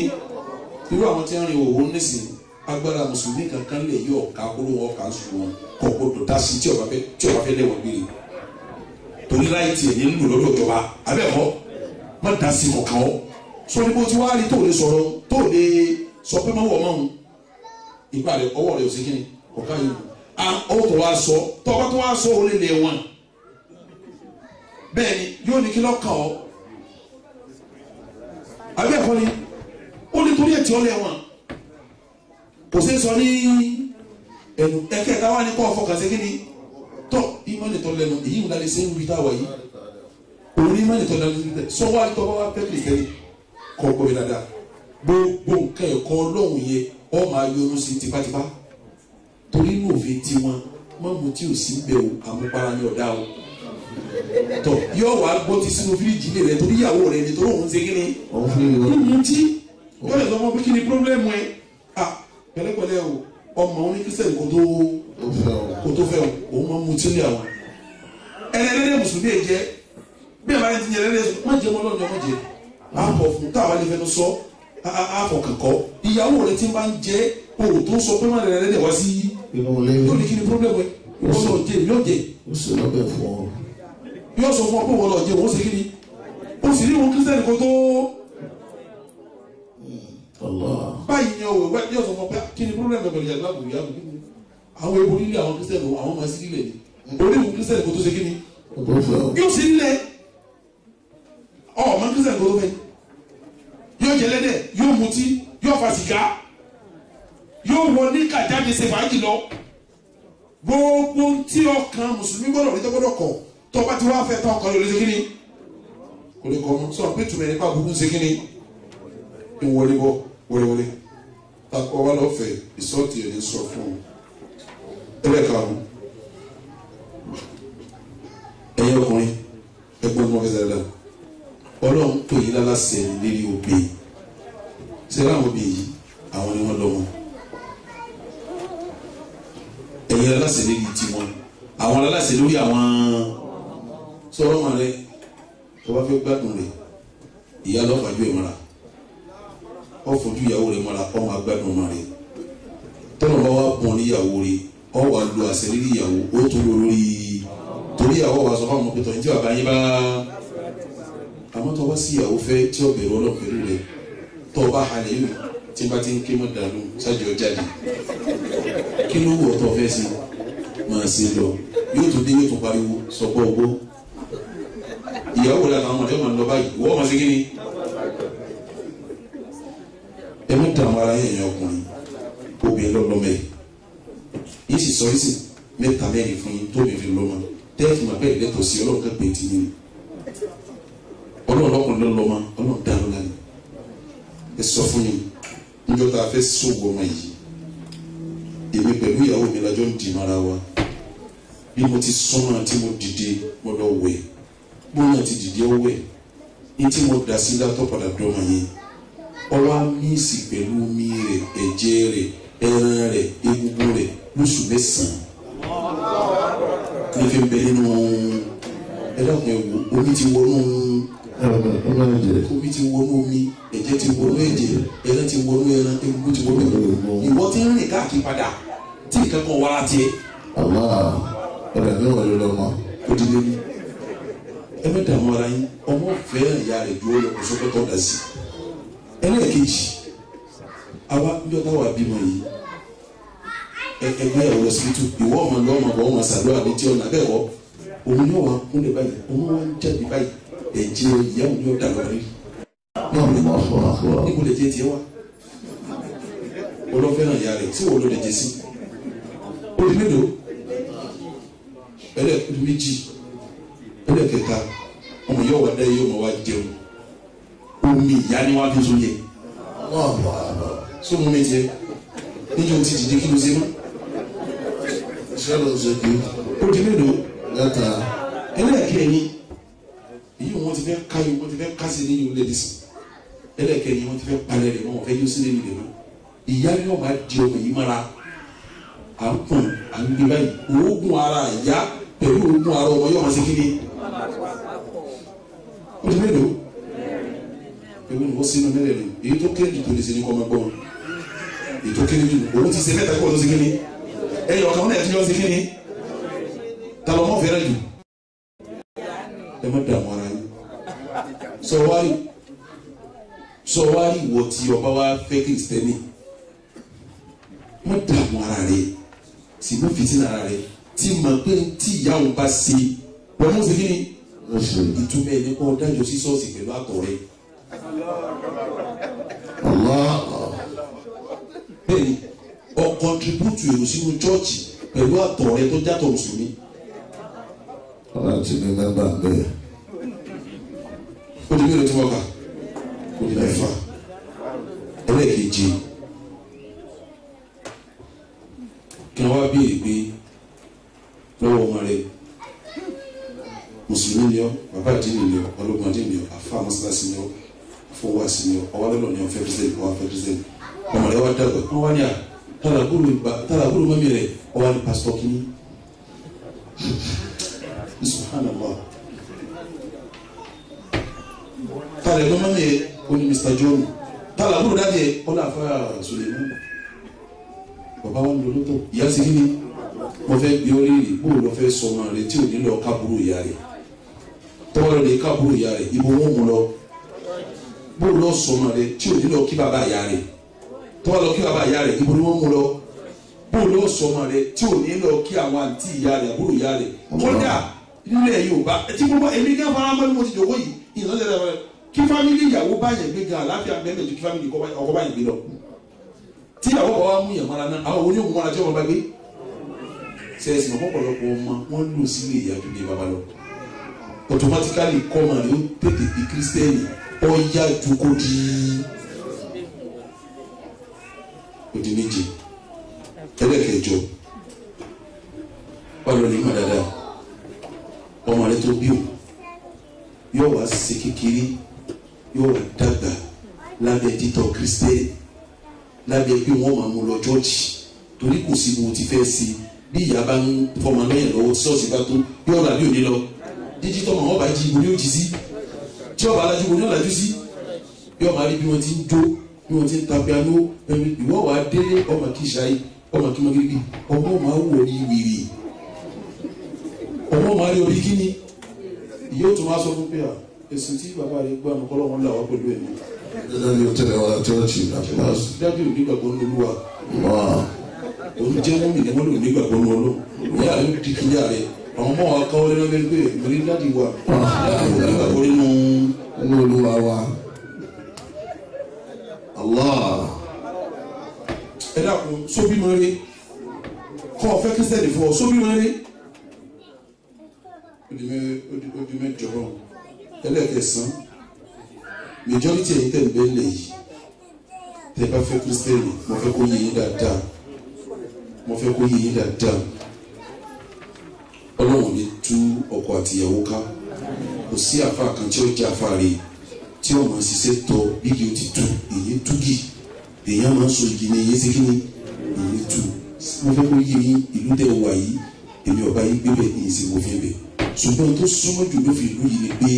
irú àwọn tí ń rin òwò nísìn agbára mùsùlùmí kankan lè yọ ọ̀ka kúrò wọn kà á sùn wọn kọ́ gbọdọ̀ dá sí tí ó bá fẹ́ lẹ́wọ̀n gbére torí láì tiẹ̀ ní lù lọ́dọ̀ ìjọba abẹ́ẹ̀kọ́ má dá sí kọ̀ọ̀kan ọ́ sọ ní bó ti wá rí tó lè sọ̀rọ̀ tó lè sọ pé má wọ̀ mọ́ òun ìgbà rẹ̀ ọwọ́ rẹ̀ ò sí kíni ọ̀ka yìí ọwọ́ tó wá sọ tó ọba tó wá sọ ó lè lè wọn bẹ́ẹ̀ ni yóò ní kí lọ́kàn ọ́ abẹ́ẹ̀kọ́ ni ó ní torí ẹ̀ tí ó lè wọn kò sí sọ ní ẹnu ẹ̀kẹ́ káwá ní kọ́ ọ̀fọ̀kàn sí kíni tọ́ ìmọ̀lì tó lẹ́nu èyí ńlá lè ṣe ń wí táwa yìí òun ní ìmọ̀lì tó lẹ́nu sọ wá ní tọ́wọ́ wá pẹ́ kìrìkẹ́rì kọ́ gbọ́ mi dáadáa gbogbo nǹkan ẹ̀kọ́ ọlọ́run yẹn ọ máa yọnu sí tipátipá torí inú òfin tiwọn mọ́ mu tí ò sí ń bẹ̀ o àmupara ní ọ̀dá o tọ yóò wá gbọ́ ti sínú fíríjì rẹ torí ìyàwó rẹ ni torí òun ṣe kí ni òun tí yóò lè sọ fún ọ pé kí ni pírọ́blẹ́mù ẹ pẹ̀lẹ́pẹ̀lẹ́ o ọmọ òun ní kírísítẹ̀nì kò tó fẹ́ o òun máa mu tí ó ní àwọn ẹlẹ́dẹ̀ mùsùlùmí ẹ̀ jẹ́ bí ẹ̀ bá yẹn ti yẹ ẹlẹ́dẹ̀ má jẹ́ ọmọ ọlọ́run ọmọ jẹ àpọ̀ fún táwa lè fẹnu sọ àpọ̀ kankan ìyàwó rẹ ti máa ń jẹ́ o tó sọ pé má lè ẹlẹ́dẹ̀ wá sí yóò ní kí ni pírọ́blẹ́mù ẹ wọ́n lọ jẹ yóò jẹ yóò sọ fún ọ pé wọ́n lọ jẹ wọ́n ṣe kí ni o sì ní wọn kírísítẹ̀nì kò tó báyìí ni ọwọ́ ìwé yóò sọ fún ọ pé kí ni pírọ́blẹ́mù ẹ pẹ̀lú ìyàgbọ́ àbúrò àwọn ewu nílé àwọn kírísítẹ̀nì àwọn máa sí nílẹ̀ ni orí ìwé kírísítẹ̀nì kò tó ṣe kí ni yóò sí nílẹ̀ ọmọ kírísítẹ̀nì kò tó fẹ́ yóò jẹ lẹ́dẹ̀ yóò mutí yóò fa sìgá yóò wọ ní kàjáde ṣe fàájì lọ gbogbo tí ọkàn mùsùlùmí gbọ́dọ̀ rí tó gbọ́dọ̀ kọ̀ tó bá ti wá fẹ́ tán ọkàn lè ṣe kí ni kò lè kọ́ mọ́ sọ pé tùmẹ̀ nípa gbogbo ṣe kí ni ìwọlé bọ́ wọléwọlé takọ̀ wá lọ́fẹ̀ẹ́ ìsọ́ọ̀tì ẹ̀ ní sọ fún un ẹlẹ́karùn ẹ̀yẹ ọkùnrin ẹgbọ́n mọ́ fẹ́ dáadáa ọlọ́run tó yí lálásẹ̀ lérí òbí ṣé láwọn òbí yìí àwọn ni wọ́n lọ́mọ ẹ̀yẹ lálásẹ̀ lérí tiwọn àwọn lálásẹ̀ lórí àwọn sọ̀rọ̀ wọn rẹ tó bá fẹ́ gbádùn rẹ ìyá lọ́fàájú ẹ̀ mọ́ra ọ fojú ìyàwó rẹ mọ́ra ọ máa gbádùn ọmọ rẹ tọ́nà bá wà pọ̀ níyàwó rẹ ọ wà lu àṣẹ lérí ìyàwó ó tó lọ lórí torí ìyàwó wa sọ fún àwọn pẹ̀tọ́ ní tí bàbá yín bá àmọ́ tó wá sí ìyàwó fẹ́ tí ó bẹ̀rù ọlọ́run pẹ̀lú rẹ tó bá halẹ̀ yìí tí bá ti ń ké mọ́ dànù sájọ jáde kí ló wù ọ́ tó fẹ́ sí máa ṣe lọ yóò tún dé yóò tún pariwo sọpọ̀ owó ìyàwó rẹ àtàwọn ọmọdé máa ń lọ báyìí wọ́n máa ṣe kí ni ẹ mú dààmú ara yẹn yẹn ọkùnrin obìnrin lọ́lọ́mọ ẹ̀ yìí sì sọ yìí sì mẹ́ta mẹ́rin fún yín tó bìnrin lọ́mọ tẹ́ẹ̀fù máa bẹ́ẹ̀ lẹ́tọ̀ọ́ sí ọlọ́run ká pèntì yín ọlọ́run lọ́kùnrin lọ́lọ́mọ ọlọ́run dànù lánàá ẹ sọ fún yín níjọ́ tá a fẹ́ sọ̀wọ́ ọmọ yìí èmi pẹ̀lú ìyàwó mi lájọ́ ń dì mara wa bí mo ti súnmọ́ tí mo dìde mo lọ wẹ̀ bó náà ti dìde ó wẹ̀ ní tí mo dà sí látọ̀ padà dọ́mọ yẹn ọwọ́ míìsì pẹ̀lú omi rẹ̀ ẹ̀jẹ̀ rẹ̀ ẹran rẹ̀ egungun rẹ̀ lóṣù mẹ́sàn-án ní fi ń bẹ nínú ẹ̀dàkùn ẹ̀wò omi ti wọnú omi ti wọnú omi ẹ̀jẹ̀ ti wọnú ẹ̀jẹ̀ ẹran ti wọnú ẹran egungun ti wọnú egungun ìwọ ti ń rìn káàkiri padà tí nǹkan kan wá láti ẹ. ọ̀rẹ́ mi wọlé lọ́mọ. ó di lé ní ẹ mẹ́ta àwọn ara yín ọmọ fẹ́ràn ìyá rẹ̀ ju ọlọ́kọ̀ sọ́kọ́tọ̀ dà sí. ẹlẹ́ẹ̀kejì àwa bí ọ̀tá wà bímọ yìí ẹgbẹ́ ẹ̀rọ lọ́sibítù ìwọ ọmọ lọ́mọ bọ̀ ọmọ sàdúrà ní tí ọ̀nà abẹ́ẹ̀kọ́ òun yóò wá kúnlẹ̀ báyìí òun wá ń jáde báyìí ẹ̀jẹ̀ ìyá òun yóò dà lọ́rí. níbo lè jẹ́ tiẹ̀ wá olófẹ́ràn ìyá rẹ̀ tí wọ́n ló lè jẹ sí. ó di mélòó ẹlẹ́ẹ̀kúndùn méjì ẹlẹ́ẹ̀kẹta ọmọ yóò wá dá yóò mọ̀ wá jẹun omi ìyá ni wá fi so yẹ so mú mi tiẹ̀ níjọ́ ti dìde kí ló ṣe mọ́. iṣẹ́ ló ṣe kí. ó di mélòó lẹ́tà. ẹlẹ́ẹ̀kẹ́ni èyí wọn ti fẹ́ káyọ̀ wọn ti fẹ́ kásì ní ìlú lẹ́dí sìn ẹlẹ́ẹ̀kẹ́ni wọn ti fẹ́ palẹ̀ rẹ̀ wọn fẹ́ yóò sílẹ̀ nílẹ̀ mọ́ ìyá ni wọn máa di ọmọ yìí mọ́ra à ń pọ̀n à ń gbé báyìí oògùn ara ìyá pẹ̀lú oògùn ara ọmọ yóò máa ṣe kíni. ó di mélòó ewu ni wọ́n sínú mẹ́rẹ̀ rẹ̀ èyí tó kéré jù tó lè ṣe ní kọ́mọ gbọ́n èyí tó kéré jù òun ti ṣe mẹ́ta kí wọ́n tó ṣe kíni ẹ̀yọ̀ ọ̀kan wọn náà ti yọ ṣe kíni ta ló mọ̀ fẹ́rẹ̀ jù ẹ má dààmú ara yín sọ wárí ìwọ tí ọba wa fẹ́ kìrìsìtẹ́nì má dààmú ara rẹ sì má fìtínà ara rẹ tí mà pé tí ìyá òun bá ṣe wọn mú sí kí ni ìtumọ̀ ẹ̀ nípa ọ̀dájọ́ sí ṣọ́ọ̀ṣì pẹ̀lú àtọ̀ rẹ. bẹ́ẹ̀ni ọ kọ́ntribútù èrò sínú chọ́ọ̀chì pẹ̀lú àtọ̀ rẹ tó jàtọ̀ mùsùlùmí. láti ní mẹ́mbà bẹ́ẹ̀. ó di mélòó tí wọ́n kà ó di mẹ́fà ẹlẹ́ẹ̀kejì kí wọ́n wá béèrè pé lọ́wọ́ wọn rẹ mùsùlùmí ni ọ́ bàbá àdínì ni ọ́ ọlọ́gbọ̀n àdínì ni ọ́ àfa mọ́sálásí ni ọ́ àfọwọ́sí ni ọ́ ọwọ́ lọ́lọ́ ni ọ́ fẹ́ pẹ́sẹ́ntì ọwọ́ fẹ́ pẹ́sẹ́ntì ọmọ rẹ wá dàgbà wọ́n wá ní à tàlàbúrò mọ́mí rẹ̀ ọwọ́ ní pásítọ̀ kìíní. Subhanallah. Tala ẹ̀gbọ́n mọ́mí ẹ̀ o ní Mr. John. Tala àbúrò dáadé ẹ̀ ọ̀là àfáà Suleiman. Bàbá wa ń lọ lọ́tọ̀. Ìyá sí kí ni? Mo fẹ́ gbé orí rè bó lọ fẹ́ sọ ọmọ rẹ̀ tí ò ní lọ kábúrò ìyá rẹ̀. Tọ́wọ́ rẹ̀ lè kábúrò ìyá rẹ̀ ibo wọn mú lọ. Bó lọ sọ ọmọ rẹ̀ tí ò ní lọ kí bàbá ìyá rẹ̀. Tọ́wọ́ lọ kí bàbá ìyá rẹ̀ ibo ni wọ́n mú lọ. Bó lọ sọ ọmọ rẹ̀ tí ò ní lọ kí àwọn àǹtí ìyá rẹ̀ àbúrò ìyá rẹ̀. Kódà nílẹ̀ Yorùbá tí gbogbo èmi gán fara mọ́ ní mo ti dòwó yìí ìnáwó rẹ̀ kí fámìlì ìyàwó bá yẹn gbé gan àlàáfíà bẹ́ẹ̀ ju kí fámìlì ọkọ bá yẹn gbé lọ tí ìyàwó bá wà mú yàn mọ́ra náà àwọn oníhùn mọ́ra tí wọ́n bá gbé sẹ́ẹ̀sì mọ́ pọ̀pọ̀lọpọ̀ ọmọ wọn lò sílé ìyá ju bí baba lọ automatically kọ́mọ rẹ̀ ó tètè di kírísítẹ́nì ọ̀yá ju kó di méje ẹlẹ́kẹjọ ọlọ́ọ̀ni mọ̀ dáadáa ọmọ rẹ tó bí o yóò wá ṣe kékeré yóò wá dàgbà lábẹ́ títọ́ kristẹni lábẹ́ pé wọ́n máa mú lọ chọ́ọ̀chì torí kò sí mo ti fẹ́ sí bí ìyá bá ń fọmọ lọ́yìn lọ́wọ́ ṣọ́ọ̀ṣì bá tó yóò rà bí òní lọ díjítọ́ màá wọ́n bá jí ibo ní òjì sí tí ọba alájú ibo ní ọ̀làjú sí yóò máa rí bí wọ́n ti ń jó bí wọ́n ti ń ta piano ìwọ wà á délé ọmọ kì í ṣáyé ọmọ kì í mọ gírí ọmọ máa wò ní wìrì ọmọ máa rí orí kíní yóò tún máa sọ fún pé à èsì tí bàbá rẹ gbọ́ àmọ́ kọ́lọ́ wọn là wá pẹ̀lú ẹ̀mí. dídá ní òtẹ́lẹ̀ wa chọ́ọ̀chì àti máàsì. dájú ò nígbàgbọ́ ní Olúwa. òun jẹ́ mọ́mì ní wọ́n lò nígbàgbọ́ ní Ọlọ́run. ìyá rẹ ti kí ìyá rẹ àwọn ọmọ wa káwọ́ lẹ́nu lẹ́nu pé ìmọ̀lẹ́ dáàdi wa nígbàgbọ́ nínú Olúwa wa. Allah. ẹ dákun sóbì mọ́rẹ́ kọ́ ọ fẹ́ kírísítẹ́nì fún ọ sóbì mọ́rẹ́ odi mẹ́jọ ẹlẹ́kẹsàn majority ẹ̀yin tẹ̀ ń bẹ́ẹ̀ lẹ̀ yìí tẹ̀ bá fẹ́ kírísítẹ́nì mo fẹ́ kó yé yín dáadáa Ọlọ́run ní tú ọkọ àtìyàwó ká kò sí àfa kan tí ó jẹ́ àfa rẹ̀ tí ó máa ṣiṣẹ́ tọ bí kì í ti tú èyí túgì èyàn máa ń so igi ní èyí sí kí ni èyí tú mo fẹ́ kó yé yín ìlú tẹ̀ wà yìí èmi ọba yín gbé bẹ́ẹ̀ èyí sì mo fi bẹ́ẹ̀ ṣùgbọ́n tó súnmọ́ jù ló fi ìlú yìí ni pé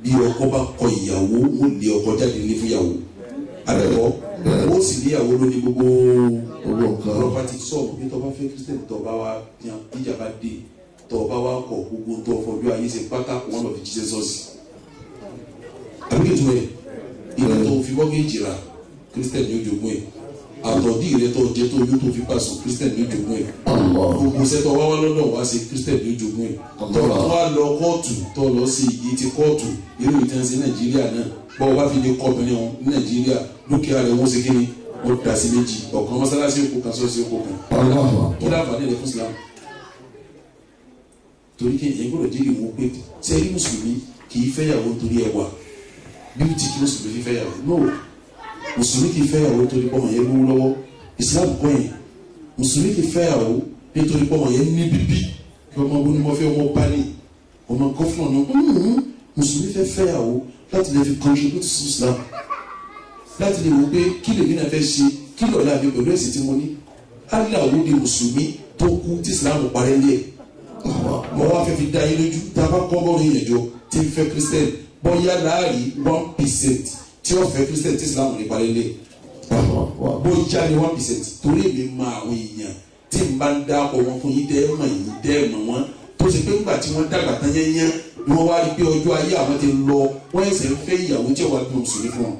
bí ọkọ bá kọ ìyàwó ó lé ọkọ jáde ní fún ìyàwó àbẹ̀kọ́ ó sì níyàwó lóní gbogbo property sọ̀rọ̀ bí tọ́ bá fẹ́ Christian tọ́ bá wá ìjà bá dé tọ́ bá wá kọ̀ gbogbo tó fọjú ayé ṣe pátá wọn lọ fi jíṣẹ́ sọ́ọ̀sì àbíkẹ́ tó yẹ ìrẹ́ tó fi mọ́gẹ́jì rà Christian ní ojoogun ẹ̀ àtọ̀dí ìrẹ́ tó jẹ́ tó yóò tó fi pàṣọ Christian ní ojoogun ẹ̀ gbogbo sẹ́tọ̀ wá wá lọ́dọ̀ wá sí Christian ní ojoogun ẹ̀ tọ́ wá lọ kóòtù tọ́ lọ sí igi ti kóòtù irú ìtẹ́nsí Nàìjíríà náà bọ́ọ̀ bá fi lè kọ́ obìnrin wọn ní Nàìjíríà dúkìá rẹ̀ wọ́n ṣe kí ni ó da sí méjì ọ̀kan mọ́sálásí òkú kan sọ́ọ́sì òkú kan tó dábàá nílẹ̀ fún Islam torí kí ẹ̀yin gbọ́dọ̀ jírí wọn pé sẹ́yìn mùsùlùmí kì í fẹ́yàwó torí ẹwà bíútì kí mùsùlùmí fi fẹ́yàwó no mùsùlùmí kì í fẹ́yàwó torí pọ́mọ yẹn lówó lọ́wọ́ Islam kọ́ yẹn mùsùlùmí kì í fẹ́yàwó nítorí pọ́mọ yẹn ní bíbí kí ọmọ bó ni mo fẹ́ ọmọ bá ní ọmọ gọ́fúnà ní mùsùlùmí fẹ́ fẹ́yàwó láti lè fi contribute to Islam láti lè wò pé kí lèmi náà fẹ́ ṣe kí lọ́la mi pẹ̀lú ẹ̀sìn tí mo ní aláwo ni mùsùlùmí tó kú tí Islam parẹ́ lé mo wá fẹ́ fi dá yín lójú tá a bá kọ́ bọ́ọ̀rù yẹn jọ tí ń fẹ́ Christian bóyá láàrí 1% tí ó fẹ́ Christian tí Islam ní parẹ́ lé bóyá ní 1% torí èmi máa àwọn èèyàn tí n bá ń dá ọkọ̀ wọn fún yín dẹ́ẹ̀mọ̀ wọn tó ṣe pé ńgbà tí wọ́n dàgbà tán yẹn ni wọ́n wá rí pé ọjọ́ ayé àwọn ti lọ wọ́n ẹ̀sẹ̀ ń fẹ́ ìyàwó tí ó wà bí mùsùlùmí fún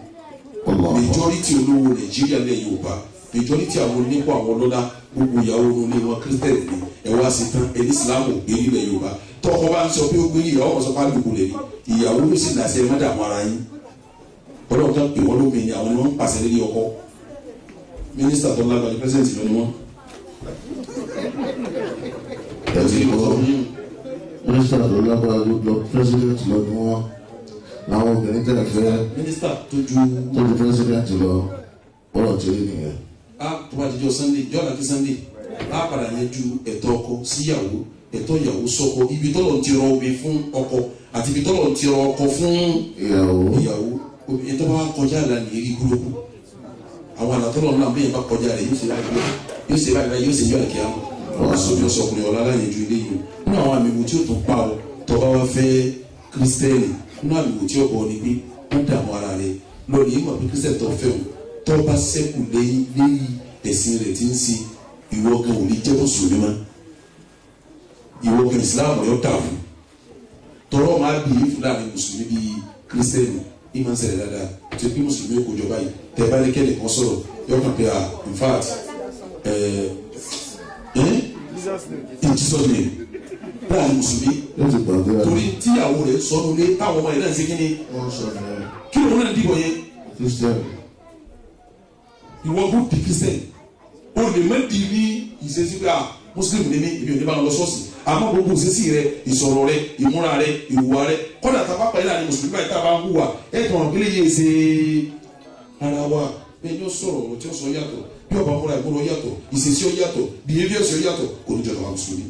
wọn majority olówó Nàìjíríà lẹ Yorùbá majority àwọn onípò àwọn ọlọ́lá gbogbo ìyàwó ní wọn Christian ni ẹ wá sí tán ẹni Islam ò gbé nílẹ̀ Yorùbá tọkọ bá ń sọ pé ó gbé ìyàwó wọn sọ pé àlùkù lè ní ìyàwó ló sì dàsẹ ẹ má dààmú ara yín Ọlọ́run tó ń pè wọ́n lómi ni àwọn ni wọ́n ń pàṣẹ lórí ọkọ mínísítà tó lágbàá ní pẹ́sẹ́ǹtì lọ ni wọ́n. mínísítà tó lágbára lọ pírẹsidẹ̀ntì lọ ni wọ́n làwọn obìnrin tẹ̀lé fẹ́ mínísítà tó ju pírẹsidẹ̀ntì lọ bọ́lá tó yé nìyẹn. a tó bá dijọ́ Sunday jọ́ọ̀lá kí Sunday a padà yẹn ju ẹ̀tọ́ ọkọ síyàwó ẹ̀tọ́ ìyàwó sọ́kọ ibi tọ́lọ̀ ti rọ omi fún ọkọ àti ibi tọ́lọ̀ ti rọ ọkọ fún ìyàwó ètò bá kọjá àlà ní eré gúrúkú àwọn àlàtọ́lọ̀ náà bẹ́ẹ̀ bá kọjá rẹ̀ yóò ṣe báyìí yóò ṣe yọ àkíyà wọn sọ bí ọsọ ọkùnrin ọ̀la láyé ju ilé yìí nínú àwọn àmì ìwò tí ó tún pa ọ tọba wa fẹ́ Kristẹni nínú àmì ìwò tí ó bọ̀ ni pé wọ́n dààmú ara rẹ̀ lọ́ọ̀ni ìmọ̀ pé Kristẹni tó fẹ́ o tọ́ba sẹ́kù lẹ́yìn ẹ̀sìn rẹ̀ ti ń sin ìwọ gan ò ní jẹ́ mùsùlùmí mọ́ ìwọ gan Islam yóò dààmú tọrọ máa bí fúlàní mùsùlùmí bíi Kristẹni ìmọ̀ ń ṣẹlẹ̀ dáadáa tí ó bí mùsùlùmí kò jọba yìí tẹ́ bá ní kẹ́lẹ̀ kan sọ̀rọ̀ yóò kàn pé in fact in Jesus name láàrin mùsùlùmí torí tíyàwó rẹ̀ sọnù lé táwọn ọmọ yẹn náà ń ṣe kí ni kí ló ń dìbò yẹn ìwọ bó di Christian o lè má di ní ìṣesí pé Muslim ní ní ibi òní bá lọ ṣọ́ọ̀ṣì àmọ́ gbogbo ìṣesí rẹ ìsọ̀rọ̀ rẹ ìmúra rẹ ìhùwà rẹ kọ́dà tá a bá pàdé láàrin mùsùlùmí báyìí tá a bá ń hùwà ẹ̀ kàn án kílẹ̀ yé ṣe ara wa bẹ́ẹ̀ ni ó sọ̀rọ̀ ọ̀rọ̀ tí ó sọ yàtọ̀ bí ọba múra ìgbóná yàtọ̀ ìṣesí ó yàtọ̀ behaviours ó yàtọ̀ kò ní jọ̀dọ̀ wa mùsùlùmí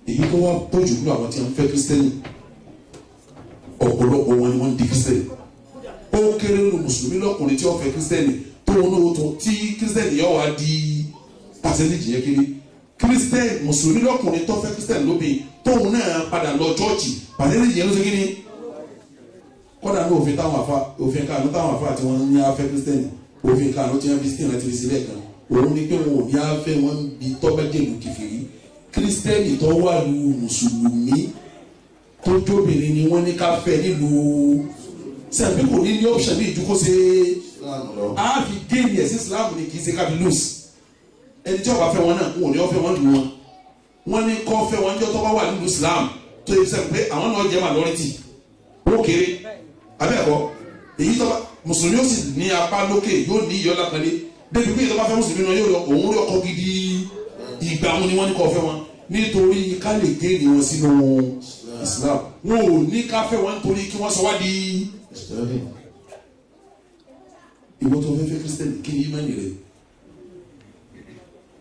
èyí tó wá pọ̀jù nínú àwọn tí wọ́n fẹ́ Kristẹni ọ̀pọ̀lọpọ̀ wọn ni wọ́n ń di Kristẹni ó kéré nínú mùsùlùmí lọ́kùnrin tí wọ́n fẹ́ Kristẹni tó wọn náà tó tí Kristẹni yóò wá di pàṣẹ́ntéjì yẹn kiri Kristẹni mùsùlùmí lọ́kùnrin tó fẹ́ Kristẹni lóbi tóun náà padà lọ chọ́ọ̀chì pàṣẹ́ntéjì yẹn ló ṣe kí ni kọ́dà ní òfin táwọn afa òfin kanu táwọn afa tí wọ́n ní afẹ́ Kristẹni òfin kanu tí wọ́n fi Kristẹni láti fi sílẹ̀ kan òun ni pé wọn ò ní afẹ́ wọn bí tọ́gbẹ́jẹ̀lú kìfìrí Kristẹni tó wà lu mùsùlùmí tó jóbìnrin ni wọ́n ní ká fẹ́ nílùú sẹ́ẹ̀bí kò ní ní option bí ìdúkọ́ ṣe á fi géèmì ẹ̀sìn Islam ni kì í ṣe ká fi lose ẹni tí ọba fẹ́ wọn náà wọn ò ní ọfẹ́ wọn lù wọn wọn ní kọ́ fẹ́ wọn jọ́ tó bá wà nílùú Islam tó yẹ sẹ́ẹ̀ pé àwọn náà jẹ́ minority ó kéré abẹ́ẹ̀kọ́ èyí tó bá mùsùlùmí ó sì ní apá lókè yóò ní ìyọ́lá kan lé débi pé ìjọba fẹ́ mùsùlùmí náà yóò lọ òun rí ọkọ gidi ìgbà wọn ni wọ́n ní kọ́ fẹ́ wọn nítorí ká lè géèmì wọn sínú Islam wọn ò ní ká fẹ́ wọn nítorí kí wọ́n sọ wá di ìwọ tó fẹ́ fẹ́ Kristẹni kí ni ìmánì rẹ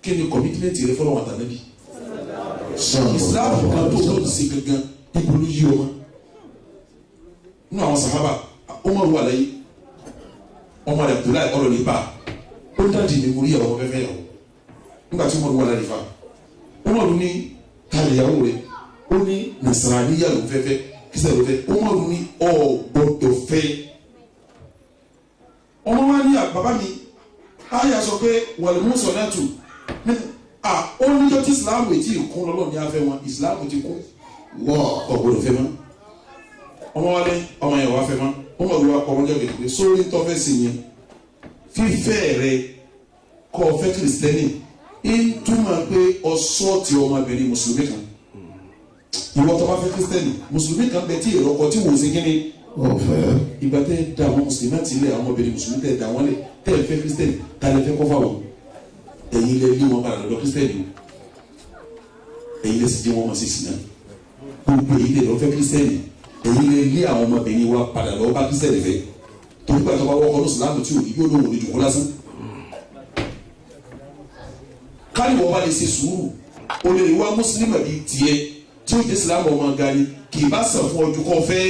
kí ni commitment rẹ fọlọ́ wọn àtàlẹ́bí Islam kan tó lọ́ọ́ sí gangan ibo ló yí ọmọ nínú àwọn sàhábà Umar wà láyé ọmọ rẹ Abdullahi ọ̀rọ̀ ní bá ó dáàdi ní orí àwọn fẹ́fẹ́ yàwó nígbà tí Umar wà láyé fa Umar ní kàlẹ́ yàwó rẹ ó ní Nasraniya ló fẹ́fẹ́ kristian ló fẹ́ Umaru ní ọ gbọ́dọ̀ fẹ́ ọmọ wa ní bàbá mi àyà sọ pé wàlúmùsọ̀ náà tù ó níjọ́ tí Islam ti kún lọ́lọ́ ní afẹ́ wọn Islam ti kún wọ́n ọ gbọ́dọ̀ fẹ́ mọ́ ọmọ wa ní ọmọ yẹn wà fẹ́ mọ́ ọmọ ìwà kọ́ ọmọdé gẹ̀gẹ̀ sórí tọ́fẹ́ sí yẹn fífẹ́ rẹ kọ́ fẹ́ kìrìsìtẹ́nì ń túmọ̀ pé ọ̀ṣọ́ọ̀tì ọmọbìnrin mùsùlùmí kan ìwọ tó bá fẹ́ kìrìsìtẹ́nì mùsùlùmí kan bẹ tí ìrọ́kọ tí wò ó sí kíni ọ̀fẹ́ ìgbà tẹ́ da àwọn mùsùlùmí àti ilé àwọn ọmọbìnrin mùsùlùmí tẹ́ da wọn lẹ̀ tẹ́ ẹ fẹ́ kìrìsìtẹ́nì tá ẹ fẹ́ kọ́fà wọn ẹ̀yin lẹ lé wọn padà lọ́dọ̀ kìrìsìtẹ́nì ẹ̀yin lẹ sì dé wọn mọ̀ sí ìsìn náà gbogbo ẹ̀yin lẹ lọ́ fẹ́ kìrìsìtẹ́nì ẹ̀yin lẹ lé àwọn ọmọbìnrin wa padà lọ́wọ́ bá kìrìsìtẹ́nì fẹ́ torí pé àtọ́wọ́ wọ́kọ́ ló sùlámù tí òní yóò lóhùn oníjùkú lásán káyọ̀ wọ́n bá lè ṣe sùúrù o lè wá mùsùlùmí bíi tiẹ̀ tí ó jẹ́ sùlámù ọmọ gani kì í bá sàn fún ọjọ́ kọ́ fẹ́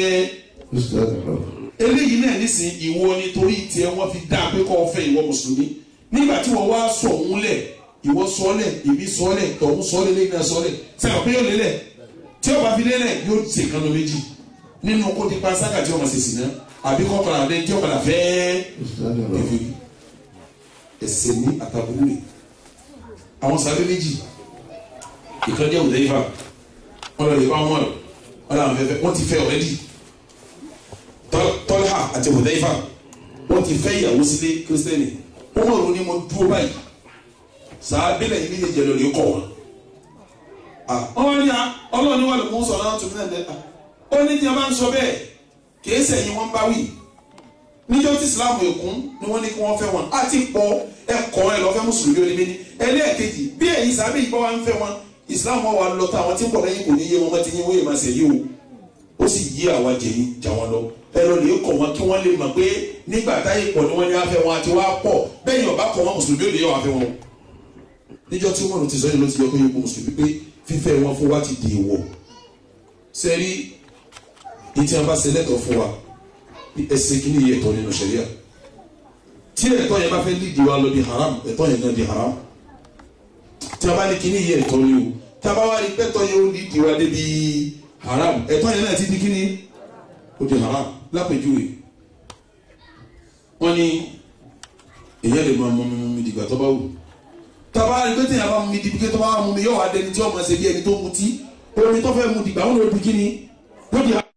eléyìí náà nísìn ìwọ ni torí tiẹ̀ wọ́n fi dá pé kọ́ fẹ́ ìwọ mùsùlùmí nígbà tí wọ́n wá sọ òun lẹ̀ ìwọ sọ́lẹ̀ ìbí sọ́lẹ̀ tọ̀hún sọ́lẹ̀ lẹ́yìn náà sọ́lẹ̀ sẹ́wọ̀n pé yóò lélẹ̀ tí ó bá fi lélẹ̀ yóò ṣe kánú méjì nínú kó ti pa sáka tí wọ́n máa ṣe sí náà àbí kọ́ padà dé tí ó padà fẹ́ ẹsẹ̀ ní àtàbúrú rẹ̀ àwọn sábẹ́ méjì ìkànnì ẹ̀wù lẹ́yìn fà wọ́n lọ lè bá wọn làwọn fẹ́fẹ́ wọ́n ti fẹ́ ọ̀rẹ́dì Tọ́lá àti Hudayfa wọ́n ti fẹ́ ìyàwó sílé kírísítẹ́nì wọ́n mọ̀ lóní mo dúró báyìí sàábílẹ̀ yìí méjèèjì ẹ̀ lórí kọ̀ wọn. wọ́n ní ọlọ́run ní wà lóko ń sọ̀rọ̀ náà tó fún ẹ̀ ó ní tí a bá ń sọ bẹ́ẹ̀ kìí sẹ́yìn wọn bá wì níjọ́ tí Islam èkún ni wọ́n ní kí wọ́n fẹ́ wọn àti pọ̀ ẹ̀kọ́ ẹ̀ lọ́fẹ́ mùsùlùmí ó ní méjì ẹlẹ́ẹ̀kejì bí ẹ̀yin sábẹ́ ìgbọ́ wa ń fẹ́ wọn Islam wọn wà lọ́tọ̀ àwọn tí ń bọ̀ lẹ́yìn kò ní yé wọn mọ́ ti yín wọ́n yé máa ṣe yí o ó sì yí àwa jẹ̀yìn jà wọn lọ ẹ̀rọ lè kọ̀ wọn kí wọ́n lè mọ̀ pé nígbà táyé pọ̀ ni wọ́n ní afẹ́ wọn àti wá pọ̀ bẹ́ẹ̀ yọ̀ọ́ bá kọ̀ wọn mùsùlùmí ó lè yọ̀ wá fẹ́ wọn. níjọ́ tí wọ́n ti sọ yìí ló ti yọ kó yẹ kó mùsùlùmí pé fífẹ́ wọn fún wa ti di ìwọ̀ sẹ́rí ìtí wọn bá ṣe lẹ́tọ̀ọ́ fún wa ẹsẹ̀ kí ni iye ẹ̀tọ́ nínú ṣẹ̀ríà tí ẹ̀tọ́ yẹn bá fẹ́ lídìí wa lọ di haram ẹ̀tọ́ yẹn náà di haram tí a bá ní kí ni iye ẹ̀tọ́ ni o tí a bá wá rí pẹ́tọ́ yẹn ó lídìí wa débi haram ẹ̀tọ́ yẹn náà ti di kí ni ó di haram lápèjúwe wọ́n ní èyàn lè máa mú mi dìgbà tó bá wù tàbá rí pé téèyàn bá mú mi dìgbà tó bá mú mi yóò wá dẹni tí ó máa ṣe bí ẹni tó mutí omi tó fẹ́ mu dìgbà wọn ló di kí ni ó di haram.